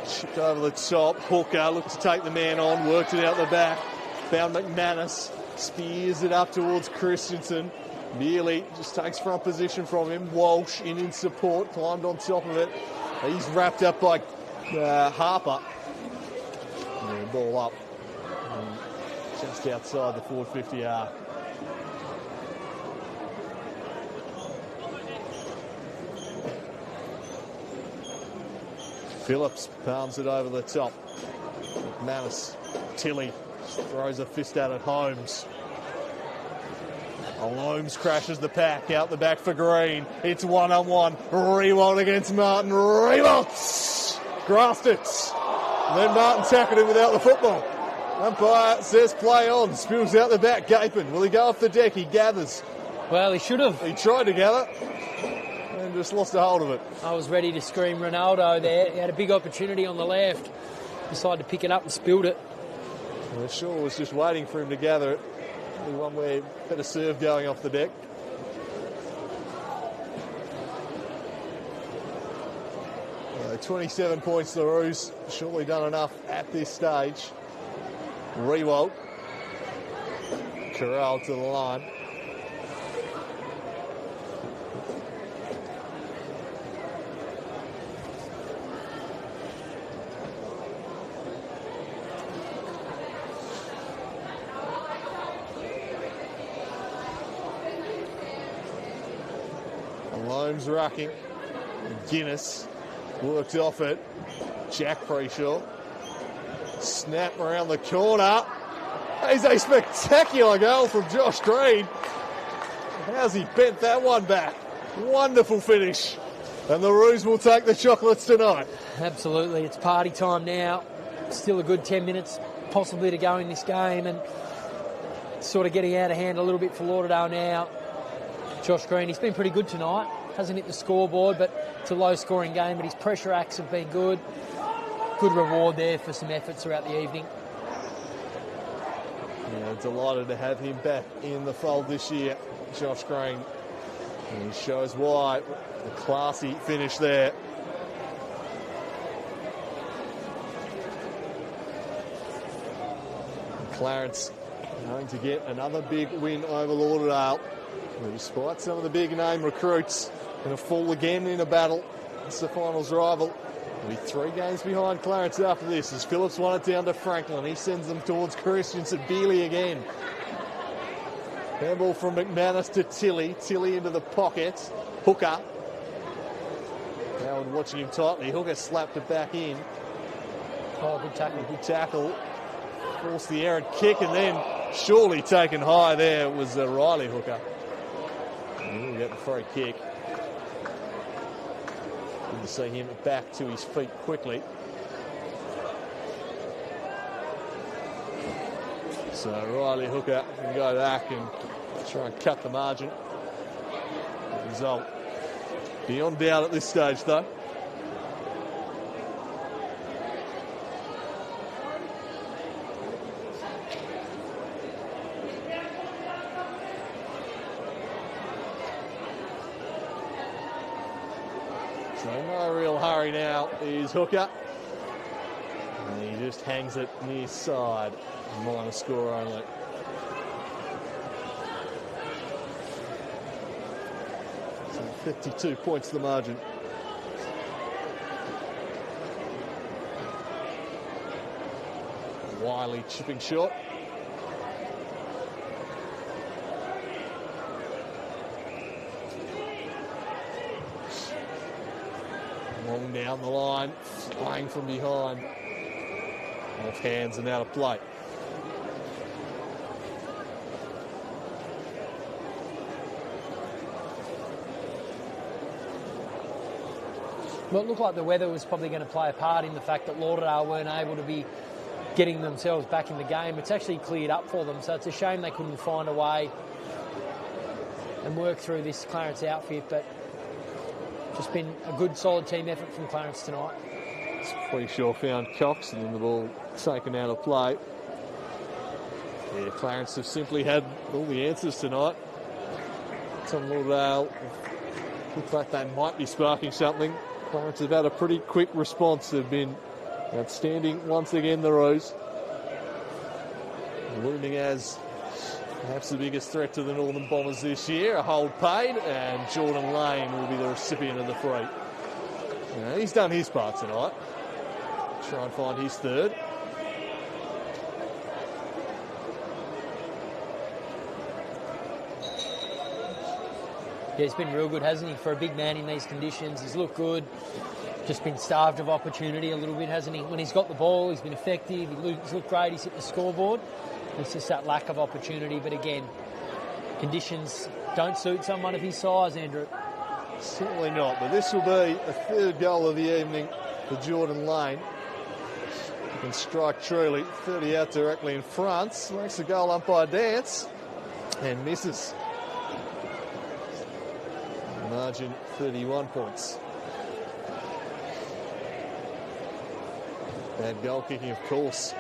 Chipped over the top. Hooker looked to take the man on, worked it out the back. Found McManus. Spears it up towards Christensen. Nearly just takes front position from him. Walsh in support. Climbed on top of it. He's wrapped up by Harper. And ball up. Just outside the forward 50 arc. Phillips palms it over the top. McManus. Tilly throws a fist out at Holmes. Holmes crashes the pack out the back for Green. It's one-on-one. Rewalt against Martin. Rewalt! Grasped it. And then Martin tackled him without the football. Umpire says play on. Spills out the back. Gapin. Will he go off the deck? He gathers. Well, he should have. He tried to gather and just lost a hold of it. I was ready to scream Ronaldo there. He had a big opportunity on the left. Decided to pick it up and spilled it. Well, Shaw was just waiting for him to gather it. The one where better serve going off the deck. Well, 27 points to the Roos. Surely done enough at this stage. Rewalt. Corral to the line. Loams rucking. Guinness worked off it. Jack Preshaw. Snap around the corner. There's a spectacular goal from Josh Green. How's he bent that one back? Wonderful finish. And the Roos will take the chocolates tonight. Absolutely. It's party time now. Still a good 10 minutes possibly to go in this game, and sort of getting out of hand a little bit for Lauderdale now. Josh Green, he's been pretty good tonight. Hasn't hit the scoreboard, but it's a low-scoring game, but his pressure acts have been good. Good reward there for some efforts throughout the evening. Yeah, delighted to have him back in the fold this year, Josh Green. And he shows why. The classy finish there. And Clarence going to get another big win over Lauderdale. And despite some of the big name recruits, going to fall again in a battle. It's the finals rival. He'll be 3 games behind Clarence after this as Phillips won it down to Franklin. He sends them towards Christensen. Bealey again. Handball from McManus to Tilly. Tilly into the pocket. Hooker. Howard watching him tightly. Hooker slapped it back in. Oh, good tackle. Good tackle. Forced the errant kick and then surely taken high there was Riley Hooker. And he'll get the free kick. Good to see him back to his feet quickly. So Riley Hooker can go back and try and cut the margin. The result beyond doubt at this stage though. So no real hurry now is Hooker. And he just hangs it near side. Minor score only. So 52 points the margin. Wiley chipping short. Long down the line, flying from behind. Off hands and out of play. Well, it looked like the weather was probably going to play a part in the fact that Lauderdale weren't able to be getting themselves back in the game. It's actually cleared up for them, so it's a shame they couldn't find a way and work through this Clarence outfit, but just been a good, solid team effort from Clarence tonight. It's pretty sure found Cox and then the ball taken out of play. Yeah, Clarence have simply had all the answers tonight. Tom Lauderdale looks like they might be sparking something. Clarence have had a pretty quick response. They've been outstanding once again, the Roos. Looming as perhaps the biggest threat to the Northern Bombers this year. A hold paid, and Jordan Lane will be the recipient of the free. He's done his part tonight. Try and find his third. Yeah, he's been real good, hasn't he, for a big man in these conditions. He's looked good. Just been starved of opportunity a little bit, hasn't he? When he's got the ball, he's been effective. He's looked great. He's hit the scoreboard. It's just that lack of opportunity. But again, conditions don't suit someone of his size, Andrew. Certainly not. But this will be a third goal of the evening for Jordan Lane. He can strike truly. 30 out directly in front. Makes the goal umpire dance and misses. Margin 31 points. Bad goal kicking, of course.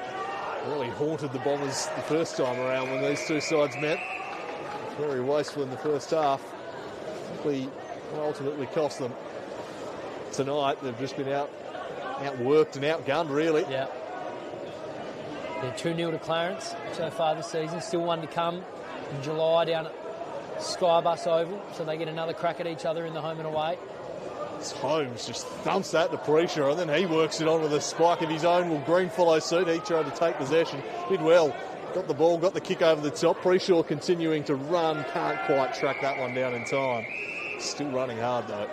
Really haunted the Bombers the first time around when these two sides met. Very wasteful in the first half. Ultimately cost them. Tonight, they've just been outworked and outgunned, really. Yeah. They're 2-0 to Clarence so far this season. Still one to come in July down at Skybus Oval, so they get another crack at each other in the home and away. Holmes just thumps that to Preshaw, and then he works it onto the spike of his own. Well, Green follows suit. He tried to take possession. Did well. Got the ball, got the kick over the top. Preshaw continuing to run. Can't quite track that one down in time. Still running hard, though.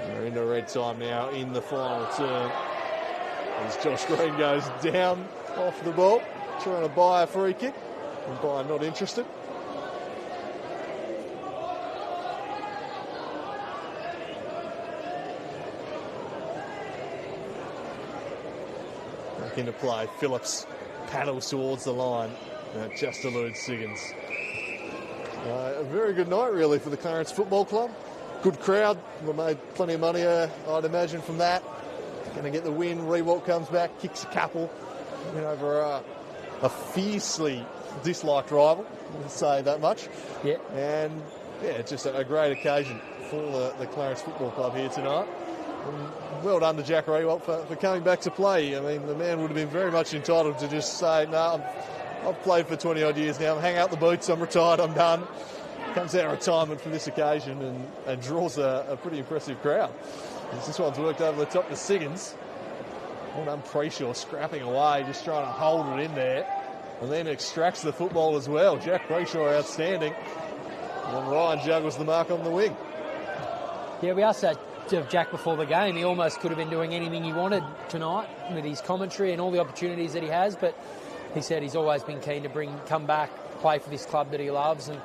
We're into red time now in the final turn. As Josh Green goes down off the ball, trying to buy a free kick. Umpire not interested. Back into play. Phillips paddles towards the line. Just eludes Siggins. A very good night, really, for the Clarence Football Club. Good crowd. We made plenty of money, I'd imagine, from that. Going to get the win. Rewalt comes back, kicks a couple. Over a fiercely disliked rival, we'll say that much. Yeah. And, just a great occasion for the Clarence Football Club here tonight. And well done to Jack Rewalt for coming back to play. I mean, the man would have been very much entitled to just say, no, I've played for 20-odd years now. Hang out the boots. I'm retired. I'm done. Comes out of retirement for this occasion and draws a pretty impressive crowd. This one's worked over the top to Siggins. Well done, Preshaw scrapping away, just trying to hold it in there. And then extracts the football as well. Jack Preshaw outstanding. And Ryan juggles the mark on the wing. Yeah, we asked that of Jack before the game. He almost could have been doing anything he wanted tonight with his commentary and all the opportunities that he has, but he said he's always been keen to come back, play for this club that he loves. And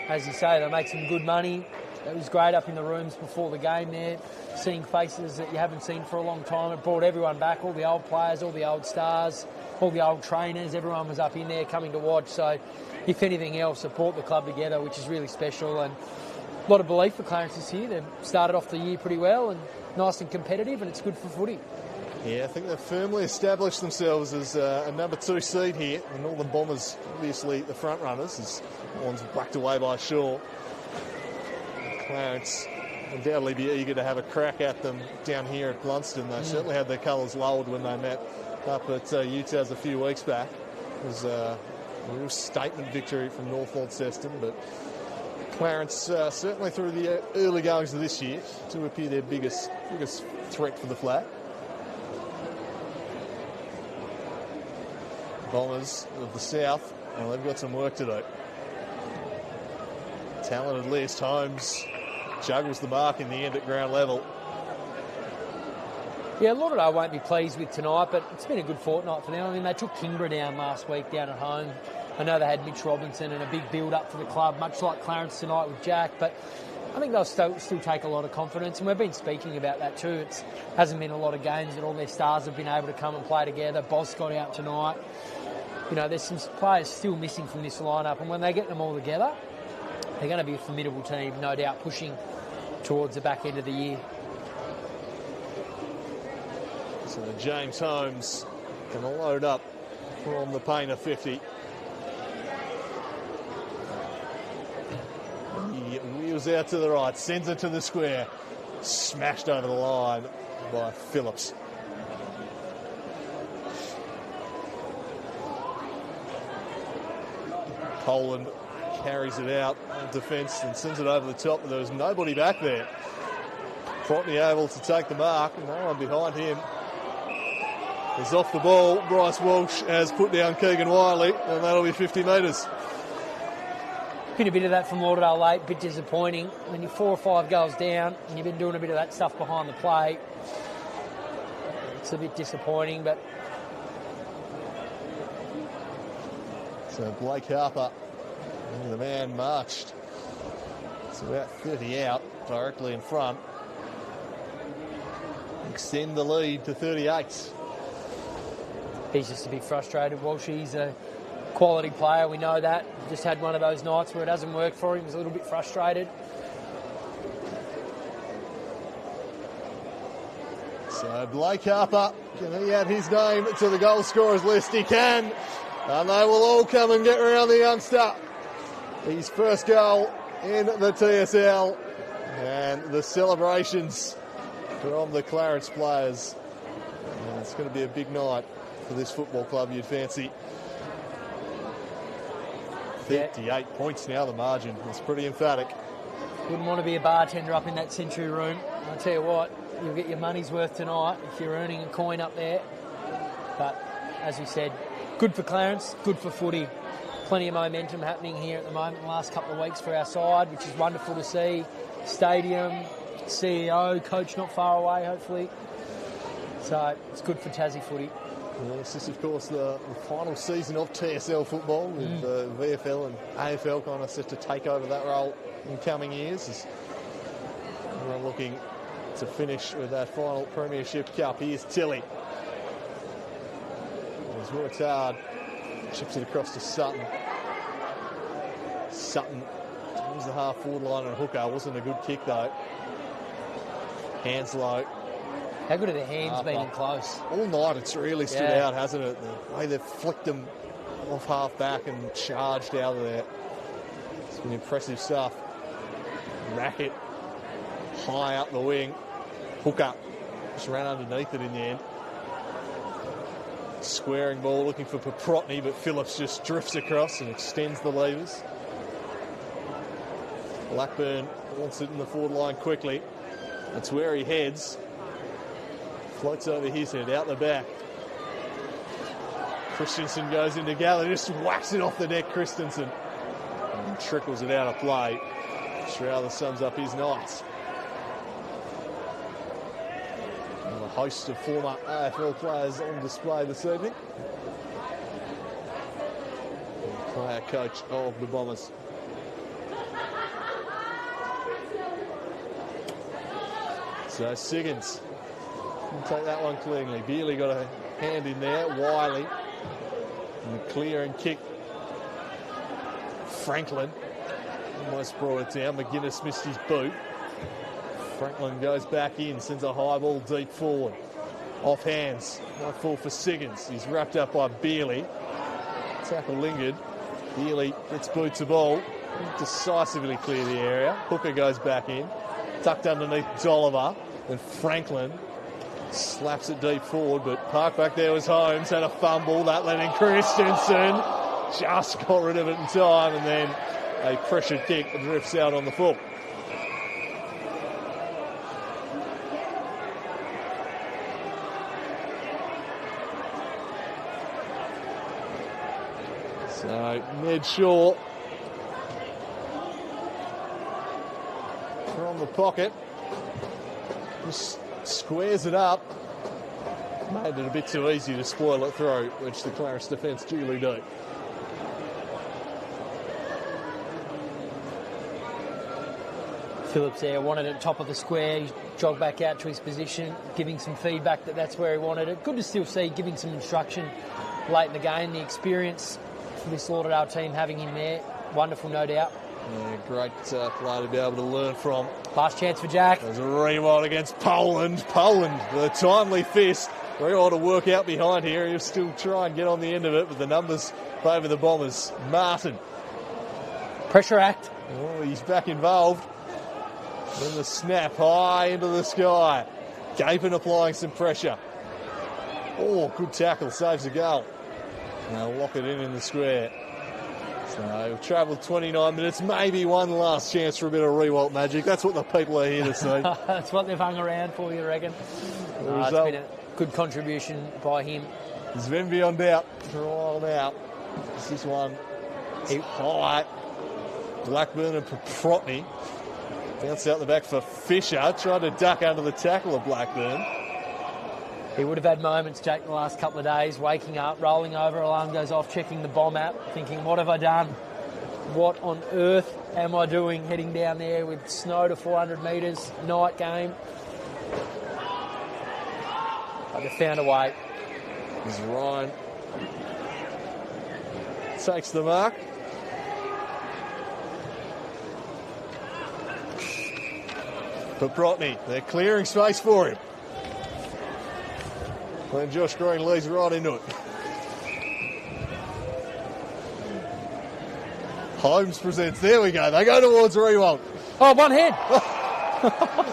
as you say, they make some good money. It was great up in the rooms before the game there, seeing faces that you haven't seen for a long time. It brought everyone back, all the old players, all the old stars, all the old trainers. Everyone was up in there coming to watch. So, if anything else, it brought the club together, which is really special. And a lot of belief for Clarence this year. They've started off the year pretty well and nice and competitive, and it's good for footy. Yeah, I think they've firmly established themselves as a number 2 seed here. The Northern Bombers, obviously the front runners, as one's whacked away by Shaw. Clarence undoubtedly be eager to have a crack at them down here at Blundstone. They certainly had their colours lowered when they met up at Utah's a few weeks back. It was a real statement victory from North Launceston, but Clarence certainly through the early goings of this year to appear their biggest threat for the flag. Bombers of the South, well, they've got some work to do. Talented list. Holmes juggles the mark in the end at ground level. Yeah, Lauderdale won't be pleased with tonight, but it's been a good fortnight for them. I mean, they took Kingborough down last week down at home. I know they had Mitch Robinson and a big build-up for the club, much like Clarence tonight with Jack, but I think they'll still take a lot of confidence, and we've been speaking about that too. It hasn't been a lot of games that all their stars have been able to come and play together. Boss got out tonight. There's some players still missing from this lineup, and when they get them all together, they're going to be a formidable team, no doubt, pushing towards the back end of the year. So James Holmes going to load up from the Painter 50. He wheels out to the right, sends it to the square, smashed over the line by Phillips. Poland carries it out on defence and sends it over the top, but there was nobody back there. Protney able to take the mark, and no one behind him. He's off the ball. Bryce Walsh has put down Keegan Wiley, and that'll be 50 metres. Been a bit of that from Lauderdale late, a bit disappointing. When you're 4 or 5 goals down and you've been doing a bit of that stuff behind the plate, it's a bit disappointing, but... So Blake Harper, the man marched. It's about 30 out, directly in front. Extend the lead to 38. He's just a bit frustrated. Walsh, he's a quality player, we know that. Just had one of those nights where it hasn't worked for him. He's a little bit frustrated. So Blake Harper, can he add his name to the goal scorers list? He can. And they will all come and get around the youngster. His first goal in the TSL. And the celebrations from the Clarence players. And it's going to be a big night for this football club, you'd fancy. 58 points now, the margin. It's pretty emphatic. Wouldn't want to be a bartender up in that Century room. I'll tell you what, you'll get your money's worth tonight if you're earning a coin up there. But, as we said, good for Clarence, good for footy. Plenty of momentum happening here at the moment, the last couple of weeks for our side, which is wonderful to see. Stadium, CEO, coach not far away, hopefully. So, it's good for Tassie footy. Yes, this is, of course, the final season of TSL football with VFL and AFL kind of set to take over that role in coming years. As everyone looking to finish with that final Premiership Cup. Here's Tilly. He's worked hard. Chips it across to Sutton. Sutton towards the half-forward line and hooker. Wasn't a good kick, though. Hands low. How good have the hands been in close? All night it's really stood out, hasn't it? The way they've flicked them off half back and charged out of there. It's been impressive stuff. Racket high up the wing. Hooker just ran underneath it in the end. Squaring ball looking for Paprotny, but Phillips just drifts across and extends the levers. Blackburn wants it in the forward line quickly. That's where he heads. Floats over his head, out the back. Christensen goes into Gallagher, just whacks it off the deck, Christensen. And trickles it out of play. Shrouder sums up his night. And a host of former AFL players on display this evening. And player coach of the Bombers. So Siggins can take that one cleanly. Bealey got a hand in there. Wiley. And the clear and kick. Franklin almost brought it down. McGuinness missed his boot. Franklin goes back in, sends a high ball deep forward. Off hands. Might fall for Siggins. He's wrapped up by Bealey. Tackle lingered. Bealey gets boots the ball. Decisively clear the area. Hooker goes back in. Tucked underneath Dolliver. Then Franklin slaps it deep forward, but Park back there was Holmes, had a fumble. That let in Christensen. Just got rid of it in time, and then a pressured kick drifts out on the full. So Ned Shaw from the pocket. Just squares it up. Made it a bit too easy to spoil it through, which the Clarence defence duly do. Phillips there wanted it top of the square. He jogged back out to his position, giving some feedback that that's where he wanted it. Good to still see giving some instruction late in the game. The experience for this Lauderdale team having him there, wonderful, no doubt. Yeah, great player to be able to learn from. Last chance for Jack. There's a rewind against Poland. Poland with a timely fist. Very hard to work out behind here. He'll still try and get on the end of it, but the numbers favour the Bombers. Martin. Pressure act. Oh, he's back involved. Then the snap high into the sky. Gapin applying some pressure. Oh, good tackle. Saves the goal. Now lock it in the square. So we've travelled 29 minutes, maybe one last chance for a bit of Riewoldt magic. That's what the people are here to see. That's what they've hung around for, you reckon? It's been a good contribution by him. There's been beyond doubt for a while now. This one is high. Blackburn and Paprotny. Bounced out the back for Fisher. Tried to duck under the tackle of Blackburn. He would have had moments, Jake, the last couple of days, waking up, rolling over, alarm goes off, checking the bomb app, thinking, what have I done? What on earth am I doing heading down there with snow to 400 metres, night game? But they found a way. As Ryan takes the mark. Paprotny, they're clearing space for him. When Josh Green leads right into it. Holmes presents. There we go. They go towards Riewoldt. Oh, one head.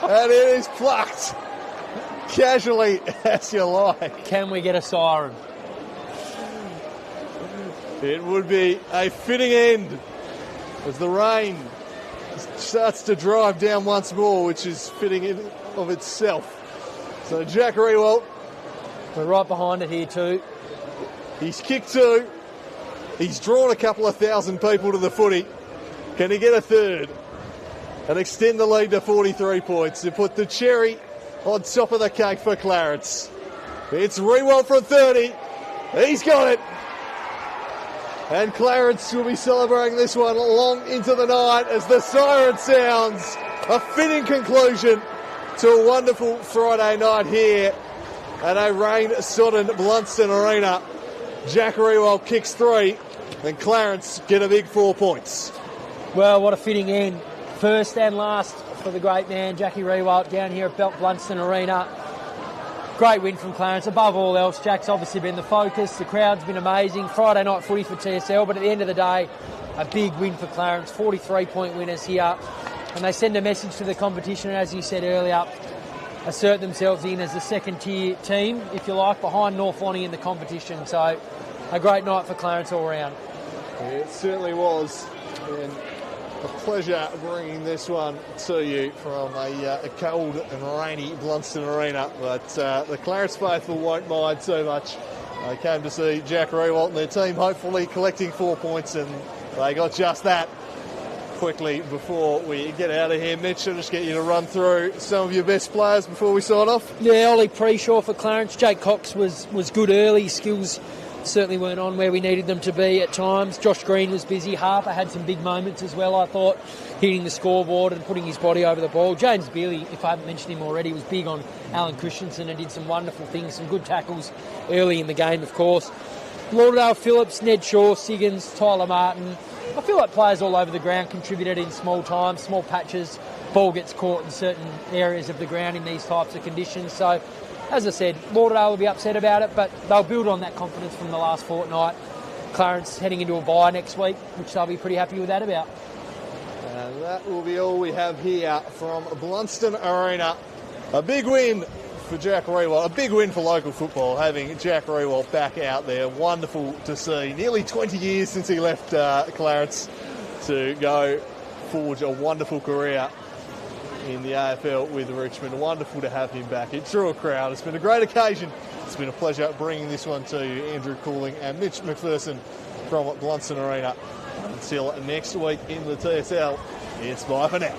And it is plucked. Casually as you like. Can we get a siren? It would be a fitting end as the rain starts to drive down once more, which is fitting in of itself. So Jack Riewoldt. We're right behind it here too. He's kicked two. He's drawn a couple of thousand people to the footy. Can he get a third and extend the lead to 43 points to put the cherry on top of the cake for Clarence? It's Riewoldt from 30. He's got it. And Clarence will be celebrating this one long into the night as the siren sounds. A fitting conclusion to a wonderful Friday night here at a rain-sodden Blundstone Arena. Jack Riewoldt kicks three, and Clarence get a big 4 points. Well, what a fitting end. First and last for the great man, Jackie Riewoldt, down here at Blundstone Arena. Great win from Clarence. Above all else, Jack's obviously been the focus. The crowd's been amazing. Friday night footy for TSL, but at the end of the day, a big win for Clarence. 43-point winners here. And they send a message to the competition, as you said earlier, assert themselves in as a second-tier team, if you like, behind North Lonnie in the competition. So a great night for Clarence all round. It certainly was. And a pleasure bringing this one to you from a cold and rainy Blundstone Arena. But the Clarence faithful won't mind so much. They came to see Jack Riewoldt and their team hopefully collecting 4 points, and they got just that. Quickly, before we get out of here, Mitch, I'll just get you to run through some of your best players before we sign off. Yeah, Ollie Preshaw for Clarence. Jake Cox was good early. Skills certainly weren't on where we needed them to be at times. Josh Green was busy. Harper had some big moments as well, I thought, hitting the scoreboard and putting his body over the ball. James Bealey, if I haven't mentioned him already, was big on Alan Christensen and did some wonderful things, some good tackles early in the game, of course. Lauderdale, Phillips, Ned Shaw, Siggins, Tyler Martin. I feel like players all over the ground contributed in small time, small patches. Ball gets caught in certain areas of the ground in these types of conditions. So, as I said, Lauderdale will be upset about it, but they'll build on that confidence from the last fortnight. Clarence heading into a bye next week, which they'll be pretty happy with that about. And that will be all we have here from Blundstone Arena. A big win for Jack Riewoldt, a big win for local football, having Jack Riewoldt back out there. Wonderful to see. Nearly 20 years since he left Clarence to go forge a wonderful career in the AFL with Richmond. Wonderful to have him back. It drew a crowd. It's been a great occasion. It's been a pleasure bringing this one to you. Andrew Cooling and Mitch McPherson from Blundstone Arena. Until next week in the TSL, it's bye for now.